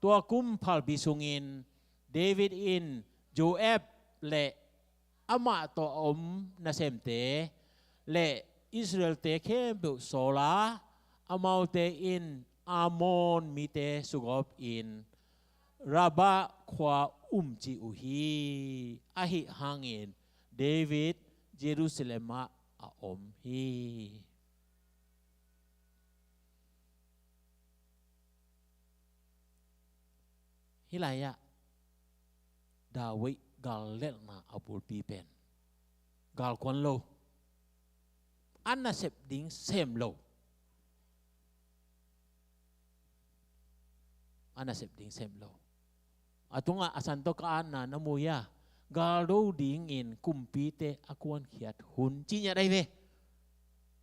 tua kum phal bi sungin David in Joab le ama to om na sem te le Israel te khem bu sola amau te in Amon mi te sugop in Raba kwa umchi uhi ahi hangin David Jerusalem a om hi hilaya Dawi gal lel na apul pi pen gal kon lo anna sep ding sem lo anna sep ding sem lo atunga asanto ka anna namuya gal do ding in kumpi te akuan khiat hun chinya dai ve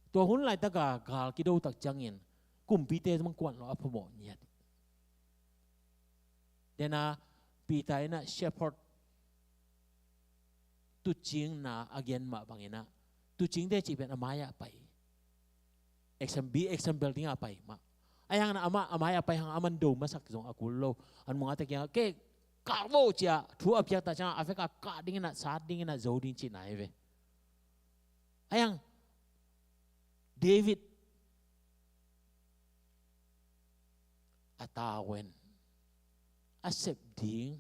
to hun lai ta gal ki do tak changin kumpi te mang kwan lo apmo nyat dena pita ina shepherd tu ching na again ma bangina tu ching de chi ben amaya pai example dinga pai ma ayang na amaya pai hang aman do masak jong akulo an mga ta kya ke karbo chia thu apya ta cha afeka ka ding na sa ding na zo ding chi na ve ayang David atawen asep ding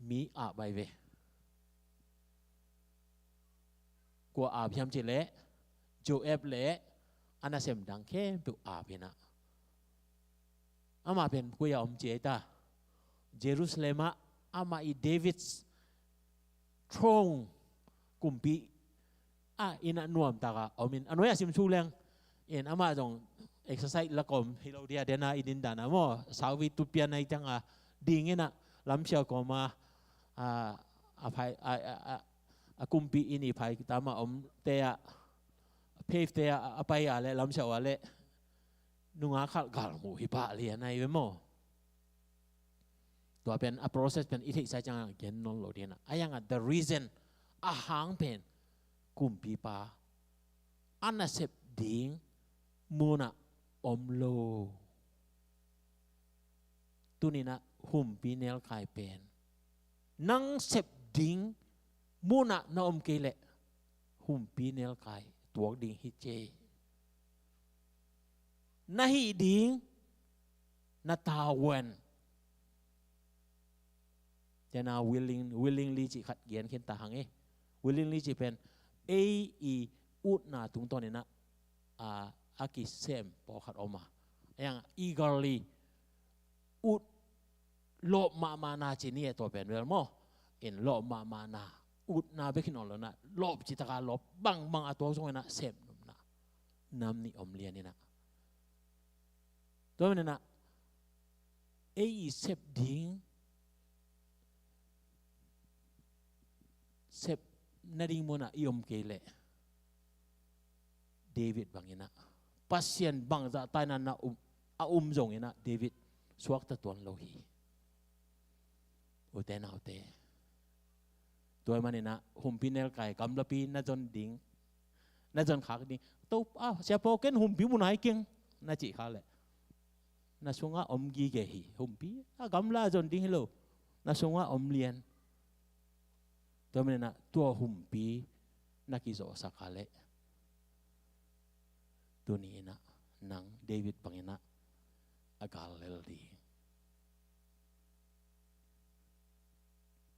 mi a bai ve kwa a byam chi le Joab le anasem dang khe bu a bina ama ben ku ya om che ta Jerusalem ama I David's throne kumpi ina nuam ta ka omin anoya sim chu leng en ama jong exercise la kom hilo dia dena idin dana mo sawi tu pian ai tanga ding ina lam sia ko ma a phai a kumpi ini phai tama om te a pave te a pai a le lam sia wa le nunga khal gal mu hi pa li nai we mo to pen a process pen ithei sa chang gen non lo dina ayang the reason a hang pen kumpi pa anasep ding muna om lo tunina hum pinel kai pen nang sep ding muna na om kele hum pinel kai tuak ding hi che na hi ding na tawen jana willingly chi khat gen khen ta hang willingly chi pen ut na tung ton na aki sem po khat oma yang eagerly ut lo ma na chi ni to pen wel mo in lo ma na ut na bekin on lo na lob chi ta ka lob bang ato song na sem num na nam ni om lian ni na to na sep ding sep na ding mo na iom kele David bangina pasien bang za taina na zong ina David suak ta tuan lo hi uten autte toy manina humpinel kai kamlapi na jon ding na jon khak ding to sia poken humpi munai king na chi kha le na sunga om gi ge hi humpi gamla jon ding lo na sunga om lian toy manina tua humpi na ki zo sakale tuni ina nang David pangina agal leldi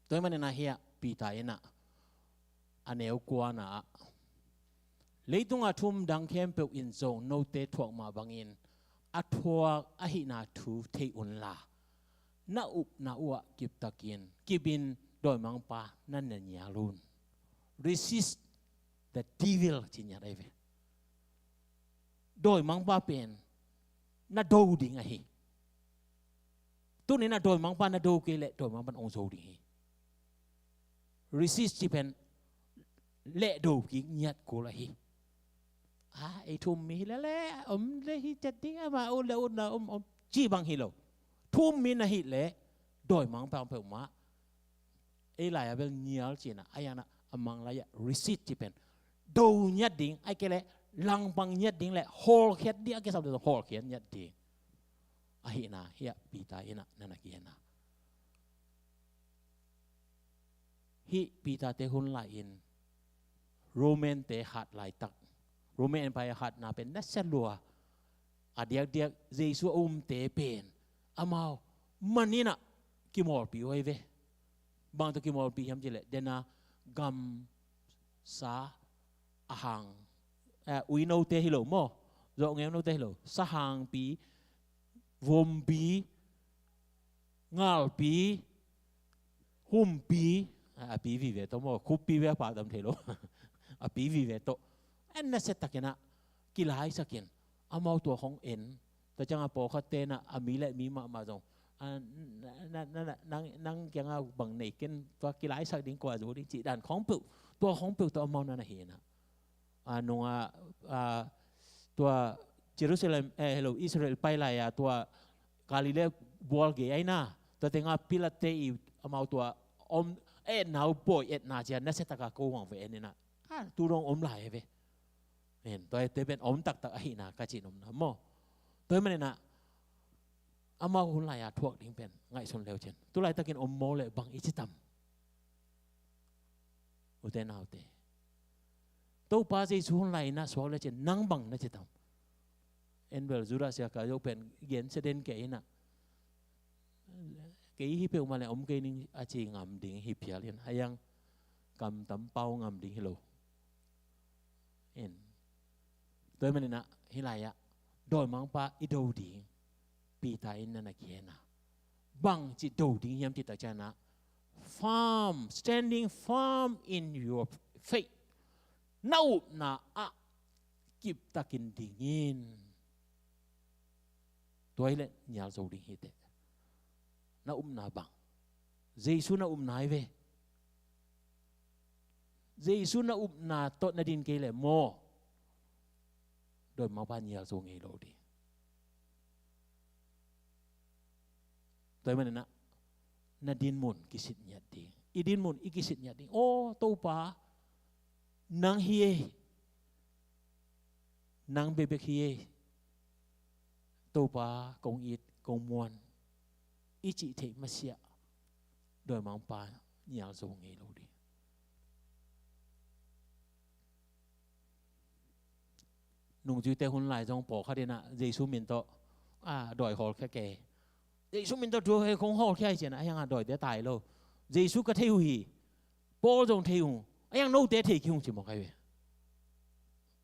toy manina hiya pi ta ina aneu kwa na leitung athum dang khem pe in zong no te thuak ma bangin athuak a hi na thu thei un la na up na wa kip takin kibin doi mang pa nan na nya lun resist the devil chinya dai ve doi mang pa pen na do ding a hi tu ni na doi mang pa na do ke le doi mang pan ong zo ding hi resist chi pen le do ki nyat ko la hi ai thum mi la le le hi chat ding ma o le o na chi bang hi lo thum mi na hi le doi mang pa pe ma ai lai a bel nyal chi na ayana amang la ya resist chi pen do nyat ding ai ke le lang bang nyat ding le hol khet dia ke sa de hol khet nyat ding a hi na hi pi ta ina na na ki na hi pi ta te hun la in Roman te hat lai tak Roman Empire hat na pen na selua adiak diak Jesu te pen amao manina kimol pi oi ve bang to kimol pi ham jile dena gam sa ahang ui no te hilo mo zo ngem no te hilo sa hang pi vom pi ngal pi hum pi a pi vi ve to mo khup pi ve pa dam thelo a pi vi ve to en na set takena kilai sakin amau to hong en ta changa po kha te na ami le mi ma jong nang kyang a bang nei ken to kilai sak ding kwa zo ding chi dan khong pu to hong pu to amau na na he na nonga to Jerusalem hello Israel pai la ya to Galilee bol ge ai na to tenga pilate i amau to om now boy et na ja na set ka ko wang ve ni na tu rong om lai ve nen toy te ben om tak tak a hi na ka chi nom na mo toy man na ama hun lai a thuak ding pen ngai son leo chen tu lai takin om mo le bang i chi tam u te nau te to pa sei su hun lai na so le chen nang bang na chi tam en bel zura sia ka yo pen gen se den ke ina ke hi pe ma le om ke ning a chi ngam ding hi pia len hayang kam tam pau ngam ding hello en toy man na hi lai ya doi mang pa i do ding pi ta in na ki na bang chi do ding yam ti ta cha na firm standing firm in your faith now na a kip takin dingin toy le nyal zo ding hi te na na bang Jesu na nai ve Jesu na na to na din ke le mo doi mang pa nyal zo ngai lo di toy man na din mun kisit nyat ding idin mun ikisit nyat ding to pa nang hie nang bebek hie to pa kong it kong muan ichi thei masia doi mang pa nyal zo ngai lo di nung ju te hun lai jong po kha dina Jesu min to doi hol kha ke Jesu min to do he kong hol kha chen ayang doi de tai lo Jesu ka thei hi po jong thei hu ayang no te thei kyung chi mo kai we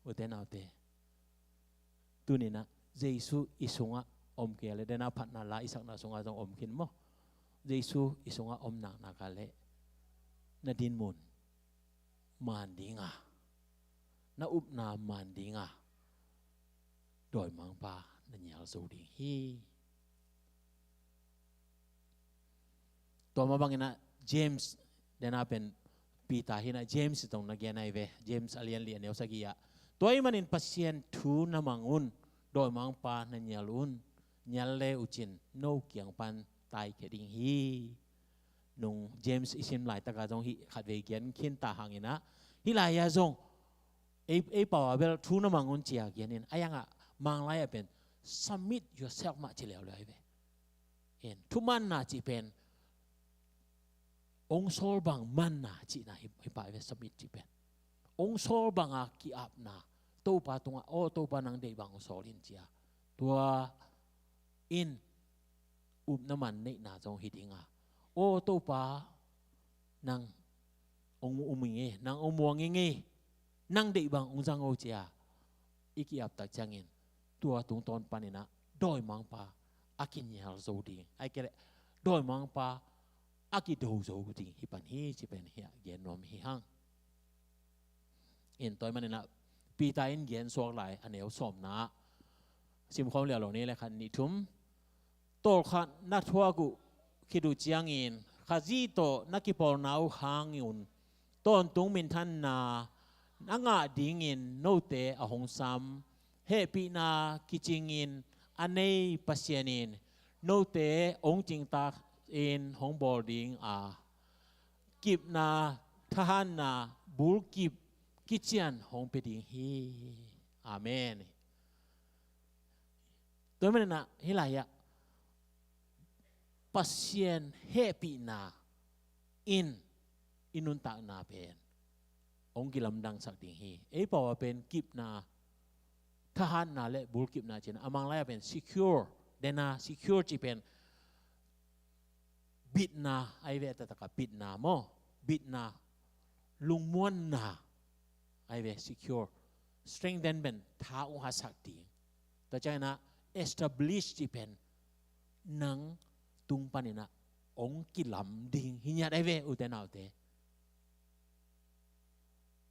o te nau te tu ni na Jesu isunga om ke le dena phat na la isak na sunga jong om kin mo Jesu isunga om na ka le na din mun man dinga na up na man dinga doi mang pa na nyal zo ding hi to ma bangina James dena pen pita hina James tong na genai ve James alian li aneu sagia toy manin pasien thu na mangun doi mang pa na nyalun nyal le uchin no kyang pan tai ke ding hi nung James isim lai ta ka jong hi khat ve kian khin ta hangina hi la ya jong ei pa bel thu na mangun chia kianin ayanga mang lai pen submit yourself ma chi leo lai ve en thu man na chi pen ong sol bang man na chi na hi pa ve submit chi pen ong sol bang a ki ap na to pa tunga to pa nang dei bang sol in chia tua in na man nei na jong hi dinga to pa nang ong umingi nang umuangingi nang de bang ong zango chia iki ap tak changin tua tung ton panina doi mang pa akin yal zo ding ai kere doi mang pa aki do zo ding hi pan hi chi pen hi gen nom hi hang in toy manina pi ta in gen sok lai aneu som na sim khom le lo ni le khan ni thum tol khan na thua gu khidu chiang in khazi to nakipol nau hang yun ton tung min than na nanga ding in no te a hong sam he pi na kichingin anei pasienin no te ong ching ta in hong boarding a kip na thahan na bul kip kichian hong pe ding hi amen toy man na hilaya pasien he pi na inun ta na pen ong gilam dang sak ding hi ei pawa pen kip na thahan na le bul kip na chen amang la pen secure dena secure chi pen bit na ai ve ta ka bit na mo bit na lung muan na ai ve secure strengthen ben tha u ha sak ding ta chana establish chi pen nang tung panina ong kilam ding hinya ai ve u te nau te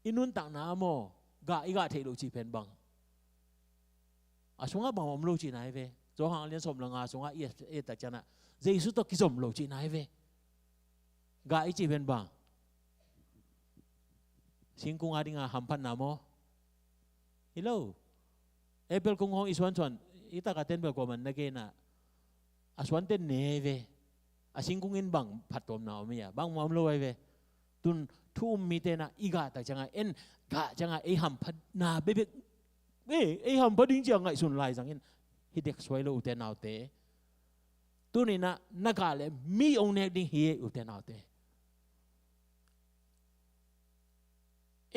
inun tak na mo ga iga thei lu chi pen bang asunga bang om lu chi nai ve zo hang lian som langa sunga e ta chana jesu to ki som lu chi nai ve ga i chi pen bang singkung adinga hampan na mo hello ebel kung hong iswan chuan ita ka ten bel ko man na ge na aswan ten ne ve asingkung in bang phatom na omia bang mam lo ai ve tun thu mi te na iga ta changa en ga changa e ham phat na be be e ham phat ding chang ngai sun lai jang in hi dek swai lo te naw te tu ni na naga le mi ong ne ding hi u te naw te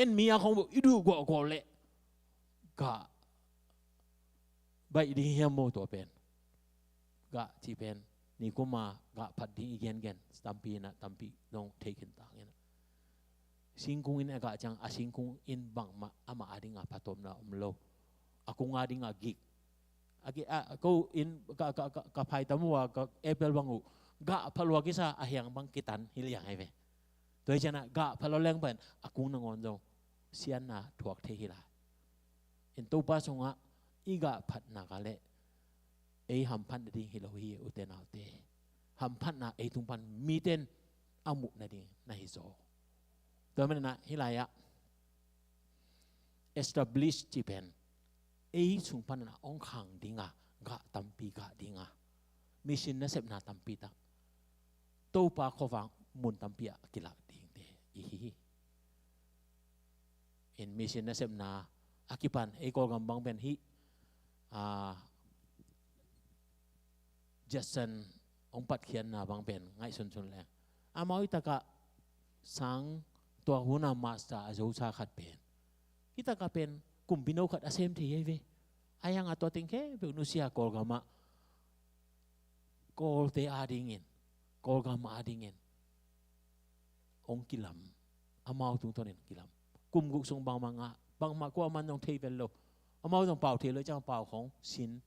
en mi a khong bo idu go go le ga bai ding hiam mo to pen ga chi pen ni kuma ga phat ding igen gen stampi na tampi dong taken ta ngena singkung in aga chang asingkung in bang ma ama adinga patom na umlo akung adinga gig agi ko in ka phai tamwa ka apple bangu ga phalwa ki sa ahyang bang kitan hilyang ai ve toy chana ga phalo leng ban akung na ngon jong sian na thuak the hi la in to pa songa iga phat na ka le ei ham phan ding hi lo hi u te na te ham phan na ei tung pan mi ten amu na ding na hi zoตัวมันนะฮิลายะ establish จีเป็นเอสุงพันนะองขังดิงะกะตัมปีกะดิงะมิชินนะเสพนาตัมปีตะตัวปาขวังมุนตัมปีอะกิลักดิงเตอีฮีอินมิชินนะเสพนาอากิปันเอกอลกัมบังเป็นฮิเจสันองปัดเขียนนาบังเป็นไงสุนแรงอามอยตะกะสังตัวหัวหน้ามาสเตอร์อาจูชาขัดเป็นkita ka pen kumpino kat asem thi ve ayang ato tingke be nusia kol gama kol te adingin kol gama adingin ong kilam amau tung tonin kilam kum guk sung bang ma ko man nong thei vel lo amau nong pau thei lo chang pau khong sin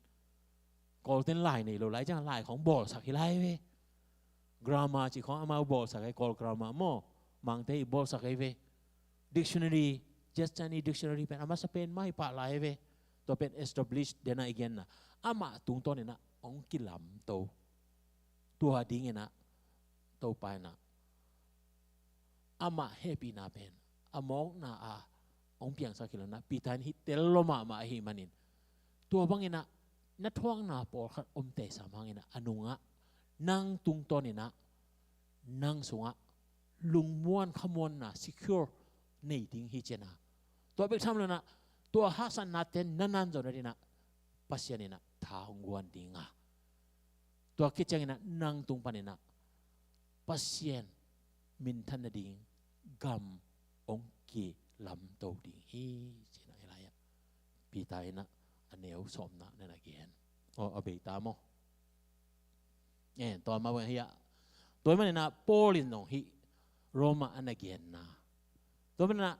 kol ten lai nei lo lai chang lai khong bol sak hi lai ve grammar chi khong amau bol sak ai kol grammar mo mang te bol sak ai ve dictionary just any dictionary pen ama sa pen mai pa lai ve to pen establish dena again na ama tung ton na ong kilam to tua ding na to pa na ama happy na pen among na ong piang sa kilana pitan hit tel lo ma hi manin tua bang ina na thuang na por khat om te sa mang ina anunga nang tung ton na nang sunga lungmuan khamon na secure nei ding hi chenaตัวเบกทำเลยนะตัวฮักสันนัดเต็นนั่นๆจนได้นะปัสยานี่นะท้าหงวนดิงะตัวคิดจังนะนั่งตรงปานนะปัสยานมินทันดิงกำองกีลำโตดิงฮีเจนะอะไรอ่ะปีตายนะอันเนวสมนะนั่นอะไรกันเอาไปตามมั้งตัวมาวันเฮียตัวมันนะโปลินนองฮีโรมาอันเกียนนะ ตัวมันนะ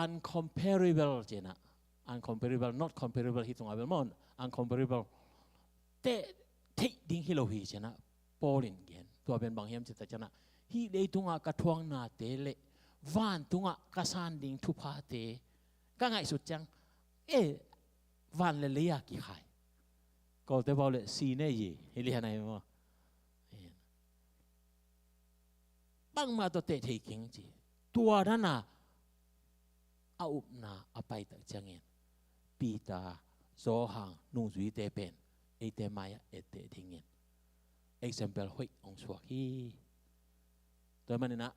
uncomparable เจนะ uncomparable not comparable ที่ตรงอันเป็นมัน uncomparable แต่ที่ดิ้งฮิโลฮีเจนะปอลินเกนตัวเป็นบางเฮียมจิตเจนะฮีได้ตรงกระทวงนาเตเลวันตรงกระสานดิ้งทุพาเตก็ง่ายสุดจังวันเลลียกี่ขายก็แต่บอกเลยซีเน่ยี่เฮลียนายมั้งบางมาตัวเตะที่เก่งจีตัวนั้นน่ะเอาอุปนาเอาไปตักจังเงินปีตาโซหังนุ่งจุยเตเป็นเตมายเตดิ่งเงิน example หอยองสวกฮีตัวมันนะ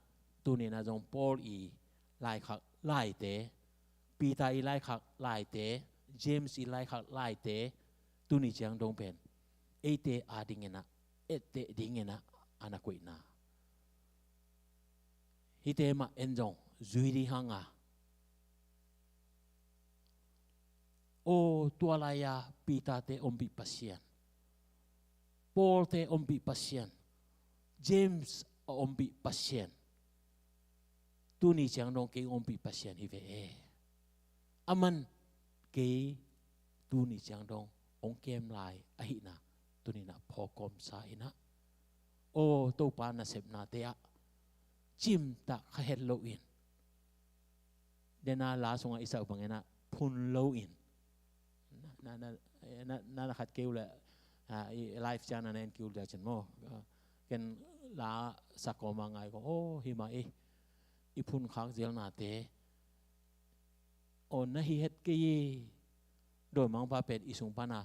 ตัวนี้นะจงปอลอีไล่ขักไล่เตปีตาอีไล่ขักไล่เตเจมส์อีไล่ขักไล่เตตัวนี้จังดงเป็นเตอาดิ่งเงินนะเตดิ่งเงินนะอานักวินาฮิเตมาเอ็นจงจุยดีหังอ่ะโอ้ตัวลายาปีตาเตอมบิปัสเซียนปอลเตอมบิปัสเซียนเจมส์อมบิปัสเซียนตัวนี้จังดงเกอมบิปัสเซียนฮิเวอามันเกตัวนี้จังดงองเกมลายอหินะตัวนี้นะพอกอมสายนะโอ้ตัวปานาเสพนาเตะจิมตะขเฮลโลอินเดนาลาสงอิสระบังเงินะพุนโลอินนั่นขัดเกลียวเลยไลฟ์จานันเองเกลียวเดียวจันโม่กันลาสักกมาไงก็โอ้ฮิมาอีพุนข้างเจียงนาเตโอนนะฮิเฮ็ดกี้โดยมังปาเป็ดอิสุงปานา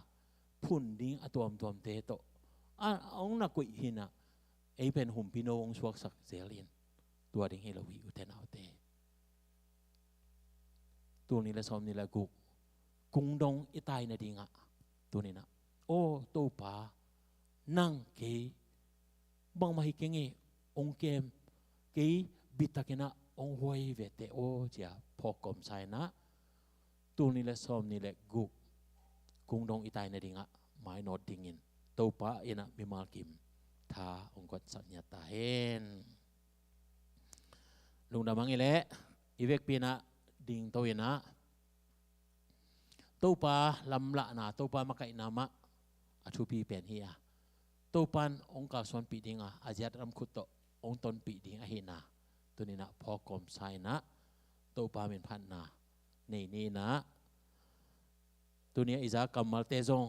พุนดิ้งอตัวมเตโตองนักกุยหินะเป็นหุ่มพิโนงสวกสักเซลินตัวดิ้งเฮลวีอุเทนเอาเตตัวนี้ละซ้อมนี่ละกุงดงอิตายนาดิ้งอ่ะตัวนี้นะโอ้ตัวป่านั่งเกยบางมาฮิเกงองเกมเกยบิตากินะองหวยเวเตโอเจ้าพอกอมไซนะตัวนี้ละซ้อมนี่ละกุงดงอิตายนาดิ้งอ่ะหมายนอดดิ้งินตัวป่าเอ็นะมิมาลกิมทาองกอดสัญญาตาเห็นลุงดามังเละอีเวกปีนะดิ่งตัวนะตัวปลาลำละนะตัวปลามาไก่นามะอาชูปีเป็นเฮียตัวปันองกาส่วนปีดิ่งอาเจียรำคุตโตองตนปีดิ่งอาเฮนาตัวนี้นะพอกอมไซนะตัวปลาเป็นพันนานี่นะตัวนี้อิจากรรมมัลเตซง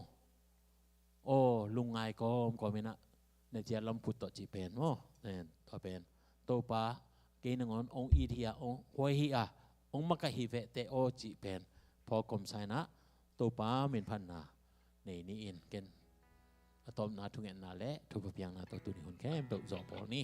โอ้ลุงไงก็ไม่นะในเจียรำคุตโตจีเป็นโอ้เนี่ยตัวเป็นตัวปลาเกณฑ์งอนองอีเทียองหวยเฮียองมักกะฮิเวเตโอจีเป็นพอกอมไซนะตัวป้าเป็นพันนานี่อินเกนอะตอมนาทุงเงินนาเละทุบเพียงนาตัวตุนิหุ่นแค่ตัวจอบพอนี่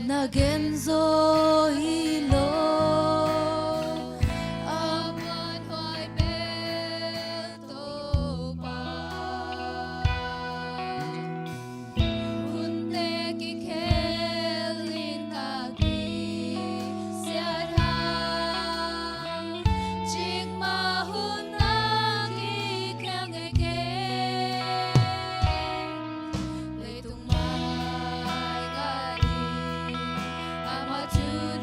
na genzo hilo aman hoy bel to pa unte ki khelin ta ki siat ha chik ma hun na ki khel nge ke le tung mai ga to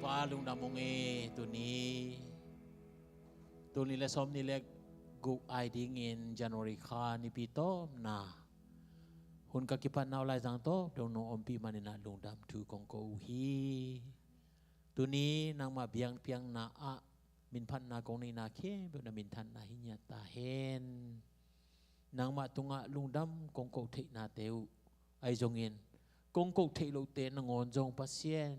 pa lung damong tu ni le som ni le guk ai ding in January kha ni pi to na hun ka kipan naw lai jang to dong no om pi manina lung dam tu kong ko hi tu ni nang ma biang piang na a min phan na kong ni na khe be na min than na hi nya ta hen nang ma tunga lung dam kong ko thei na teu ai jong in kong ko thei lo te na ngon jong pasien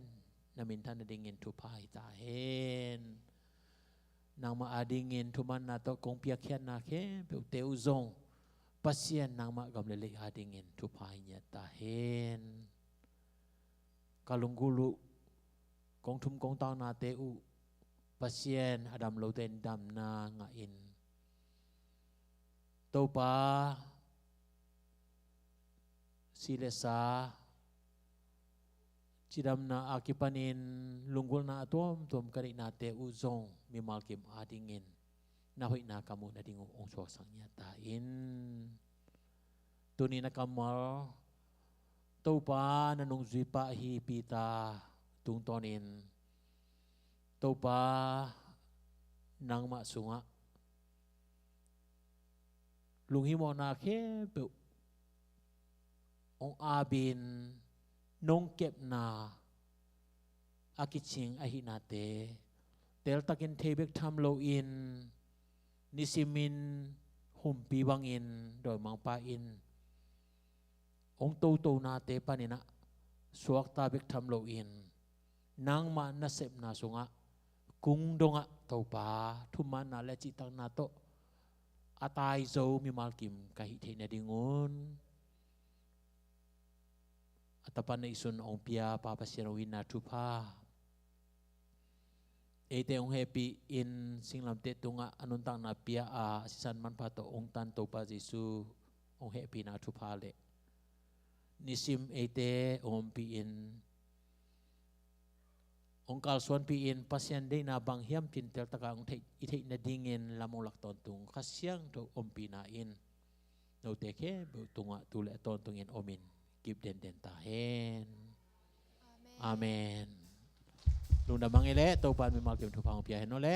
na min than na ding in tu pai ta hen nang ma ading in tu man na to kong pia khian na khe be teu jong pasien nang ma gam le le ading in tu pai nya ta hen kalunggulu kong thum kong tao na teu pasien adam lo ten dam na nga in to pa silesa chidam na akipanin lunggul na tuom kari na te uzong mi malkim adingin na hoi na kamu na dingo ong so sang nya ta in tuni na kamal to pa na nung zui pa hi pita tung tonin to pa nang ma sunga lunghi mo na khe pe ong abin nong kep na akiching ahinate tel takin thebek tham lo in nisimin humpi bangin doi mangpa in ong to na te panina suak ta bek tham lo in nang ma na sep na sunga kung donga to pa thuman na le chi tak na to atai zo mi malkim kahi the na dingun atapan na isun ong pia papasyan win na tupa ete ong happy in singlam te tunga anun tang na pia a sisan man pa to ong tan to pa Jesu ong happy na tupa le nisim ete ong pi in ong kalsuan pi in pasyan de na bang hiam tin tel taka ong ite na dingin lamong lak ton tung kasyang to ong pi na in no te ke bu tunga tule ton tungin omin give den ta hen amen lung da bang ile to pan mi mal kim thu pang pia hen no le